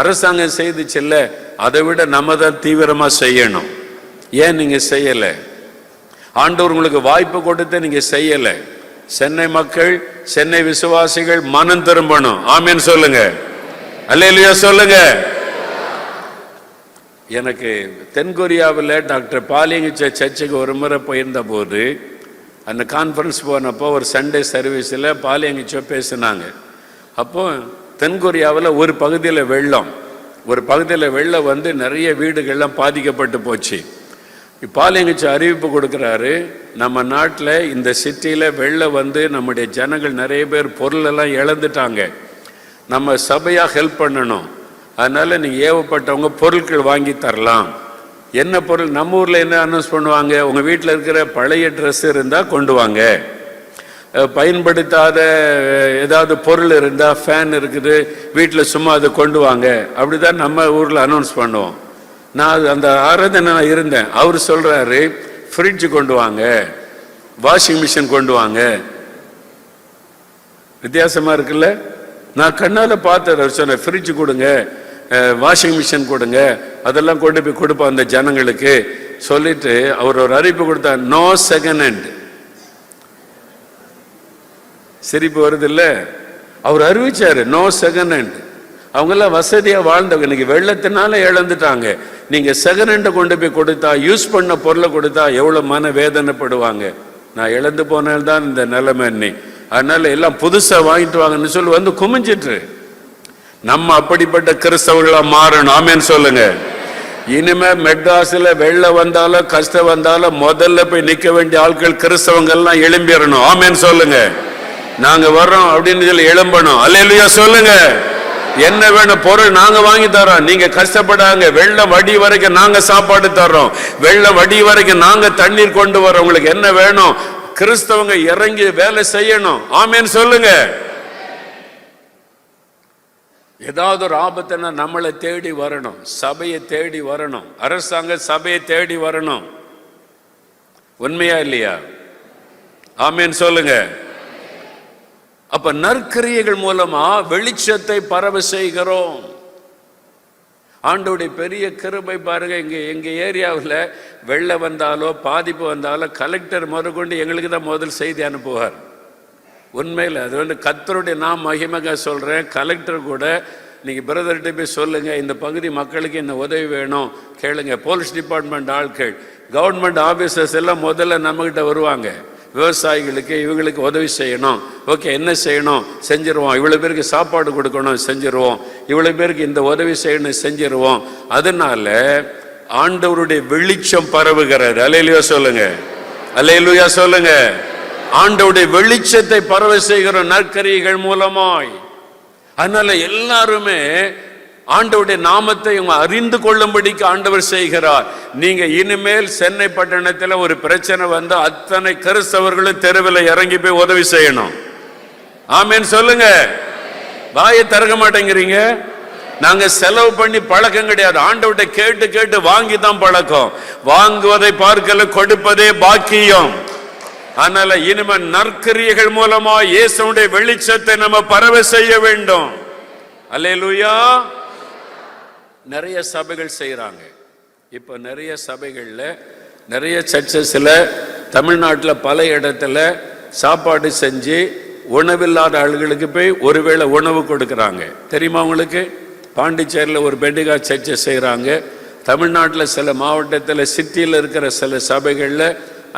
அரசாங்கம் செய்துச்சுல்ல, அதை விட நம்ம தான் தீவிரமாக செய்யணும். ஏன் நீங்கள் செய்யலை? ஆண்டவர் உங்களுக்கு வாய்ப்பு கொடுத்து நீங்க செய்யல. சென்னை மக்கள், சென்னை விசுவாசிகள் மனம் திரும்பணும். ஆமீன் சொல்லுங்க, அல்லேலூயா சொல்லுங்க. எனக்கு தென்கொரியாவில் டாக்டர் பாலியங்கிச்ச சர்ச்சுக்கு ஒரு முறை போயிருந்த போது, அந்த கான்ஃபரன்ஸ் போனப்போ ஒரு சண்டே சர்வீஸில் பாலியங்கிச்சோ பேசினாங்க. அப்போ தென்கொரியாவில் ஒரு பகுதியில் வெள்ளம் வந்து நிறைய வீடுகள்லாம் பாதிக்கப்பட்டு போச்சு. பாலியங்கிச்ச அறிவிப்பு கொடுக்குறாரு, நம்ம நாட்டில் இந்த சிட்டியில் வெள்ளம் வந்து நம்முடைய ஜனங்கள் நிறைய பேர் பொருளெல்லாம் இழந்துட்டாங்க, நம்ம சபையாக ஹெல்ப் பண்ணணும், அதனால் நீங்கள் ஏவப்பட்டவங்க பொருட்கள் வாங்கி தரலாம். என்ன பொருள்? நம்ம ஊரில் என்ன அனௌன்ஸ் பண்ணுவாங்க, உங்கள் வீட்டில் இருக்கிற பழைய ட்ரெஸ் இருந்தால் கொண்டு வாங்க, பயன்படுத்தாத ஏதாவது பொருள் இருந்தால், ஃபேன் இருக்குது வீட்டில் சும்மா அதை கொண்டு வாங்க, அப்படி தான் நம்ம ஊரில் அனௌன்ஸ் பண்ணுவோம். நான் அந்த ஆராதனை இருந்தேன். அவர் சொல்றாரு, ஃப்ரிட்ஜ் கொண்டு வாங்க, வாஷிங் மிஷின் கொண்டு வாங்க. வித்தியாசமா இருக்குல்ல? நான் கண்ணால பார்த்தேன். அவர் சொன்ன ஃப்ரிட்ஜ் கொடுங்க, வாஷிங் மிஷின் கொடுங்க, அதெல்லாம் கொண்டு போய் கொடுப்போம் அந்த ஜனங்களுக்கு சொல்லிட்டு அவர் ஒரு அறிவிப்பு கொடுத்தார், நோ செகண்ட் ஹேண்ட். சிரிப்பு வருது இல்ல? அவர் அறிவிச்சாரு நோ செகண்ட் ஹேண்ட். அவங்கெல்லாம் வசதியா வாழ்ந்தவங்க, இன்னைக்கு வெள்ளத்தினால இழந்துட்டாங்க. நீங்க செகண்ட் ஹேண்டை கொண்டு போய் கொடுத்தா, யூஸ் பண்ண பொருளை கொடுத்தா எவ்வளவு மன வேதனைப்படுவாங்க. நான் இழந்து போனால்தான் இந்த நிலைமை. அதனால எல்லாம் புதுசா வாங்கிட்டு வாங்கன்னு சொல்லி வந்து குமிஞ்சிட்டு, நம்ம அப்படிப்பட்ட கிறிஸ்தவர்களா மாறணும். ஆமேன்னு சொல்லுங்க. இனிமே மெட்ராஸ்ல வெள்ளம் வந்தாலும் கஷ்டம் வந்தாலும் முதல்ல போய் நிக்க வேண்டிய ஆட்கள் கிறிஸ்தவங்கள்லாம் எழும்பிடணும். ஆமேன்னு சொல்லுங்க. நாங்க வர்றோம் அப்படின்னு சொல்லி எழும்பணும். அல்லேலூயா சொல்லுங்க. என்ன வேணும் பொருள் நாங்க வாங்கி தரோம், நீங்க கஷ்டப்படாங்க. வெள்ளம் வடி வரைக்கும் நாங்க சாப்பாடு தர்றோம், வெள்ளம் வடி வரைக்கும் நாங்க தண்ணீர் கொண்டு வரோம். உங்களுக்கு என்ன வேணும்? கிறிஸ்தவங்க இறங்கி வேலை செய்யணும். ஆமேன்னு சொல்லுங்க. ஏதாவது ஒரு ஆபத்துனா நம்மளை தேடி வரணும், சபையை தேடி வரணும், அரசாங்க சபையை தேடி வரணும். உண்மையா இல்லையா? ஆமேன்னு சொல்லுங்க. அப்ப நற்கிரியைகள் மூலமா வெளிச்சத்தை பரவ செய்கிறோம். ஆண்டோடைய பெரிய கிருபை பாருங்க. எங்க ஏரியாவில் வெள்ளம் வந்தாலோ பாதிப்பு வந்தாலோ கலெக்டர் முதற்கொண்டு எங்களுக்கு தான் முதல் செய்தி அனுப்புவார். உண்மையில் அது வந்து கர்த்தருடைய நான் மகிமையாக சொல்றேன். கலெக்டர் கூட நீங்க பிரதர்கிட்ட போய் சொல்லுங்க, இந்த பகுதி மக்களுக்கு என்ன உதவி வேணும் கேளுங்க. போலீஸ் டிபார்ட்மெண்ட் ஆட்கள், கவர்மெண்ட் ஆபீசர்ஸ் எல்லாம் முதல்ல நம்மகிட்ட வருவாங்க. விவசாயிகளுக்கு இவங்களுக்கு உதவி செய்யணும், ஓகே என்ன செய்யணும் செஞ்சிருவோம், இவ்வளவு பேருக்கு சாப்பாடு கொடுக்கணும் செஞ்சிருவோம், இவ்வளவு பேருக்கு இந்த உதவி செய்யணும் செஞ்சிருவோம். அதனால ஆண்டவருடைய வெளிச்சம் பரவுகிறது. அல்லேலூயா சொல்லுங்க, அல்லேலூயா சொல்லுங்க. ஆண்டவருடைய வெளிச்சத்தை பரவ செய்கிற நற்கிரியைகள் மூலமாய். அதனால எல்லாருமே ஆண்டவருடைய நாமத்தை அறிந்து கொள்ளும்படிக்கு ஆண்டவர் செய்கிறார். நீங்க இனிமேல் சென்னை பட்டணத்தில் ஒரு பிரச்சனை வந்தா அத்தனை கிறிஸ்தவர்களும் தெருவில் இறங்கி போய் உதவி செய்யணும். ஆமேன்னு சொல்லுங்க. வாயை திறக்க மாட்டேங்கிறீங்க. நாங்க செலவு பண்ணி பழக்கம் கிடையாது. ஆண்டவர்கிட்ட கேட்டு கேட்டு வாங்கி தான் பழக்கம். வாங்குவதை பார்க்கல, கொடுப்பதே பாக்கியம். அதனால இனிமே நற்கிரியைகள் மூலமா இயேசுவுடைய வெளிச்சத்தை நம்ம பரவ செய்ய வேண்டும். அல்லேலூயா. நிறைய சபைகள் செய்யறாங்க. இப்ப நிறைய சபைகள்ல, நிறைய சர்ச்சஸ்ல, தமிழ்நாட்டில் பல இடத்துல சாப்பாடு செஞ்சு உணவில்லாத ஆளுகளுக்கு போய் ஒருவேளை உணவு கொடுக்கறாங்க. தெரியுமா உங்களுக்கு? பாண்டிச்சேரியில் ஒரு பெண்டிகா சர்ச்சை செய்யறாங்க. தமிழ்நாட்டில் சில மாவட்டத்தில் சிட்டியில் இருக்கிற சில சபைகளில்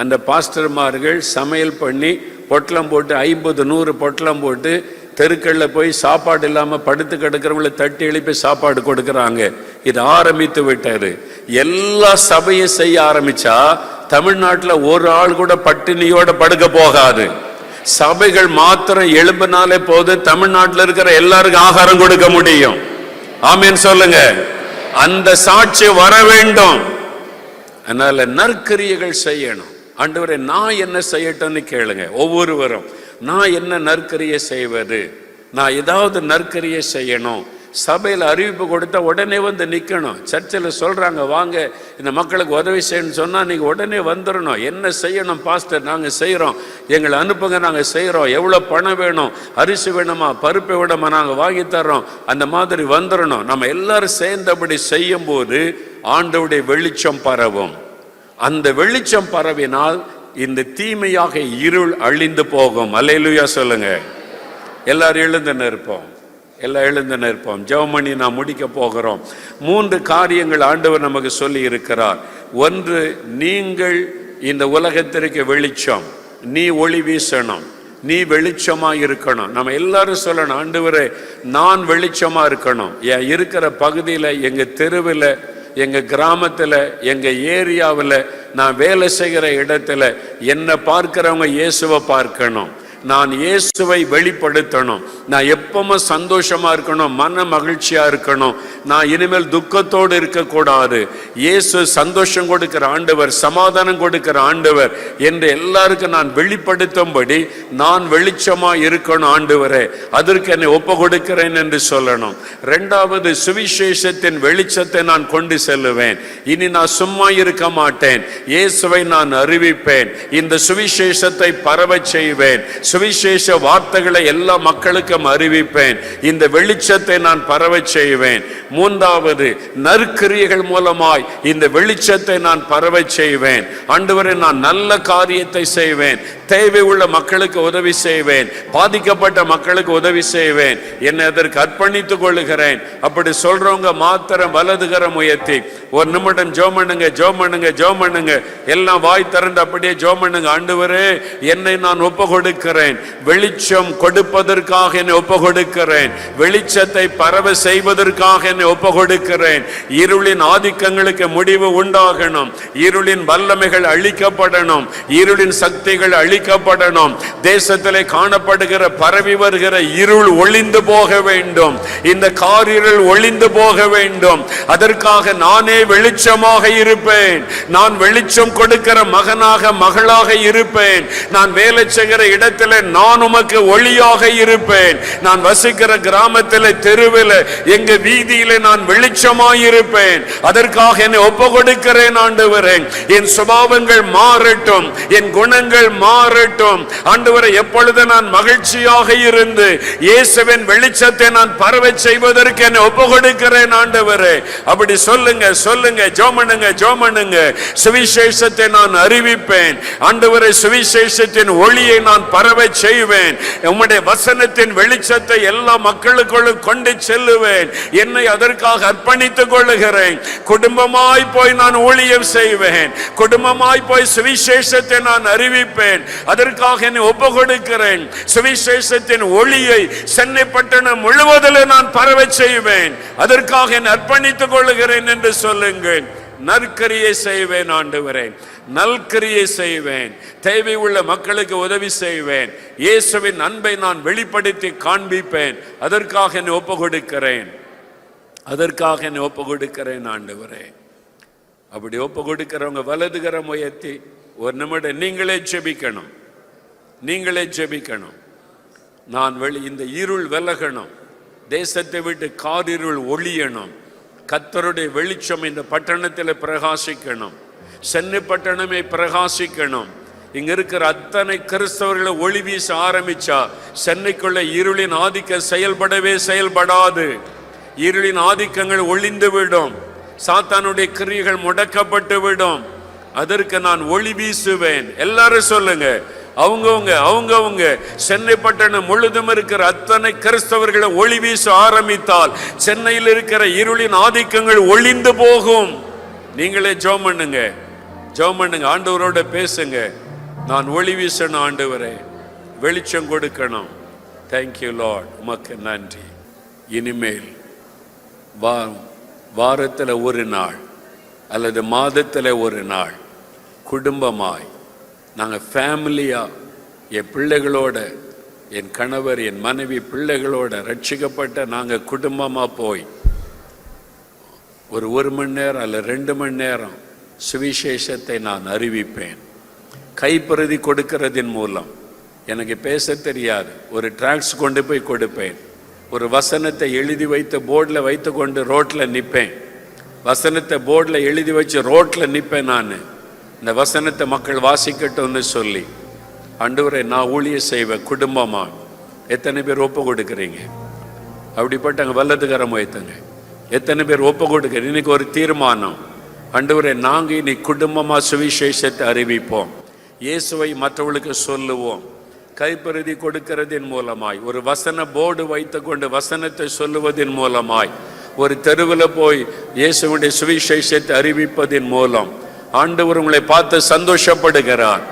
அந்த பாஸ்டர்மார்கள் சமையல் பண்ணி பொட்டலம் போட்டு 50-100 பொட்டலம் போட்டு தெருக்களில் போய் சாப்பாடு இல்லாமல் படுத்து கிடக்கிறவங்களை தட்டி எழுப்பி சாப்பாடு கொடுக்குறாங்க. இது ஆரம்பித்து விட்டாரு. எல்லா சபையும் செய்ய ஆரம்பிச்சா தமிழ்நாட்டில் ஒரு ஆள் கூட பட்டினியோட படுக்க போகாது. சபைகள் மாத்திரம் எழும்பினாலே போது தமிழ்நாட்டில் இருக்கிற எல்லாருக்கும் ஆகாரம் கொடுக்க முடியும். ஆமீன் சொல்லுங்க. அந்த சாட்சி வர வேண்டும். அதனால நற்கிரியைகள் செய்யணும். ஆண்டவரே நான் என்ன செய்யட்டும்னு கேளுங்க. ஒவ்வொருவரும் நான் என்ன நற்கரியை செய்வது, நான் ஏதாவது நற்கரியை செய்யணும். சபையில் அறிவிப்பு கொடுத்தா உடனே வந்து நிற்கணும். சர்ச்சில் சொல்கிறாங்க வாங்க இந்த மக்களுக்கு உதவி செய்யணும்னு சொன்னால் நீங்கள் உடனே வந்துடணும். என்ன செய்யணும் பாஸ்டர், நாங்கள் செய்கிறோம், எங்களை அனுப்புங்க, நாங்கள் செய்கிறோம், எவ்வளோ பணம் வேணும், அரிசி வேணுமா, பருப்பு வேணுமா, நாங்கள் வாங்கி தர்றோம், அந்த மாதிரி வந்துடணும். நம்ம எல்லாரும் சேர்ந்தபடி செய்யும்போது ஆண்டவருடைய வெளிச்சம் பரவும். அந்த வெளிச்சம் பரவினால் இந்த தீமையாக இருள் அழிந்து போகும். அல்லேலூயா சொல்லுங்க. எல்லாரும் எழுந்து நிற்போம், எல்லாம் எழுந்து நிற்போம். ஜெபம் பண்ணி நான் முடிக்க போகிறோம். 3 காரியங்கள் ஆண்டவர் நமக்கு சொல்லி இருக்கிறார். ஒன்று, நீங்கள் இந்த உலகத்திற்கு வெளிச்சம், நீ ஒளி வீசணும், நீ வெளிச்சமா இருக்கணும். நம்ம எல்லாரும் சொல்லணும், ஆண்டவரே நான் வெளிச்சமா இருக்கணும். என் இருக்கிற பகுதியில், எங்க தெருவில், எங்க கிராமத்தில், எங்க ஏரியாவில், நான் வேலை செய்கிற இடத்துல என்னை பார்க்கிறவங்க இயேசுவை பார்க்கணும். நான் இயேசுவை வெளிப்படுத்தணும். நான் எப்பவுமே சந்தோஷமா இருக்கணும், மன மகிழ்ச்சியா இருக்கணும். நான் இனிமேல் துக்கத்தோடு இருக்கக்கூடாது. இயேசு சந்தோஷம் கொடுக்கிற ஆண்டவர், சமாதானம் கொடுக்கிற ஆண்டவர் என்று எல்லாருக்கும் நான் வெளிப்படுத்தும்படி நான் வெளிச்சமா இருக்கணும். ஆண்டவரே அதற்கு என்னை ஒப்பு கொடுக்கிறேன் என்று சொல்லணும். 2வது, சுவிசேஷத்தின் வெளிச்சத்தை நான் கொண்டு செல்லுவேன். இனி நான் சும்மா இருக்க மாட்டேன், இயேசுவை நான் அறிவிப்பேன், இந்த சுவிசேஷத்தை பரவச் செய்வேன், சுவிசேஷ வார்த்தைகளை எல்லா மக்களுக்கும் அறிவிப்பேன், இந்த வெளிச்சத்தை நான் பரவச் செய்வேன். 3வது, நற்கிரியைகள் மூலமாய் இந்த வெளிச்சத்தை நான் பரவச் செய்வேன். ஆண்டவரே நான் நல்ல காரியத்தை செய்வேன், தேவை உள்ள மக்களுக்கு உதவி செய்வேன், பாதிக்கப்பட்ட மக்களுக்கு உதவி செய்வேன், என்னை அதற்கு அர்ப்பணித்துக் கொள்ளுகிறேன். அப்படி சொல்றவங்க மாத்திரம் வலதுகரம் உயர்த்தி ஒரு நிமிடம் ஜெபம் பண்ணுங்க, ஜெபம் பண்ணுங்க, ஜெபம் பண்ணுங்க. எல்லாம் வாய் திறந்து அப்படியே ஜெபம் பண்ணுங்க. ஆண்டவரே என்னை நான் ஒப்பு கொடுக்கிறேன், வெளிச்சம் கொடுப்பதற்காக என்னை ஒப்பு கொடுக்கிறேன், வெளிச்சத்தை பரவ செய்வதற்காக என்னை ஒப்பு கொடுக்கிறேன். இருளின் ஆதிக்கங்களுக்கு முடிவு உண்டாகணும், இருளின் வல்லமைகள் அழிக்கப்படணும், இருளின் சக்திகள் அழிக்கப்படணும். தேசத்திலே காணப்படுகிற பரவி வருகிற இருள் ஒளிந்து போக வேண்டும், இந்த காரிருள் ஒளிந்து போக வேண்டும். அதற்காக நானே வெளிச்சமாக இருப்பேன், நான் வெளிச்சம் கொடுக்கிற மகனாக மகளாக இருப்பேன். நான் வேலை செய்கிற இடத்துல நான் உமக்கு ஒளியாக இருப்பேன். நான் வசிக்கிற கிராமத்தில், தெருவில், எங்க வீதியில நான் வெளிச்சமாய் இருப்பேன். அதற்காக என்னை ஒப்பு கொடுக்கிறேன். ஆண்டவரே என் சுபாவங்கள் மாறட்டும், என் குணங்கள் மாறட்டும். ஆண்டவரே எப்பொழுது நான் மகிழ்ச்சியாக இருந்து இயேசுவின் வெளிச்சத்தை நான் பரவச் செய்வதற்கு என்னை ஒப்பு கொடுக்கிறேன். ஆண்டவரே அப்படி சொல்லுங்க, சொல்லுங்க, ஜெபம் பண்ணுங்க, ஜெபம் பண்ணுங்க. சுவிசேஷத்தை நான் அறிவிப்பேன். ஆண்டவரே சுவிசேஷத்தின் ஒளியை நான் பரவச் செய்வேன். உம்முடைய வசனத்தின் வெளிச்சத்தை எல்லா மக்களுக்குள்ளும் கொண்டு செல்லுவேன். என்னை அதற்காக அர்ப்பணித்துக் கொள்ளுகிறேன். குடும்பமாய் போய் நான் ஊழியம் செய்வேன், குடும்பமாய் போய் சுவிசேஷத்தை நான் அறிவிப்பேன். அதற்காக என்னை ஒப்பு கொடுக்கிறேன். சுவிசேஷத்தின் ஒளியை சென்னை பட்டணம் முழுவதில் நான் பரவச் செய்வேன். அதற்காக என்னை அர்ப்பணித்துக் கொள்ளுகிறேன் என்று சொல்லுங்கள். நற்கரியை செய்வேன் ஆண்டவரே, நல்கிரியை செய்வேன், தேவை உள்ள மக்களுக்கு உதவி செய்வேன், இயேசுவின் அன்பை நான் வெளிப்படுத்தி காண்பிப்பேன். அதற்காக என்னை ஒப்பு கொடுக்கிறேன், அதற்காக என்னை ஒப்பு கொடுக்கிறேன் ஆண்டவரே. அப்படி ஒப்பு கொடுக்கிறவங்க வலதுகரம் உயர்த்தி ஒரு நிமிடம் நீங்களே ஜெபிக்கணும், நீங்களே ஜெபிக்கணும். நான் இந்த இருள் விலகணும், தேசத்தை விட்டு காரிருள் ஒளியணும், கர்த்தருடைய வெளிச்சம் இந்த பட்டணத்தில் பிரகாசிக்கணும், சென்னை பட்டணமே பிரகாசிக்கணும். இங்க இருக்கிற அத்தனை கிறிஸ்தவர்களை ஒளி வீச ஆரம்பிச்சா சென்னைக்குள்ள இருளின் ஆதிக்கம் செயல்படவே செயல்படாது. இருளின் ஆதிக்கங்கள் ஒளிந்து விடும், சாத்தானுடைய கிரியைகள் முடக்கப்பட்டு விடும். அதற்கு நான் ஒளி வீசுவேன். எல்லாரும் சொல்லுங்க, அவங்கவுங்க சென்னை பட்டணம் முழுதும் இருக்கிற அத்தனை கிறிஸ்தவர்களை ஒளி வீச ஆரம்பித்தால் சென்னையில் இருக்கிற இருளின் ஆதிக்கங்கள் ஒளிந்து போகும். நீங்களே ஜெபம் பண்ணுங்க, ஜெபம் பண்ணுங்க, ஆண்டவரோட பேசுங்க. நான் ஒளி வீசணும் ஆண்டவரே, வெளிச்சம் கொடுக்கணும். தேங்க்யூ லார்ட், உமக்கு நன்றி. இனிமேல் வாரத்தில் ஒரு நாள் அல்லது மாதத்தில் ஒரு நாள் குடும்பமாய் நாங்கள் ஃபேமிலியாக என் பிள்ளைகளோட, என் கணவர், என் மனைவி, பிள்ளைகளோட ரட்சிக்கப்பட்ட நாங்கள் குடும்பமாக போய் ஒரு மணி நேரம் அல்ல 2 மணி நேரம் சுவிசேஷத்தை நான் அறிவிப்பேன். கைப்பிரதி கொடுக்கிறதின் மூலம். எனக்கு பேச தெரியாது, ஒரு டிராக்ஸ் கொண்டு போய் கொடுப்பேன். ஒரு வசனத்தை எழுதி வைத்து போர்டில் வைத்து கொண்டு ரோட்டில் நிற்பேன். வசனத்தை போர்டில் எழுதி வச்சு ரோட்டில் நிற்பேன். நான் இந்த வசனத்தை மக்கள் வாசிக்கட்டும்னு சொல்லி, ஆண்டவரே நான் ஊழியம் செய்வேன் குடும்பமா. எத்தனை பேர் ஒப்பு கொடுக்குறீங்க? அப்படிப்பட்ட வல்லதுகரம் வைத்தங்க. எத்தனை பேர் ஒப்பு கொடுக்குறீங்க? இன்னைக்கு ஒரு தீர்மானம், ஆண்டவரே நாங்கள் இனி குடும்பமா சுவிசேஷத்தை அறிவிப்போம், இயேசுவை மற்றவர்களுக்கு சொல்லுவோம். கைப்பிரதி கொடுக்கிறதின் மூலமாய், ஒரு வசன போர்டு வைத்து கொண்டு வசனத்தை சொல்லுவதன் மூலமாய், ஒரு தெருவில் போய் இயேசுவுடைய சுவிசேஷத்தை அறிவிப்பதின் மூலம் ஆண்டவர் உங்களை பார்த்து சந்தோஷப்படுகிறார்.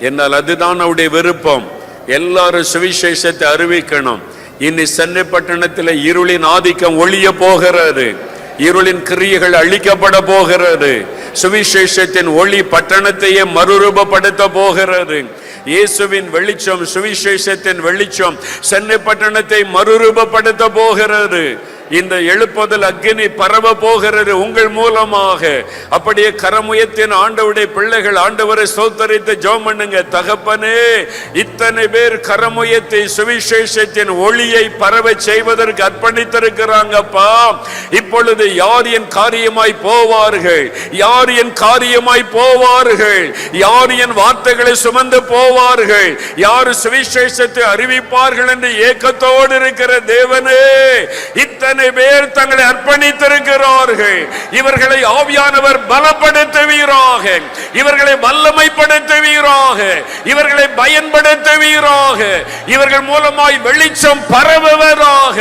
என்னால் அதுதான் அவருடைய விருப்பம். எல்லாரும் சுவிசேஷத்தை அறிவிக்கணும். இனி சென்னை பட்டணத்தில் இருளின் ஆதிக்கம் ஒழிய போகிறது, இருளின் கிரியைகள் அழிக்கப்பட போகிறது. சுவிசேஷத்தின் ஒளி பட்டணத்தையே மறுரூபப்படுத்த போகிறது. இயேசுவின் வெளிச்சம், சுவிசேஷத்தின் வெளிச்சம் சென்னை பட்டணத்தை மறுரூபப்படுத்த போகிறது. இந்த எழுப்புதல் அக்கினி பரவ போகிறது உங்கள் மூலமாக. அப்படியே கரமுயத்தின் ஆண்டவருடைய பிள்ளைகள் ஆண்டவரை ஸ்தோத்தரித்து ஜெபம் பண்ணுங்க. தகப்பனே, இத்தனை பேர் கரமுயத்தை சுவிசேஷத்தின் ஒளியை பரவ செய்வதற்கு அர்ப்பணித்திருக்கிறாங்கப்பா. இப்பொழுது யார் என் காரியமாய் போவார்கள்? யார் என் காரியமாய் போவார்கள்? யார் என் வார்த்தைகளை சுமந்து போவார்கள்? யார் சுவிசேஷத்தை அறிவிப்பார்கள் என்று ஏக்கத்தோடு இருக்கிற தேவனே, இத்தனை பேர் தங்களை அர்ப்பணித்திருக்கிறார்கள். இவர்களை ஆவியானவர் பலப்படுத்துவீராக, இவர்களை வல்லமைப்படுத்துவீராக, இவர்களை பயன்படுத்துவீராக. இவர்கள் மூலமாய் வெளிச்சம் பரவுவதாக.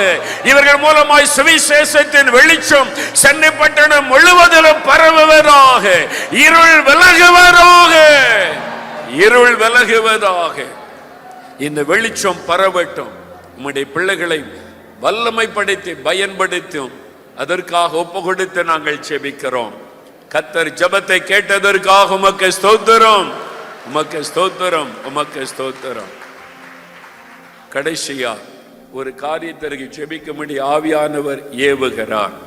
இவர்கள் மூலமாய் சுவிசேஷத்தின் வெளிச்சம் சென்னை பட்டணம் முழுவதிலும் பரவுவதாக. இருள் விலகுவதாக, இருள் விலகுவதாக. இந்த வெளிச்சம் பரவட்டும். உம்முடைய பிள்ளைகளை வல்லமைப்படுத்தி பயன்படுத்தும். அதற்காக ஒப்பு கொடுத்து நாங்கள் செபிக்கிறோம். கர்த்தர் ஜெபத்தை கேட்டதற்காக உமக்கு ஸ்தோத்திரம், உமக்கு ஸ்தோத்திரம், உமக்கு ஸ்தோத்திரம். கடைசியா ஒரு காரியத்திற்கு செபிக்கும்படி ஆவியானவர் ஏவுகிறார்.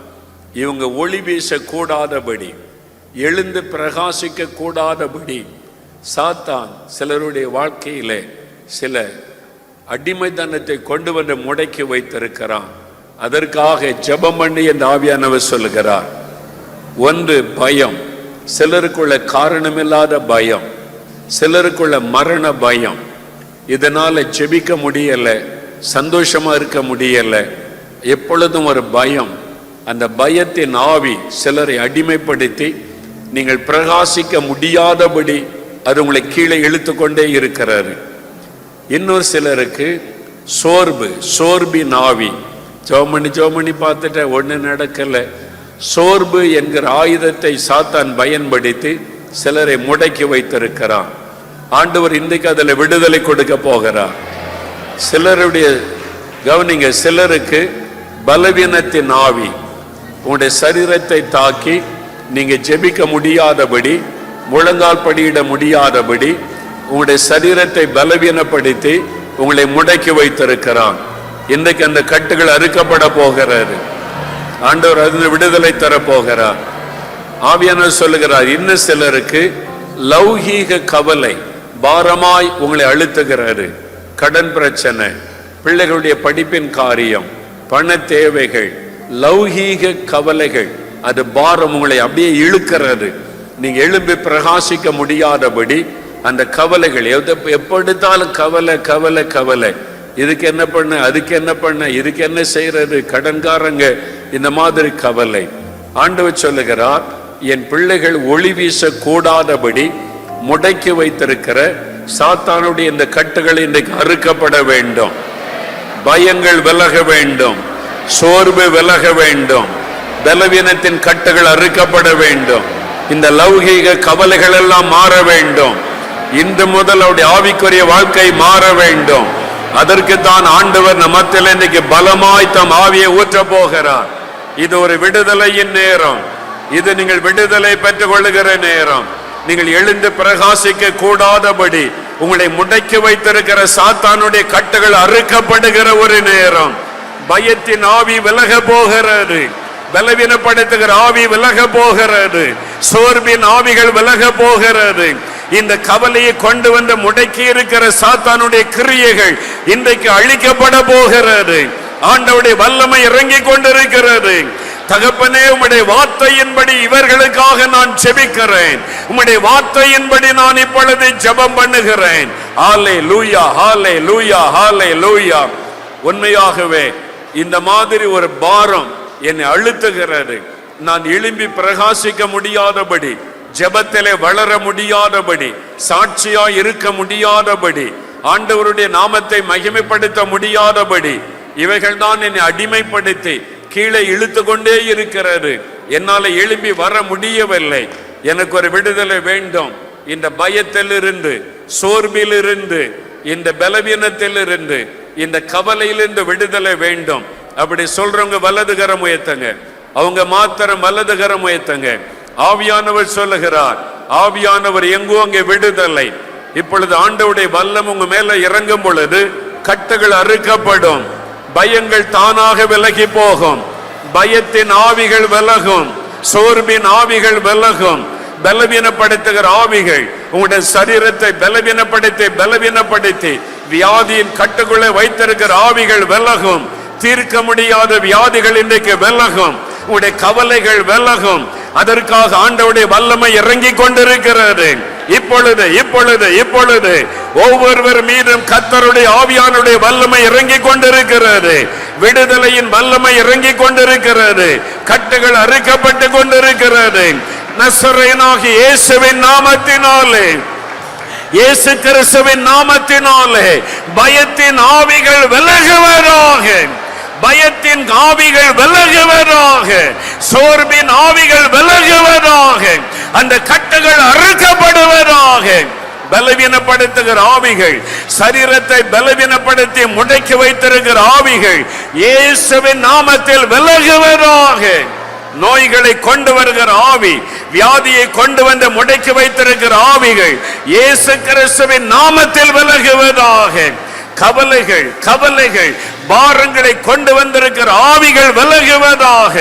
இவங்க ஒளி வீச கூடாதபடி, எழுந்து பிரகாசிக்க கூடாதபடி சாத்தான் சிலருடைய வாழ்க்கையிலே சில அடிமைத்தனத்தை கொண்டு வந்து முடக்கி வைத்திருக்கிறான். அதற்காக ஜெபம் பண்ணி இந்த ஆவியானவர் சொல்லுகிறார். ஒன்று பயம், சிலருக்குள்ள காரணமில்லாத பயம், சிலருக்குள்ள மரண பயம். இதனால ஜெபிக்க முடியல, சந்தோஷமா இருக்க முடியல, எப்பொழுதும் ஒரு பயம். அந்த பயத்தின் ஆவி சிலரை அடிமைப்படுத்தி நீங்கள் பிரகாசிக்க முடியாதபடி அது உங்களை கீழே இழுத்து கொண்டே இருக்கிறாரு. இன்னொரு சிலருக்கு சோர்வு, சோர்பின் ஆவி. ஜோமணி பார்த்துட்ட ஒண்ணு நடக்கல. சோர்வு என்கிற ஆயுதத்தை சாத்தான் பயன்படுத்தி சிலரை முடக்கி வைத்திருக்கிறான். ஆண்டவர் இன்றைக்கு அதில் விடுதலை கொடுக்க போகிறார். சிலருடைய கவனிங்க, சிலருக்கு பலவீனத்தின் ஆவி உங்களுடைய சரீரத்தை தாக்கி நீங்க ஜெபிக்க முடியாதபடி, முழங்கால் படியிட முடியாதபடி உங்களுடைய சரீரத்தை பலவீனப்படுத்தி உங்களை முடக்கி வைத்திருக்கிறான். இன்றைக்கு அந்த கட்டுகள் அறுக்கப்பட போகிறது. ஆண்டவர் அதில் விடுதலை தர போகிறார். ஆவியானவர் சொல்லுகிறார், இன்னும் சிலருக்கு லௌகீக கவலை பாரமாய் உங்களை அழுத்துகிறாரு. கடன் பிரச்சனை, பிள்ளைகளுடைய படிப்பின் காரியம், பண தேவைகள், லௌகீக கவலைகள், அது பாரம் உங்களை அப்படியே இழுக்கிறது. நீங்க எழும்பி பிரகாசிக்க முடியாதபடி அந்த கவலைகள், எப்படித்தாலும் கவலை கவலை கவலை. இதுக்கு என்ன பண்ண, அதுக்கு என்ன பண்ண, இதுக்கு என்ன செய்யறது, கடன்காரங்க, இந்த மாதிரி கவலை. ஆண்டவர் சொல்லுகிறார், என் பிள்ளைகள் ஒளி வீச கூடாதபடி முடக்கி வைத்திருக்கிற சாத்தானுடைய இந்த கட்டுகள் இன்றைக்கு அறுக்கப்பட வேண்டும். பயங்கள் விலக வேண்டும், சோர்வு விலக வேண்டும், பலவீனத்தின் கட்டுகள் அறுக்கப்பட வேண்டும். இந்த லௌகீக கவலைகள் எல்லாம் மாற வேண்டும். இன்று முதல் அவருடைய ஆவிக்குரிய வாழ்க்கை மாற வேண்டும். அதற்கு தான் ஆண்டவர் நம்மத்தில் இன்னைக்கு பலமாய் தம் ஆவியை ஊற்ற போகிறார். இது ஒரு விடுதலையின் நேரம். இது நீங்கள் விடுதலை பெற்றுக் கொள்ளுகிற நேரம். நீங்கள் எழுந்து பிரகாசிக்க கூடாதபடி உங்களை முடக்கி வைத்திருக்கிற சாத்தானுடைய கட்டுகள் அறுக்கப்படுகிற ஒரு நேரம். பயத்தின் ஆவி விலக போகிறது, பலவீனப்படுத்துகிற ஆவி விலக போகிறது, சோர்வின் ஆவிகள் விலக போகிறது. இந்த கவலையை கொண்டு வந்து முடக்கி இருக்கிற சாத்தானுடைய கிரியைகள் இன்றைக்கு அழிக்கப்பட போகிறது. ஆண்டவருடைய வல்லமை இறங்கி கொண்டிருக்கிறது. தகப்பனே, உம்முடைய வார்த்தையின்படி இவர்களுக்காக நான் ஜெபிக்கிறேன். உம்முடைய வார்த்தையின்படி நான் இப்பொழுது ஜெபம் பண்ணுகிறேன். ஹல்லேலூயா, ஹல்லேலூயா, ஹல்லேலூயா. உண்மையாகவே இந்த மாதிரி ஒரு பாரம் என்னை அழுத்துகிறது. நான் எழும்பி பிரகாசிக்க முடியாதபடி, ஜெபத்திலே வளர முடியாதபடி, சாட்சியா இருக்க முடியாதபடி, ஆண்டவருடைய நாமத்தை மகிமைப்படுத்த முடியாதபடி இவைகள் தான் என்னை அடிமைப்படுத்தி கீழே இழுத்து கொண்டே இருக்கிறது. என்னால எழும்பி வர முடியவில்லை. எனக்கு ஒரு விடுதலை வேண்டும். இந்த பயத்திலிருந்து, சோர்விலிருந்து, இந்த பலவீனத்திலிருந்து, இந்த கவலையிலிருந்து விடுதலை வேண்டும். அப்படி சொல்றவங்க வலதுகரம் உயர்த்துங்க. அவங்க மாத்திரம் வலதுகரம் உயர்த்துங்க. ஆவியானவர் சொல்லுகிறார், ஆவியானவர் எங்கோ அங்கே விடுதலை. இப்பொழுது ஆண்டவருடைய வல்லம் உங்க மேல இறங்கும் பொழுது கட்டுகள் அறுக்கப்படும். பயங்கள் தானாக விலகி போகும். பயத்தின் ஆவிகள் விலகும். சோர்வின் ஆவிகள் விலகும். பலவீனப்படுத்துகிற ஆவிகள் உங்களுடைய சரீரத்தை பலவீனப்படுத்தி வியாதியின் கட்டுக்குள்ளே வைத்திருக்கிற ஆவிகள் விலகும். தீர்க்க முடியாத வியாதிகள் இன்றைக்கு விலகும். உங்களுடைய கவலைகள் விலகும். அதற்காக ஆண்டவருடைய வல்லமை இறங்கி கொண்டிருக்கிறது. இப்பொழுது இப்பொழுது இப்பொழுது ஒவ்வொருவர் மீதும் கர்த்தருடைய ஆவியானுடைய வல்லமை இறங்கி கொண்டிருக்கிறது. விடுதலையின் வல்லமை இறங்கி கொண்டிருக்கிறது. கட்டுகள் அறுக்கப்பட்டு கொண்டிருக்கிறது. நசரேயனாகிய இயேசுவின் நாமத்தினாலே, இயேசு கிறிஸ்துவின் நாமத்தினாலே பயத்தின் ஆவிகள் விலகுவதாக. பயத்தின் ஆவிகள் விலகுவதாக. சோர்வின் ஆவிகள் விலகுவதாக. அந்த கட்டுகள் அறுக்கப்படுவதாக. பலவீனப்படுத்துகிற ஆவிகள், சரீரத்தை பலவீனப்படுத்தி முடக்கி வைத்திருக்கிற ஆவிகள் இயேசுவின் நாமத்தில் விலகுவதாக. நோய்களை கொண்டு வருகிற ஆவி, வியாதியை கொண்டு வந்து முடக்கி வைத்திருக்கிற ஆவிகள் இயேசு கிறிஸ்துவின் நாமத்தில் விலகுவதாக. கவலைகள் கவலைகள் பாரங்களை கொண்டு வந்திருக்கிற ஆவிகள் விலகுவதாக.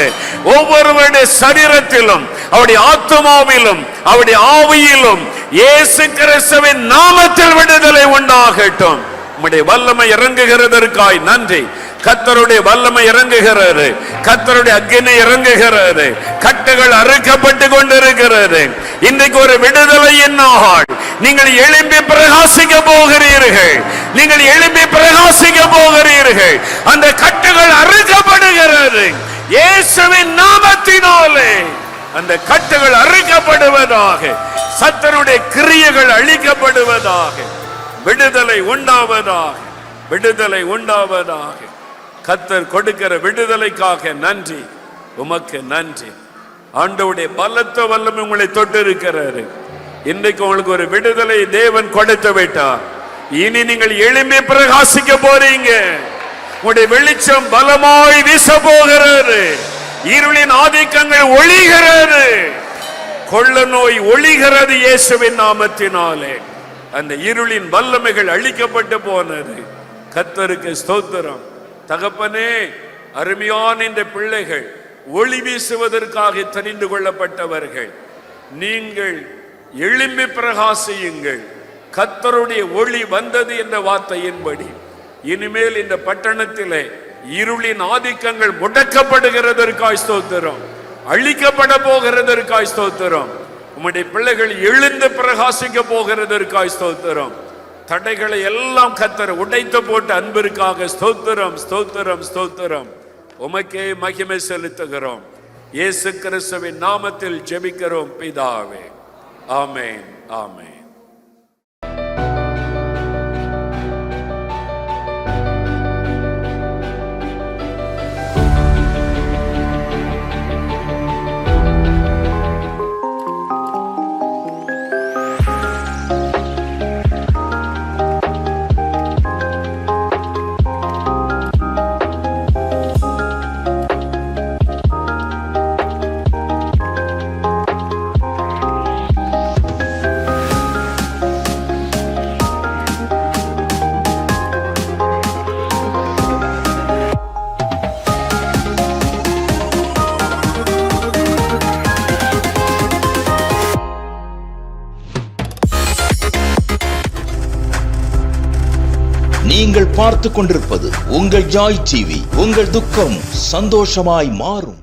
ஒவ்வொருவருடைய சரீரத்திலும், அவருடைய ஆத்துமாவிலும், அவருடைய ஆவியிலும் இயேசு கிறிஸ்துவின் நாமத்தில் விடுதலை உண்டாகட்டும். உம்முடைய வல்லமை இறங்குகிறதற்காய் நன்றி. கர்த்தருடைய வல்லமை இறங்குகிறது. கர்த்தருடைய அக்கினி இறங்குகிறது. கட்டுகள் அறுக்கப்பட்டு கொண்டிருக்கிறது. இன்றைக்கு ஒரு விடுதலையின் நாள். நீங்கள் எழும்பி பிரகாசிக்க போகிறீர்கள். நீங்கள் எழும்பி பிரகாசிக்க போகிறீர்கள். அந்த கட்டுகள் அறுக்கப்படுகிறது. இயேசுவின் நாமத்தினாலே அந்த கட்டுகள் அறுக்கப்படுவதாக. சத்துருடைய கிரியைகள் அழிக்கப்படுவதாக. விடுதலை உண்டாவதாக. விடுதலை உண்டாவதாக. கர்த்தர் கொடுக்கிற விடுதலைக்காக நன்றி. உமக்கு நன்றி. ஆண்டவருடைய பலத்த வல்லமை உங்களை தொட்டு இருக்கிறாரு. இன்றைக்கு உங்களுக்கு ஒரு விடுதலை தேவன் கொடுத்து விட்டார். இனி நீங்கள் எழும்பி பிரகாசிக்க போறீங்க. உங்களுடைய வெளிச்சம் பலமாய் வீச போகிறது. இருளின் ஆதிக்கங்கள் ஒளிகிறது. கொள்ள நோய் ஒளிகிறது இயேசுவின் நாமத்தினாலே. அந்த இருளின் வல்லமைகள் அழிக்கப்பட்டு போனது. கர்த்தருக்கு ஸ்தோத்திரம். தகப்பனே, அருமையான இந்த பிள்ளைகள் ஒளி வீசுவதற்காக தெரிந்து கொள்ளப்பட்டவர்கள். நீங்கள் எழும்பி பிரகாசியுங்கள். கர்த்தருடைய ஒளி வந்தது என்ற வார்த்தையின்படி இனிமேல் இந்த பட்டணத்திலே இருளின் ஆதிக்கங்கள் முடக்கப்படுகிறதற்காய் ஸ்தோத்திரம். அழிக்கப்பட போகிறதற்காய் ஸ்தோத்திரம். உம்முடைய பிள்ளைகள் எழுந்து பிரகாசிக்க போகிறதற்காய் ஸ்தோத்திரம். தடைகளை எல்லாம் கர்த்தர் உடைத்து போட்டு அன்பிற்காக ஸ்தோத்திரம், ஸ்தோத்திரம், ஸ்தோத்திரம். உமக்கே மகிமை செலுத்துகிறோம். இயேசு கிறிஸ்துவின் நாமத்தில் ஜெபிக்கிறோம் பிதாவே. ஆமென், ஆமென். நீங்கள் பார்த்து கொண்டிருப்பது உங்கள் ஜாய் டிவி. உங்கள் துக்கம் சந்தோஷமாய் மாறும்.